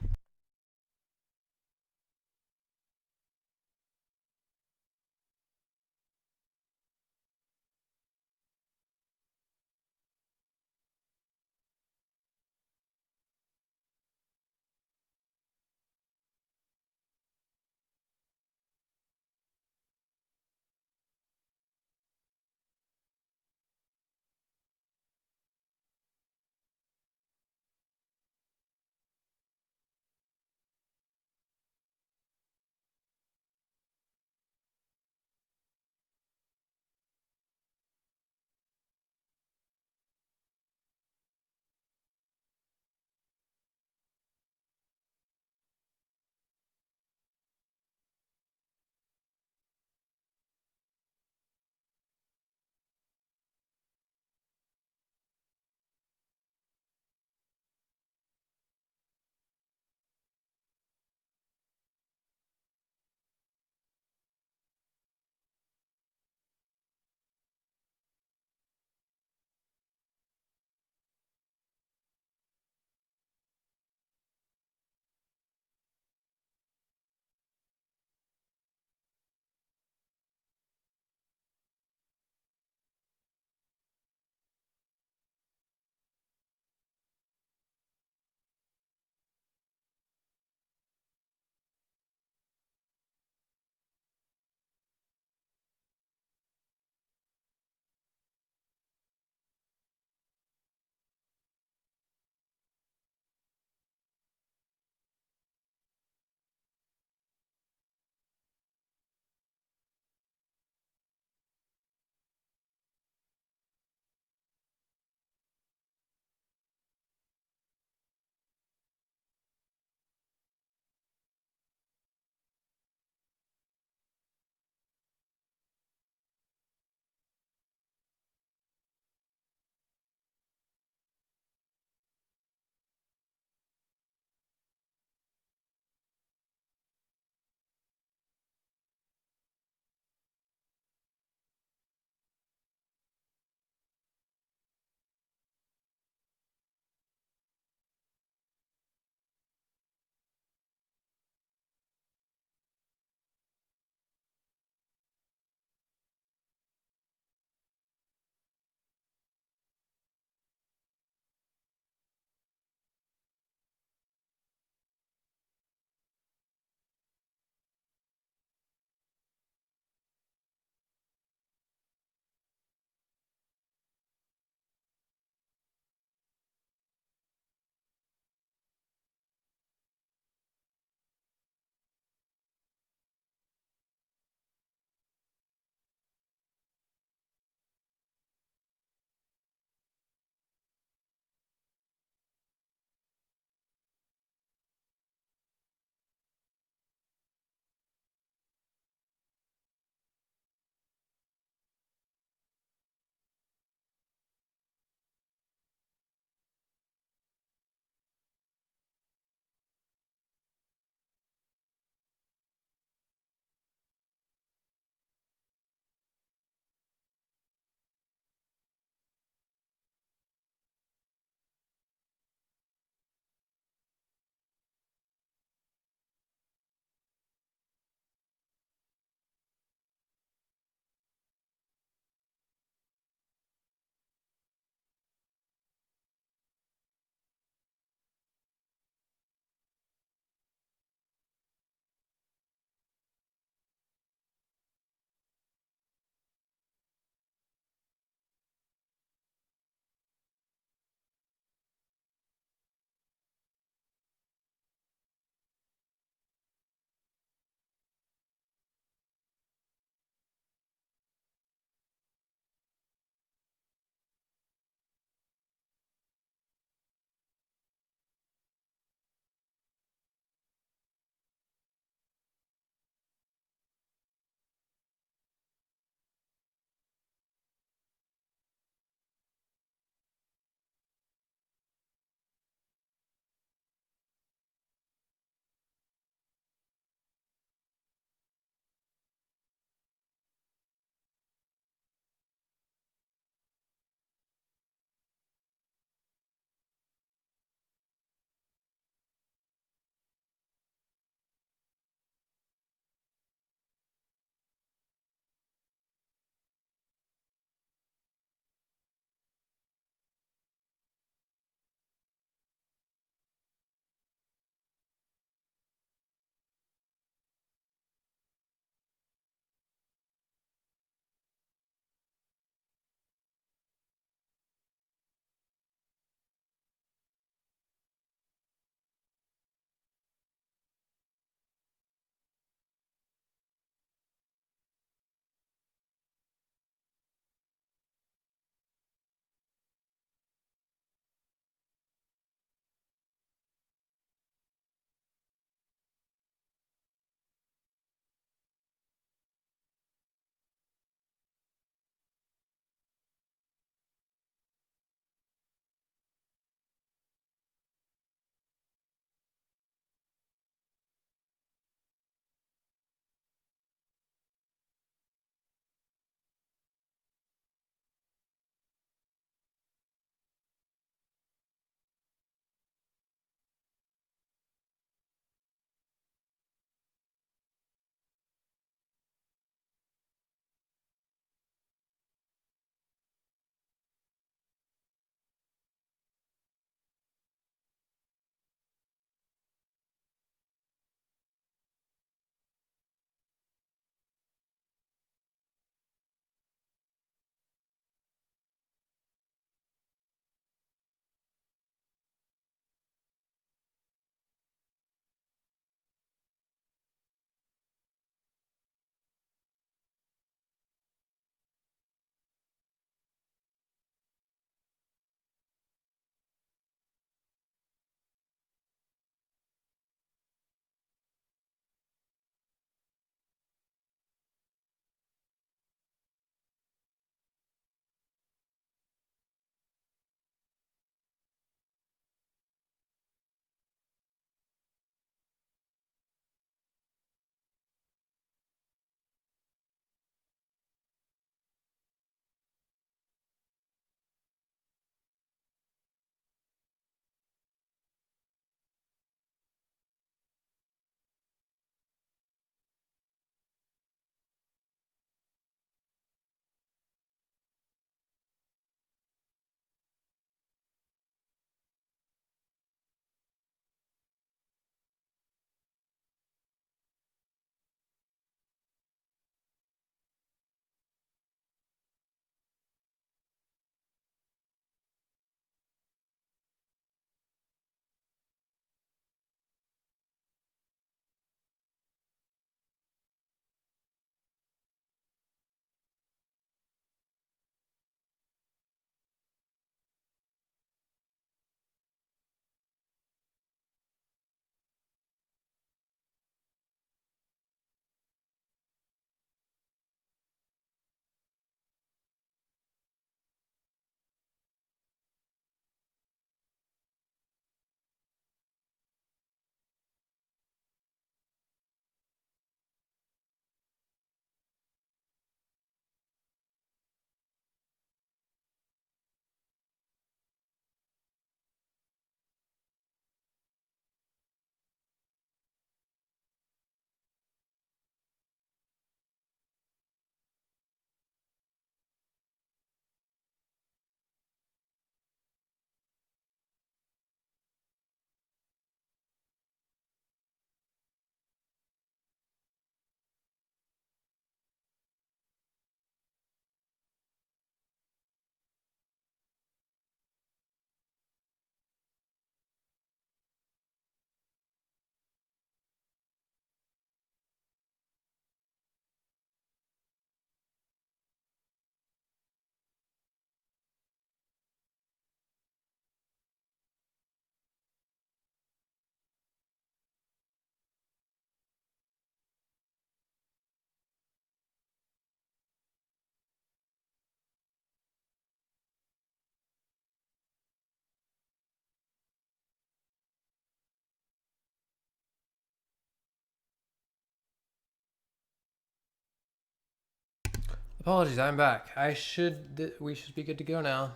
Apologies, I'm back. We should be good to go now.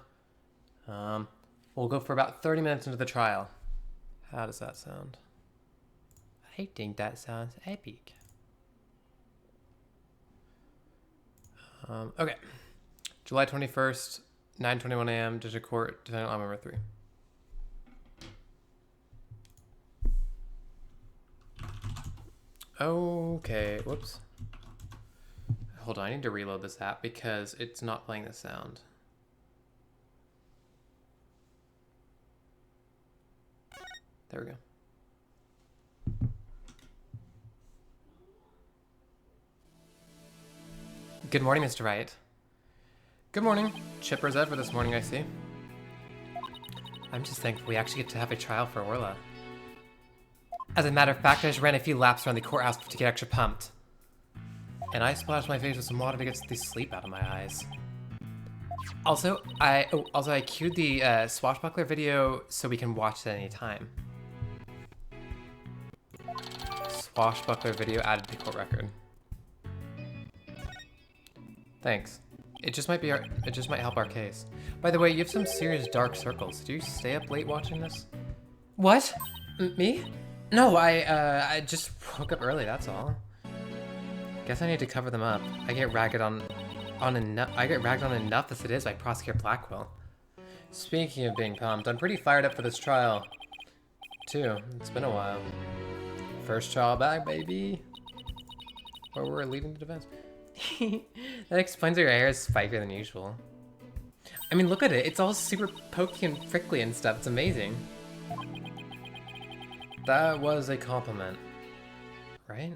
We'll go for about 30 minutes into the trial. How does that sound? I think that sounds epic. Okay. July 21st, 9:21 a.m. District Court, defendant law number 3. Okay, whoops. Hold on, I need to reload this app because it's not playing the sound. There we go. Good morning, Mr. Wright. Good morning. Chipper's Ed for this morning, I see. I'm just thankful we actually get to have a trial for Orla. As a matter of fact, I just ran a few laps around the courthouse to get extra pumped. And I splashed my face with some water to get the sleep out of my eyes. Also, I queued the Swashbuckler video so we can watch it at any time. Swashbuckler video added to court record. Thanks. It just might help our case. By the way, you have some serious dark circles. Did you stay up late watching this? What? Me? No, I just woke up early, that's all. Guess I need to cover them up. I get ragged on enough as it is by Prosecutor Blackwell. Speaking of being pumped, I'm pretty fired up for this trial. Too. It's been a while. First trial back, baby. Or we're leading the defense. That explains why your hair is spikier than usual. I mean, look at it. It's all super pokey and prickly and stuff. It's amazing. That was a compliment. Right?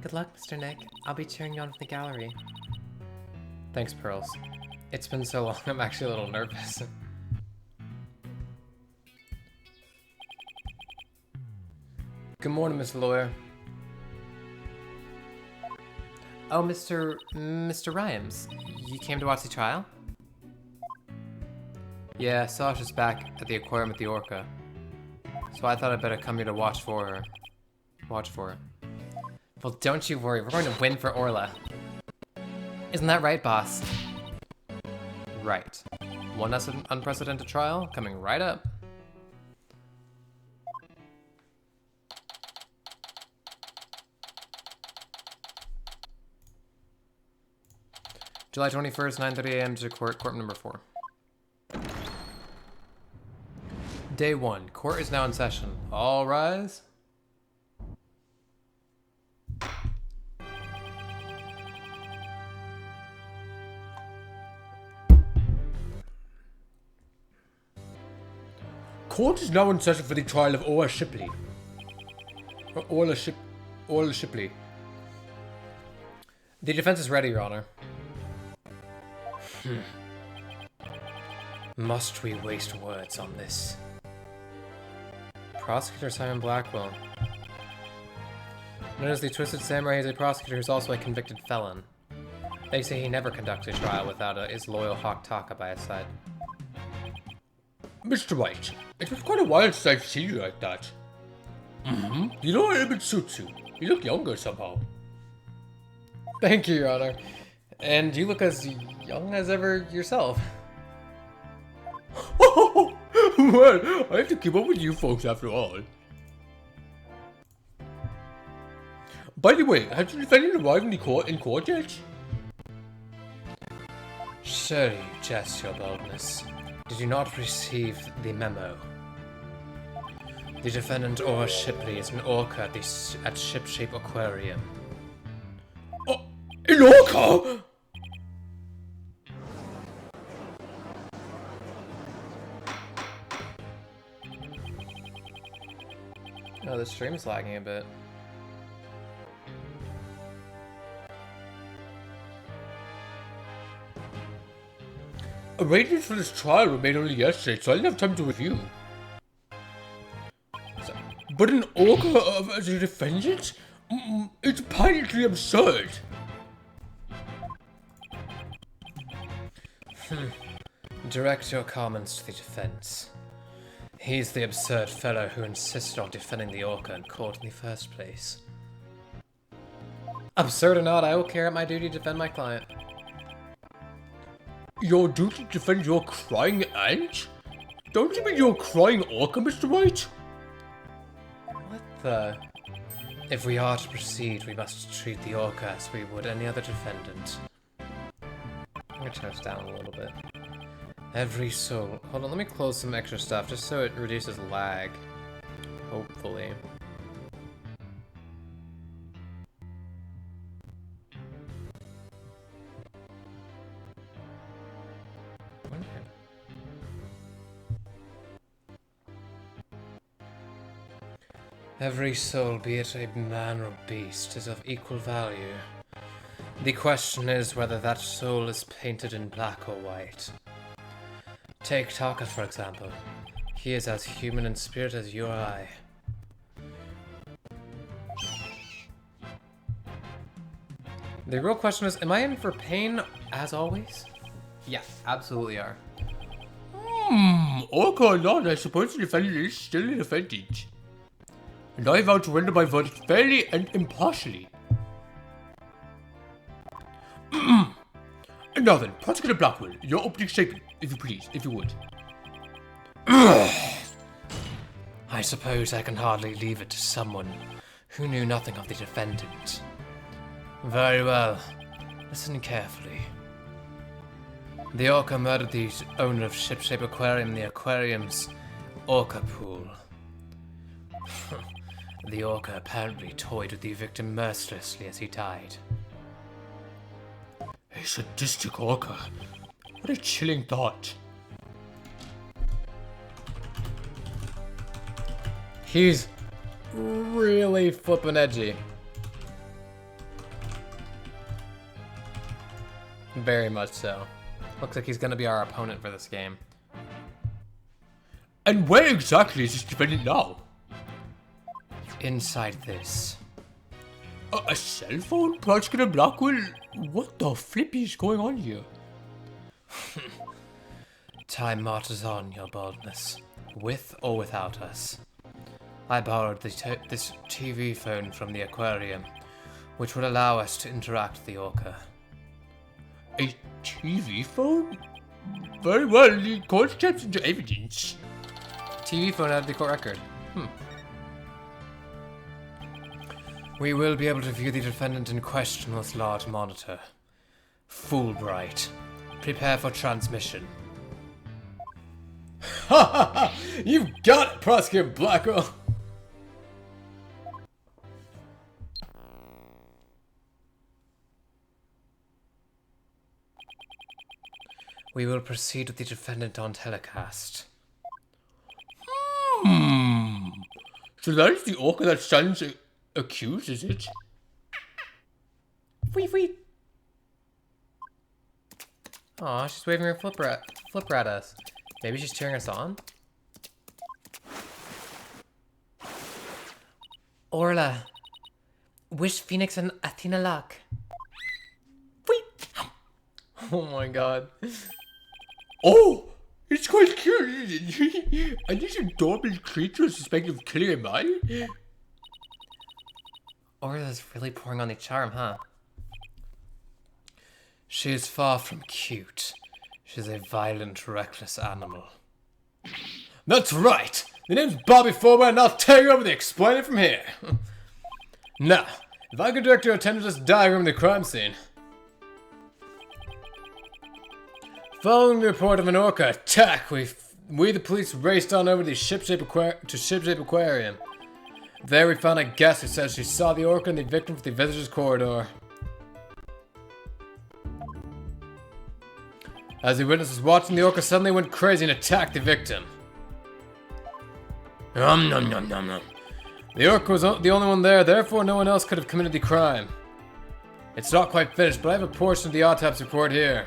Good luck, Mr. Nick. I'll be cheering you on from the gallery. Thanks, Pearls. It's been so long, I'm actually a little nervous. Good morning, Mr. Lawyer. Oh, Mr. Rhymes. You came to watch the trial? Yeah, Sasha's back at the aquarium with the orca. So I thought I'd better come here to watch for her. Watch for her. Well, don't you worry, we're going to win for Orla. Isn't that right, boss? Right. One less unprecedented trial coming right up. July 21st, 9:30 a.m. to court number 4. Day 1. Court is now in session. All rise. Court is now in session for the trial of Orla Shipley. Orla Shipley. The defense is ready, Your Honor. Must we waste words on this? Prosecutor Simon Blackwell. Known as the Twisted Samurai, he's a prosecutor who's also a convicted felon. They say he never conducts a trial without his loyal Hawk Taka by his side. Mr. Wright, it was quite a while since I've seen you like that. You know, it suits you. You look younger somehow. Thank you, Your Honor. And you look as young as ever yourself. Well, I have to keep up with you folks after all. By the way, has the defendant arrived in court yet? Sure, you jest your boldness. Did you not receive the memo? The defendant, Orla Shipley, is an orca at Shipshape Aquarium. Oh, an orca? Oh, the stream's lagging a bit. Arrangements for this trial were made only yesterday, so I didn't have time to review. But an orca as a defendant? It's patently absurd. Direct your comments to the defense. He's the absurd fellow who insisted on defending the orca in court in the first place. Absurd or not, I will carry out my duty to defend my client. Your duty to defend your crying aunt? Don't you mean your crying orca, Mr. Wright? What the? If we are to proceed, we must treat the orca as we would any other defendant. I'm gonna turn this down a little bit. Every soul... Hold on, let me close some extra stuff just so it reduces lag. Hopefully. Every soul, be it a man or beast, is of equal value. The question is whether that soul is painted in black or white. Take Taka, for example. He is as human in spirit as you or I. The real question is, am I in for pain as always? Yeah, absolutely are. Orca or not, I suppose the defendant is still the defendant. And I vow to render my verdict fairly and impartially. And now then, Prosecutor Blackwell, your opening statement, if you please, if you would. I suppose I can hardly leave it to someone who knew nothing of the defendant. Very well. Listen carefully. The orca murdered the owner of Shipshape Aquarium in the aquarium's orca pool. The orca apparently toyed with the victim mercilessly as he died. A sadistic orca. What a chilling thought. He's really flippin' edgy. Very much so. Looks like he's gonna be our opponent for this game. And where exactly is this defendant now? Inside this. A cell phone? Prosecutor Blackwell? What the flip is going on here? Time marches on, your boldness. With or without us. I borrowed this TV phone from the aquarium, which would allow us to interact with the orca. A TV phone? Very well, the court steps into evidence. TV phone out of the court record. We will be able to view the defendant in question with large monitor. Fulbright. Prepare for transmission. Ha ha ha! You've got it, Prosecutor Blackwell! We will proceed with the defendant on telecast. So that is the orca that stands accused, is it? Wee. Aw, she's waving her flipper at us. Maybe she's cheering us on? Orla, wish Phoenix and Athena luck. Wee. Oh my god. Oh! It's quite cute, isn't it? And this adorable creature is suspected of killing a man? Orla's really pouring on the charm, huh? She is far from cute. She's a violent, reckless animal. That's right! The name's Bobby Forward and I'll take over the explaining from here. Now, if I could direct your attention to this diagram of the crime scene. Following the report of an orca attack, we the police raced on over to Shipshape Aquarium. There we found a guest who says she saw the orca and the victim from the visitor's corridor. As the witness was watching, the orca suddenly went crazy and attacked the victim. Nom nom nom nom nom. The orca was the only one there, therefore no one else could have committed the crime. It's not quite finished, but I have a portion of the autopsy report here.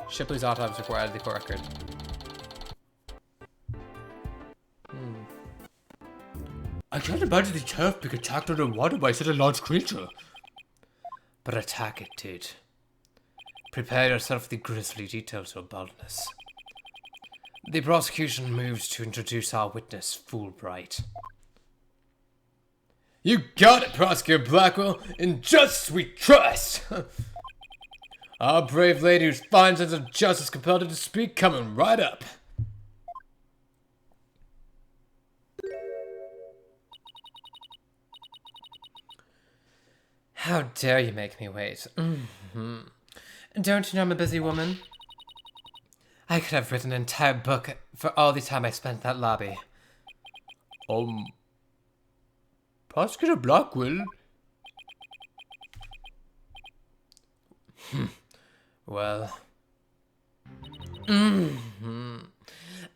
Shipley's autopsy report out of the court record. I can't imagine the turf being attacked underwater by such a large creature. But attack it did. Prepare yourself for the grisly details, your boldness. The prosecution moves to introduce our witness, Fulbright. You got it, Prosecutor Blackwell. In justice we trust. Our brave lady whose fine sense of justice compelled her to speak coming right up. How dare you make me wait? Don't you know I'm a busy woman? I could have written an entire book for all the time I spent in that lobby. Prosecutor Blackwell? Well... I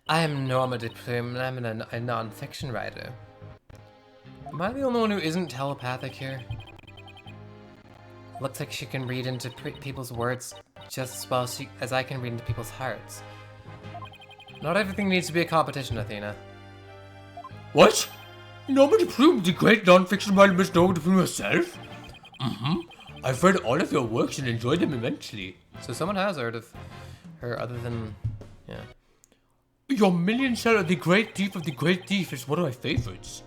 am Norma DePlume, and I'm a non-fiction writer. Am I the only one who isn't telepathic here? Looks like she can read into people's words just as well as I can read into people's hearts. Not everything needs to be a competition, Athena. What? Norma DePlume, the great non-fiction writer Miss Norma DePlume herself? I've read all of your works and enjoyed them immensely. So someone has heard of her other than... yeah. Your million seller, The Great Thief of the Great Thief, is one of my favorites.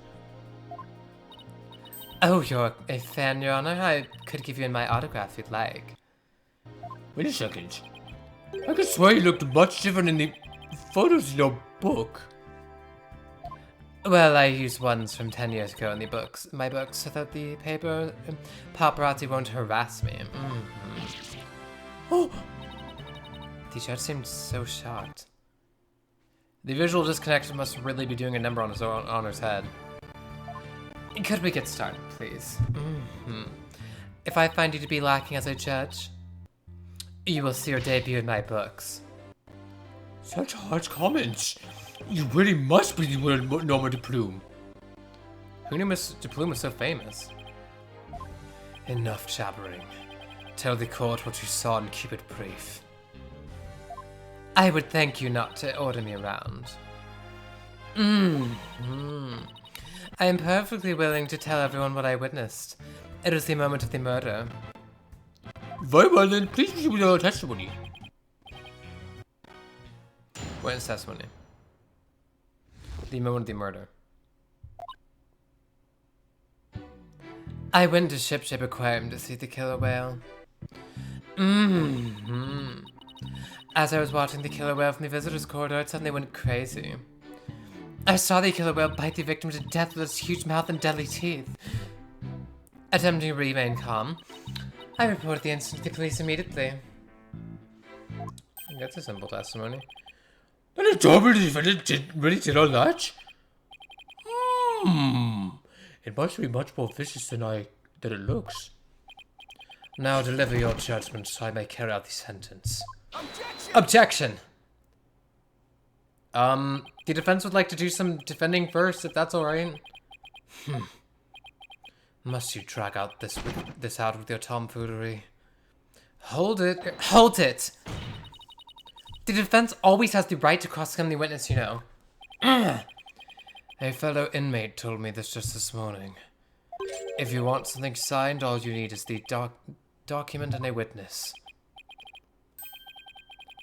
Oh, you're a fan, Your Honor? I could give you my autograph if you'd like. Wait a second. I could swear you looked much different in the photos in your book. Well, I used ones from 10 years ago in my books, so that the paparazzi won't harass me. Oh, The judge seemed so shocked. The visual disconnection must really be doing a number on his honor's head. Could we get started, please? If I find you to be lacking as a judge, you will see your debut in my books. such harsh comments. You really must be the one Norma DePlume. Who knew Miss DePlume was so famous? Enough jabbering. Tell the court what you saw and keep it brief. I would thank you not to order me around. I am perfectly willing to tell everyone what I witnessed. It was the moment of the murder. Very well then, please proceed with your testimony. Witness testimony. The moment of the murder. I went to Ship Shape Aquarium to see the killer whale. As I was watching the killer whale from the visitor's corridor, it suddenly went crazy. I saw the killer whale bite the victim to death with its huge mouth and deadly teeth. Attempting to remain calm, I reported the incident to the police immediately. That's a simple testimony. And a double defendant really did all that? It must be much more vicious than it looks. Now deliver your judgment so I may carry out the sentence. Objection! The defense would like to do some defending first, if that's alright. Must you drag out this out with your tomfoolery? Hold it. Hold it! The defense always has the right to cross-examine the witness, you know. A fellow inmate told me this just this morning. If you want something signed, all you need is the document and a witness.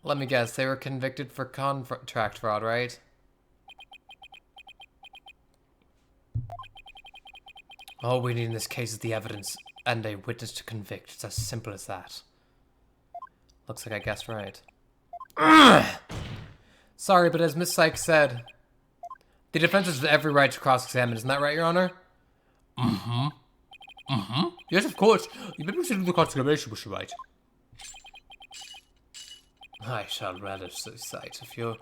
Let me guess, they were convicted for contract fraud, right? All we need in this case is the evidence and a witness to convict. It's as simple as that. Looks like I guessed right. Sorry, but as Miss Sykes said, the defense has every right to cross-examine. Isn't that right, Your Honor? Yes, of course. You may proceed with the cross-examination, Mr. Wright. I shall relish the sight of you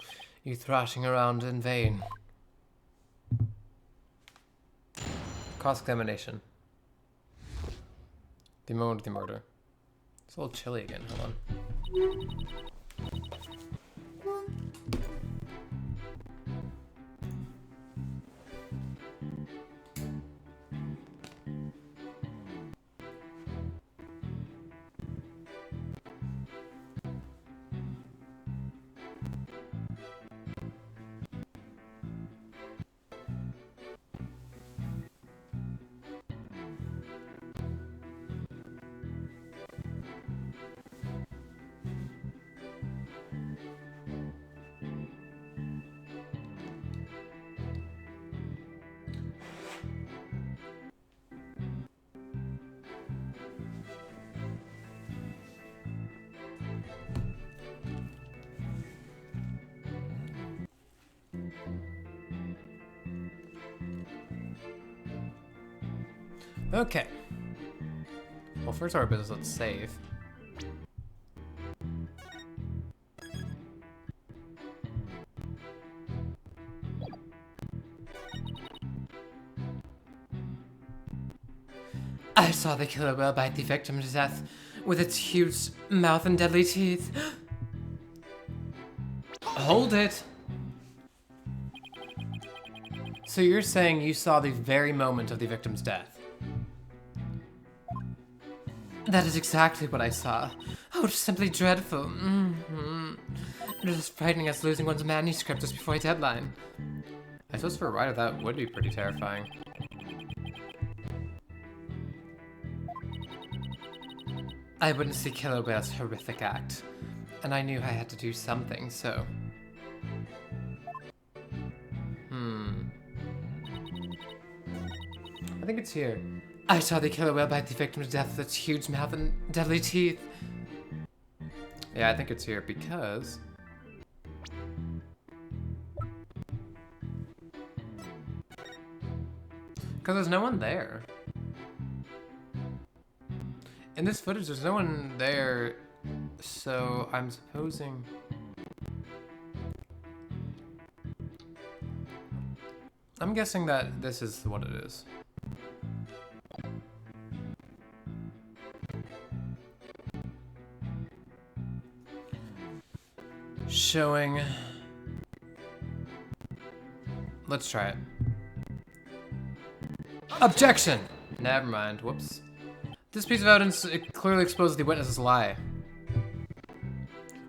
thrashing around in vain. Cross-examination. The moment of the murder. It's a little chilly again. Hold on. Okay. Well, first order of business, let's save. I saw the killer whale bite the victim to death with its huge mouth and deadly teeth. Hold it! So you're saying you saw the very moment of the victim's death? That is exactly what I saw. Oh, it was simply dreadful. It was frightening as losing one's manuscript just before a deadline. I suppose for a writer that would be pretty terrifying. I witnessed the killer whale's horrific act, and I knew I had to do something, so... I think it's here. I saw the killer whale bite the victim to death with its huge mouth and deadly teeth. Yeah, I think it's here because... there's no one there. In this footage, there's no one there, so I'm supposing... I'm guessing that this is what it is. Showing... Let's try it. Objection! Never mind, whoops. This piece of evidence clearly exposes the witness's lie.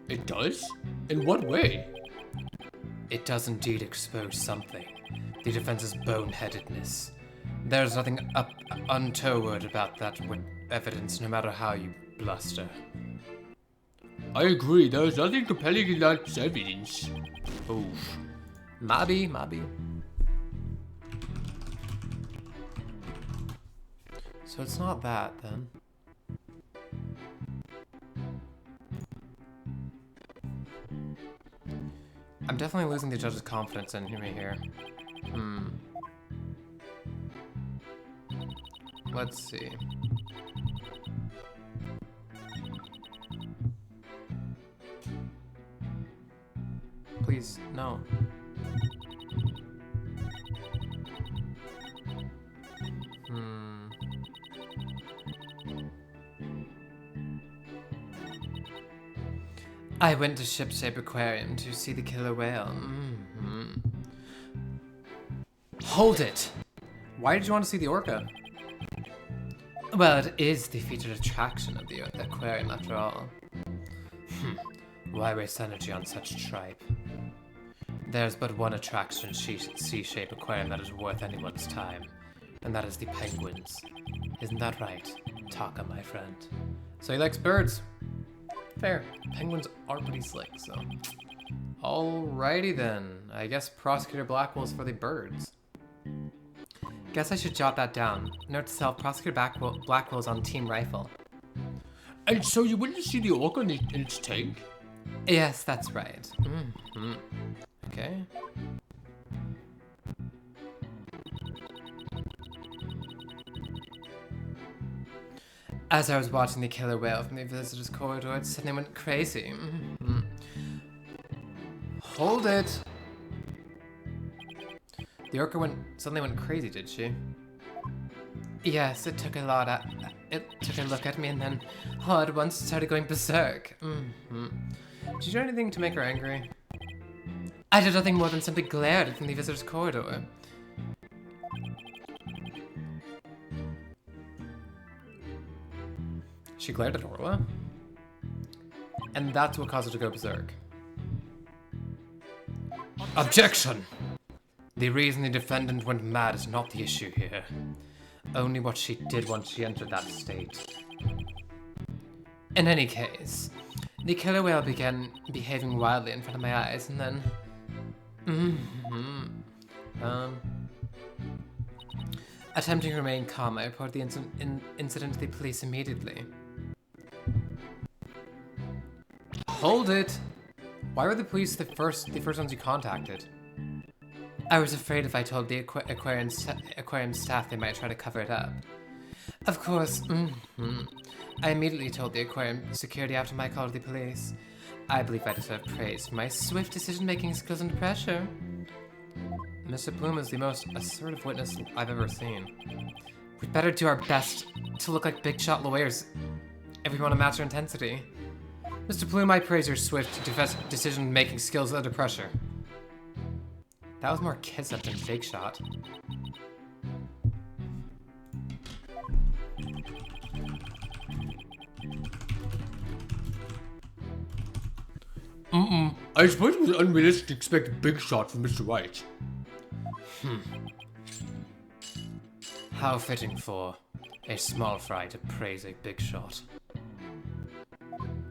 It does? In what way? It does indeed expose something. The defense's boneheadedness. There's nothing untoward about that evidence, no matter how you bluster. I agree, there is nothing compelling in that evidence. Oof. Maybe. So it's not that, then. I'm definitely losing the judge's confidence in me here. Let's see. Please, no. I went to Ship-Shape Aquarium to see the killer whale. Hold it! Why did you want to see the orca? Well, it is the featured attraction of the aquarium after all. Why waste energy on such tripe? There's but one attraction C-Shape Aquarium that is worth anyone's time, and that is the penguins. Isn't that right, Taka, my friend? So he likes birds. Fair. Penguins are pretty slick, so... Alrighty then. I guess Prosecutor Blackwell's for the birds. Guess I should jot that down. Note to self, Prosecutor Blackwell's on Team Rifle. And so you wouldn't see the orca in its tank? Yes, that's right. Okay. As I was watching the killer whale from the visitor's corridor, it suddenly went crazy. Hold it! The orca suddenly went crazy, did she? Yes, it took a look at me and then, all at once, it started going berserk. Did you do anything to make her angry? I did nothing more than simply glare at it from the visitor's corridor. She glared at Orla? And that's what caused her to go berserk. Objection! The reason the defendant went mad is not the issue here. Only what she did once she entered that state. In any case, the killer whale began behaving wildly in front of my eyes, and then... Attempting to remain calm, I reported the incident to the police immediately. Hold it! Why were the police the first ones you contacted? I was afraid if I told the aquarium staff they might try to cover it up. Of course. I immediately told the aquarium security after my call to the police. I believe I deserve praise for my swift decision-making skills under pressure. Mr. Plume is the most assertive witness I've ever seen. We'd better do our best to look like big-shot lawyers if we want to match our intensity. Mr. Plume, I praise your swift decision-making skills under pressure. That was more kiss-up than fake shot. I suppose it was unrealistic to expect a big shot from Mr. Wright. How fitting for a small fry to praise a big shot.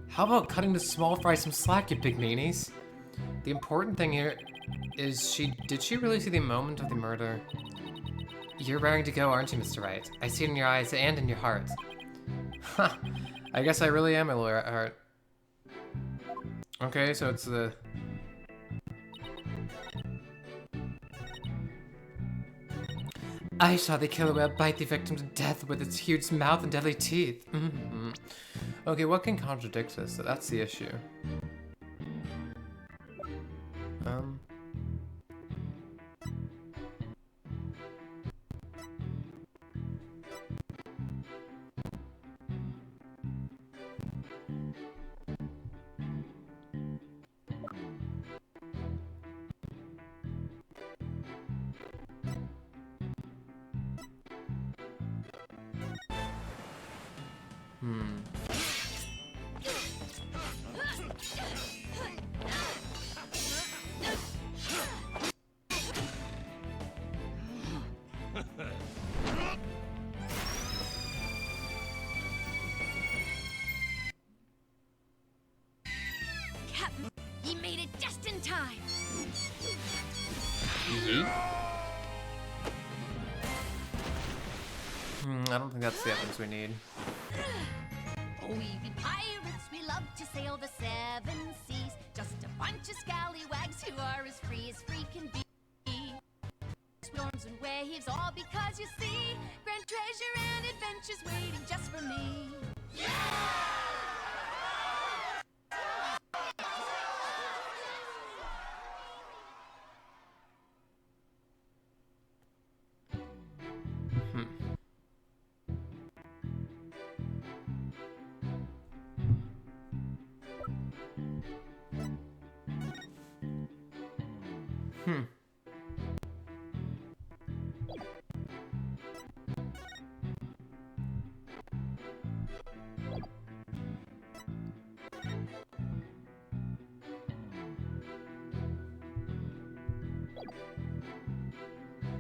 How about cutting the small fry some slack, you big meanies? The important thing here is did she really see the moment of the murder? You're raring to go, aren't you, Mr. Wright? I see it in your eyes and in your heart. Ha! I guess I really am a lawyer at heart. Okay, so it's the... I saw the killer whale bite the victim to death with its huge mouth and deadly teeth. Okay, what can contradict this? So that's the issue. Captain, he made it just in time. I don't think that's the evidence we need. Oh, we be pirates, we love to sail the seven seas. Just a bunch of scallywags who are as free can be. Storms and waves, all because you see grand treasure and adventures waiting just for me.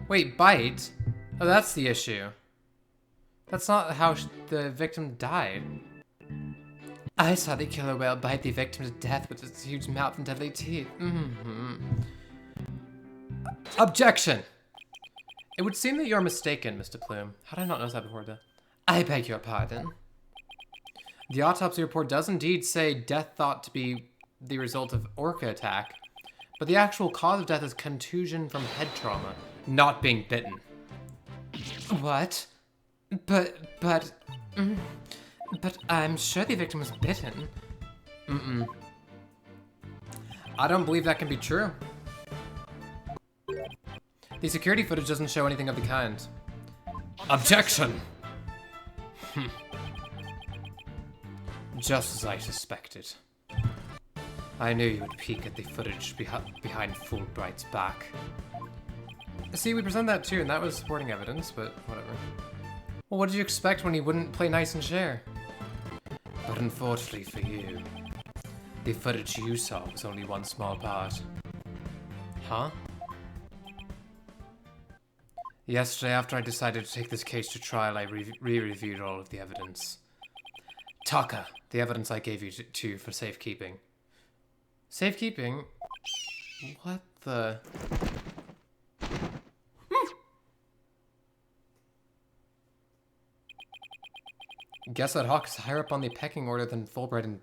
Wait, bite? Oh, that's the issue. That's not how the victim died. I saw the killer whale bite the victim to death with its huge mouth and deadly teeth. Objection! It would seem that you're mistaken, Mr. Plume. How did I not notice that before? I beg your pardon. The autopsy report does indeed say death thought to be the result of orca attack, but the actual cause of death is contusion from head trauma, not being bitten. What? But I'm sure the victim was bitten. I don't believe that can be true. The security footage doesn't show anything of the kind. Objection! Just as I suspected. I knew you would peek at the footage behind Fulbright's back. See, we present that too, and that was supporting evidence, but whatever. Well, what did you expect when he wouldn't play nice and share? But unfortunately for you, the footage you saw was only one small part. Huh? Yesterday, after I decided to take this case to trial, I re-reviewed all of the evidence. Taka, the evidence I gave you to for safekeeping. Safekeeping? What the... Guess that Hawk is higher up on the pecking order than Fulbright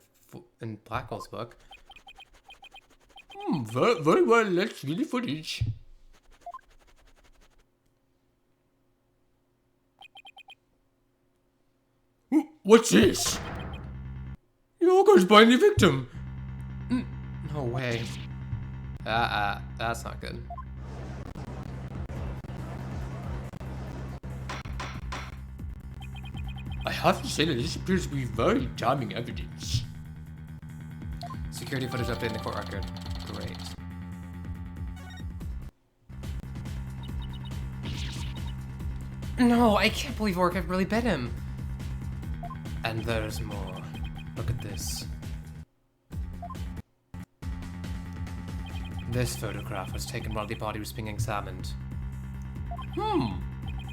in Blackwell's book. Very well, let's view the footage. What's this? The orca's biting the victim. No way. That's not good. I have to say that this appears to be very damning evidence. Security footage update in the court record. Great. No, I can't believe Orca really bit him. And there's more. Look at this. This photograph was taken while the body was being examined.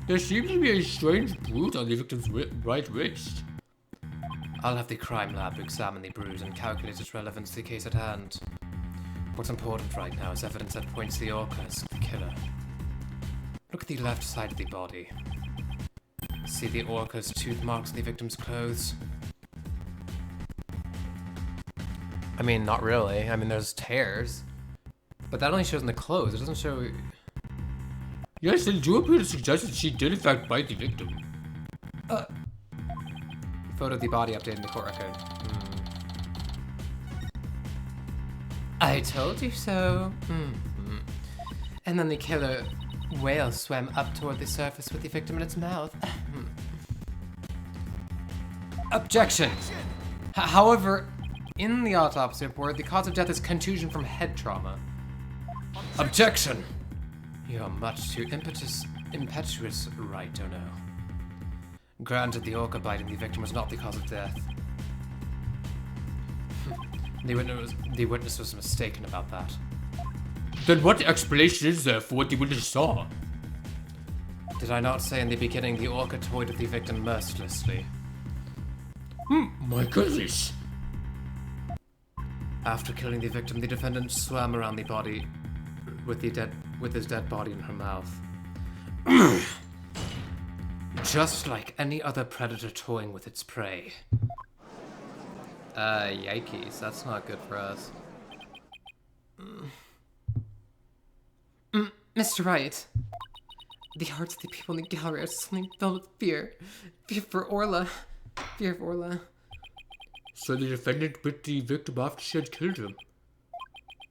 There seems to be a strange bruise on the victim's right wrist. I'll have the crime lab examine the bruise and calculate its relevance to the case at hand. What's important right now is evidence that points to the Orca as the killer. Look at the left side of the body. See the Orca's tooth marks on the victim's clothes? I mean, not really. I mean, there's tears. But that only shows in the clothes. It doesn't show... Yes, they do appear to suggest that she did in fact bite the victim. Photo of the body updated in the court record. I told you so. And then the killer whale swam up toward the surface with the victim in its mouth. Objection! However, in the autopsy report, the cause of death is contusion from head trauma. Objection! You're much too impetuous, Wright, oh no. Granted, the orca biting the victim was not the cause of death. The witness was mistaken about that. Then what explanation is there for what the witness saw? Did I not say in the beginning the orca toyed with the victim mercilessly? My goodness. After killing the victim, the defendant swam around the body with his dead body in her mouth. Just like any other predator toying with its prey. Yikes, that's not good for us. Mr. Wright, the hearts of the people in the gallery are suddenly filled with fear. Fear for Orla. Fear of Orla. So the defendant bit the victim after she had killed him.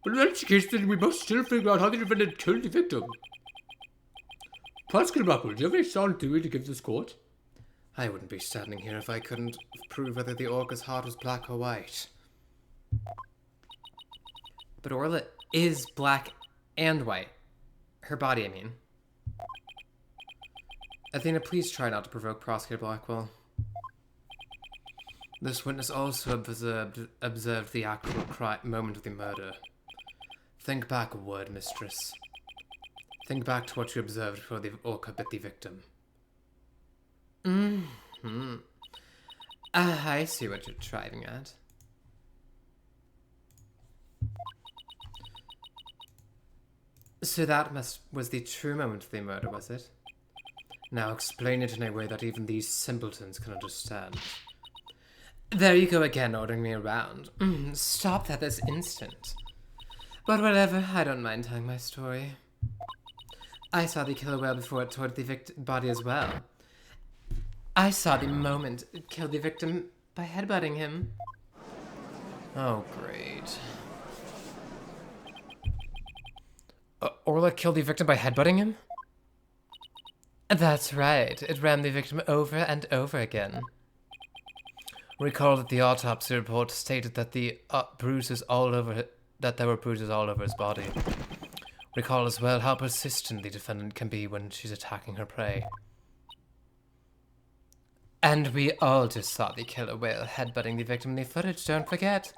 But in that case, then we must still figure out how the defendant killed the victim. Prosecutor Blackwell, do you have any sound theory to give this court? I wouldn't be standing here if I couldn't prove whether the orca's heart was black or white. But Orla is black and white. Her body, I mean. Athena, please try not to provoke Prosecutor Blackwell. This witness also observed the actual moment of the murder. Think back a word, mistress. Think back to what you observed before the orca bit the victim. I see what you're driving at. So that was the true moment of the murder, was it? Now explain it in a way that even these simpletons can understand. There you go again, ordering me around. Stop that this instant. But whatever, I don't mind telling my story. I saw the killer whale before it towed the body as well. I saw the moment it killed the victim by headbutting him. Oh, great. Orla killed the victim by headbutting him? That's right. It rammed the victim over and over again. Recall that the autopsy report stated that there were bruises all over his body. Recall as well how persistent the defendant can be when she's attacking her prey. And we all just saw the killer whale headbutting the victim in the footage, don't forget.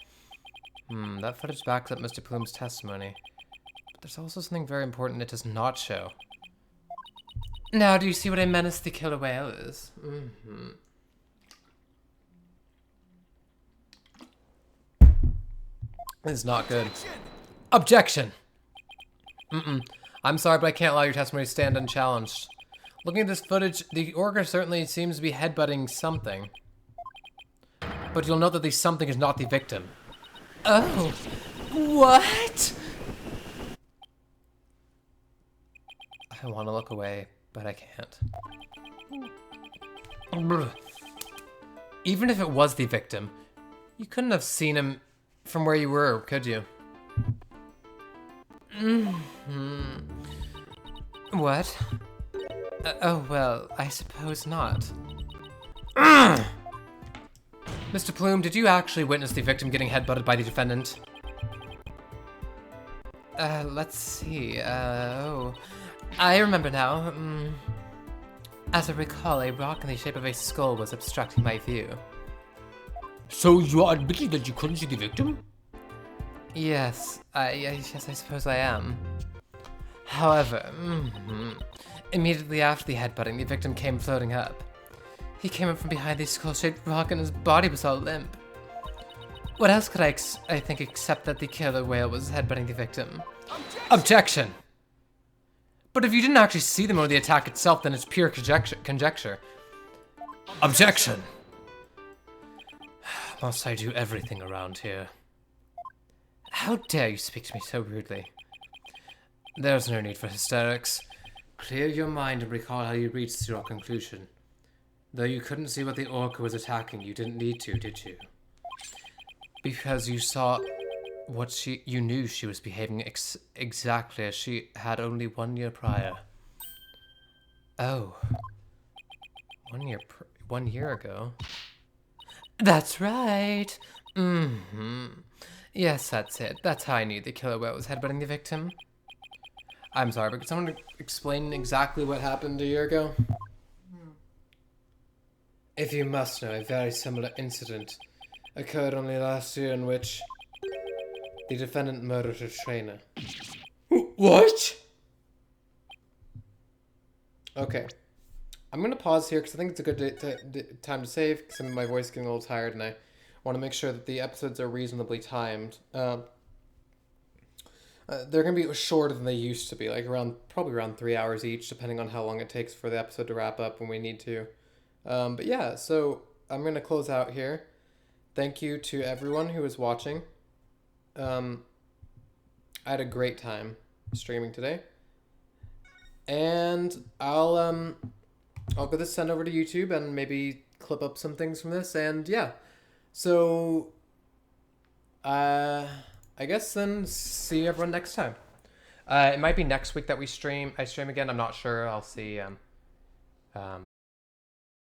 That footage backs up Mr. Plume's testimony. But there's also something very important it does not show. Now, do you see what a menace the killer whale is? This is not good. Objection! I'm sorry, but I can't allow your testimony to stand unchallenged. Looking at this footage, the orca certainly seems to be headbutting something. But you'll note that the something is not the victim. Oh, what? I want to look away, but I can't. Even if it was the victim, you couldn't have seen him from where you were, could you? What? Oh, well, I suppose not. Mr. Plume, did you actually witness the victim getting headbutted by the defendant? Let's see. Oh. I remember now. As I recall, a rock in the shape of a skull was obstructing my view. So you are admitting that you couldn't see the victim? Yes, I suppose I am. However, immediately after the headbutting, the victim came floating up. He came up from behind the skull-shaped rock and his body was all limp. What else could I think except that the killer whale was headbutting the victim? Objection! But if you didn't actually see them or the attack itself, then it's pure conjecture. Objection! Must I do everything around here? How dare you speak to me so rudely? There's no need for hysterics. Clear your mind and recall how you reached your conclusion. Though you couldn't see what the orca was attacking, you didn't need to, did you? Because you saw what you knew she was behaving exactly as she had only 1 year prior. Oh. 1 year ago? That's right. Yes, that's it. That's how I knew the killer whale was headbutting the victim. I'm sorry, but could someone explain exactly what happened a year ago? If you must know, a very similar incident occurred only last year in which the defendant murdered a trainer. What? Okay. I'm going to pause here because I think it's a good time to save because my voice is getting a little tired and I want to make sure that the episodes are reasonably timed. They're going to be shorter than they used to be, like probably around 3 hours each, depending on how long it takes for the episode to wrap up when we need to. But yeah, so I'm going to close out here. Thank you to everyone who was watching. I had a great time streaming today. And I'll get this sent over to YouTube and maybe clip up some things from this. And yeah, so I guess then see everyone next time. It might be next week that I stream again. I'm not sure. I'll see.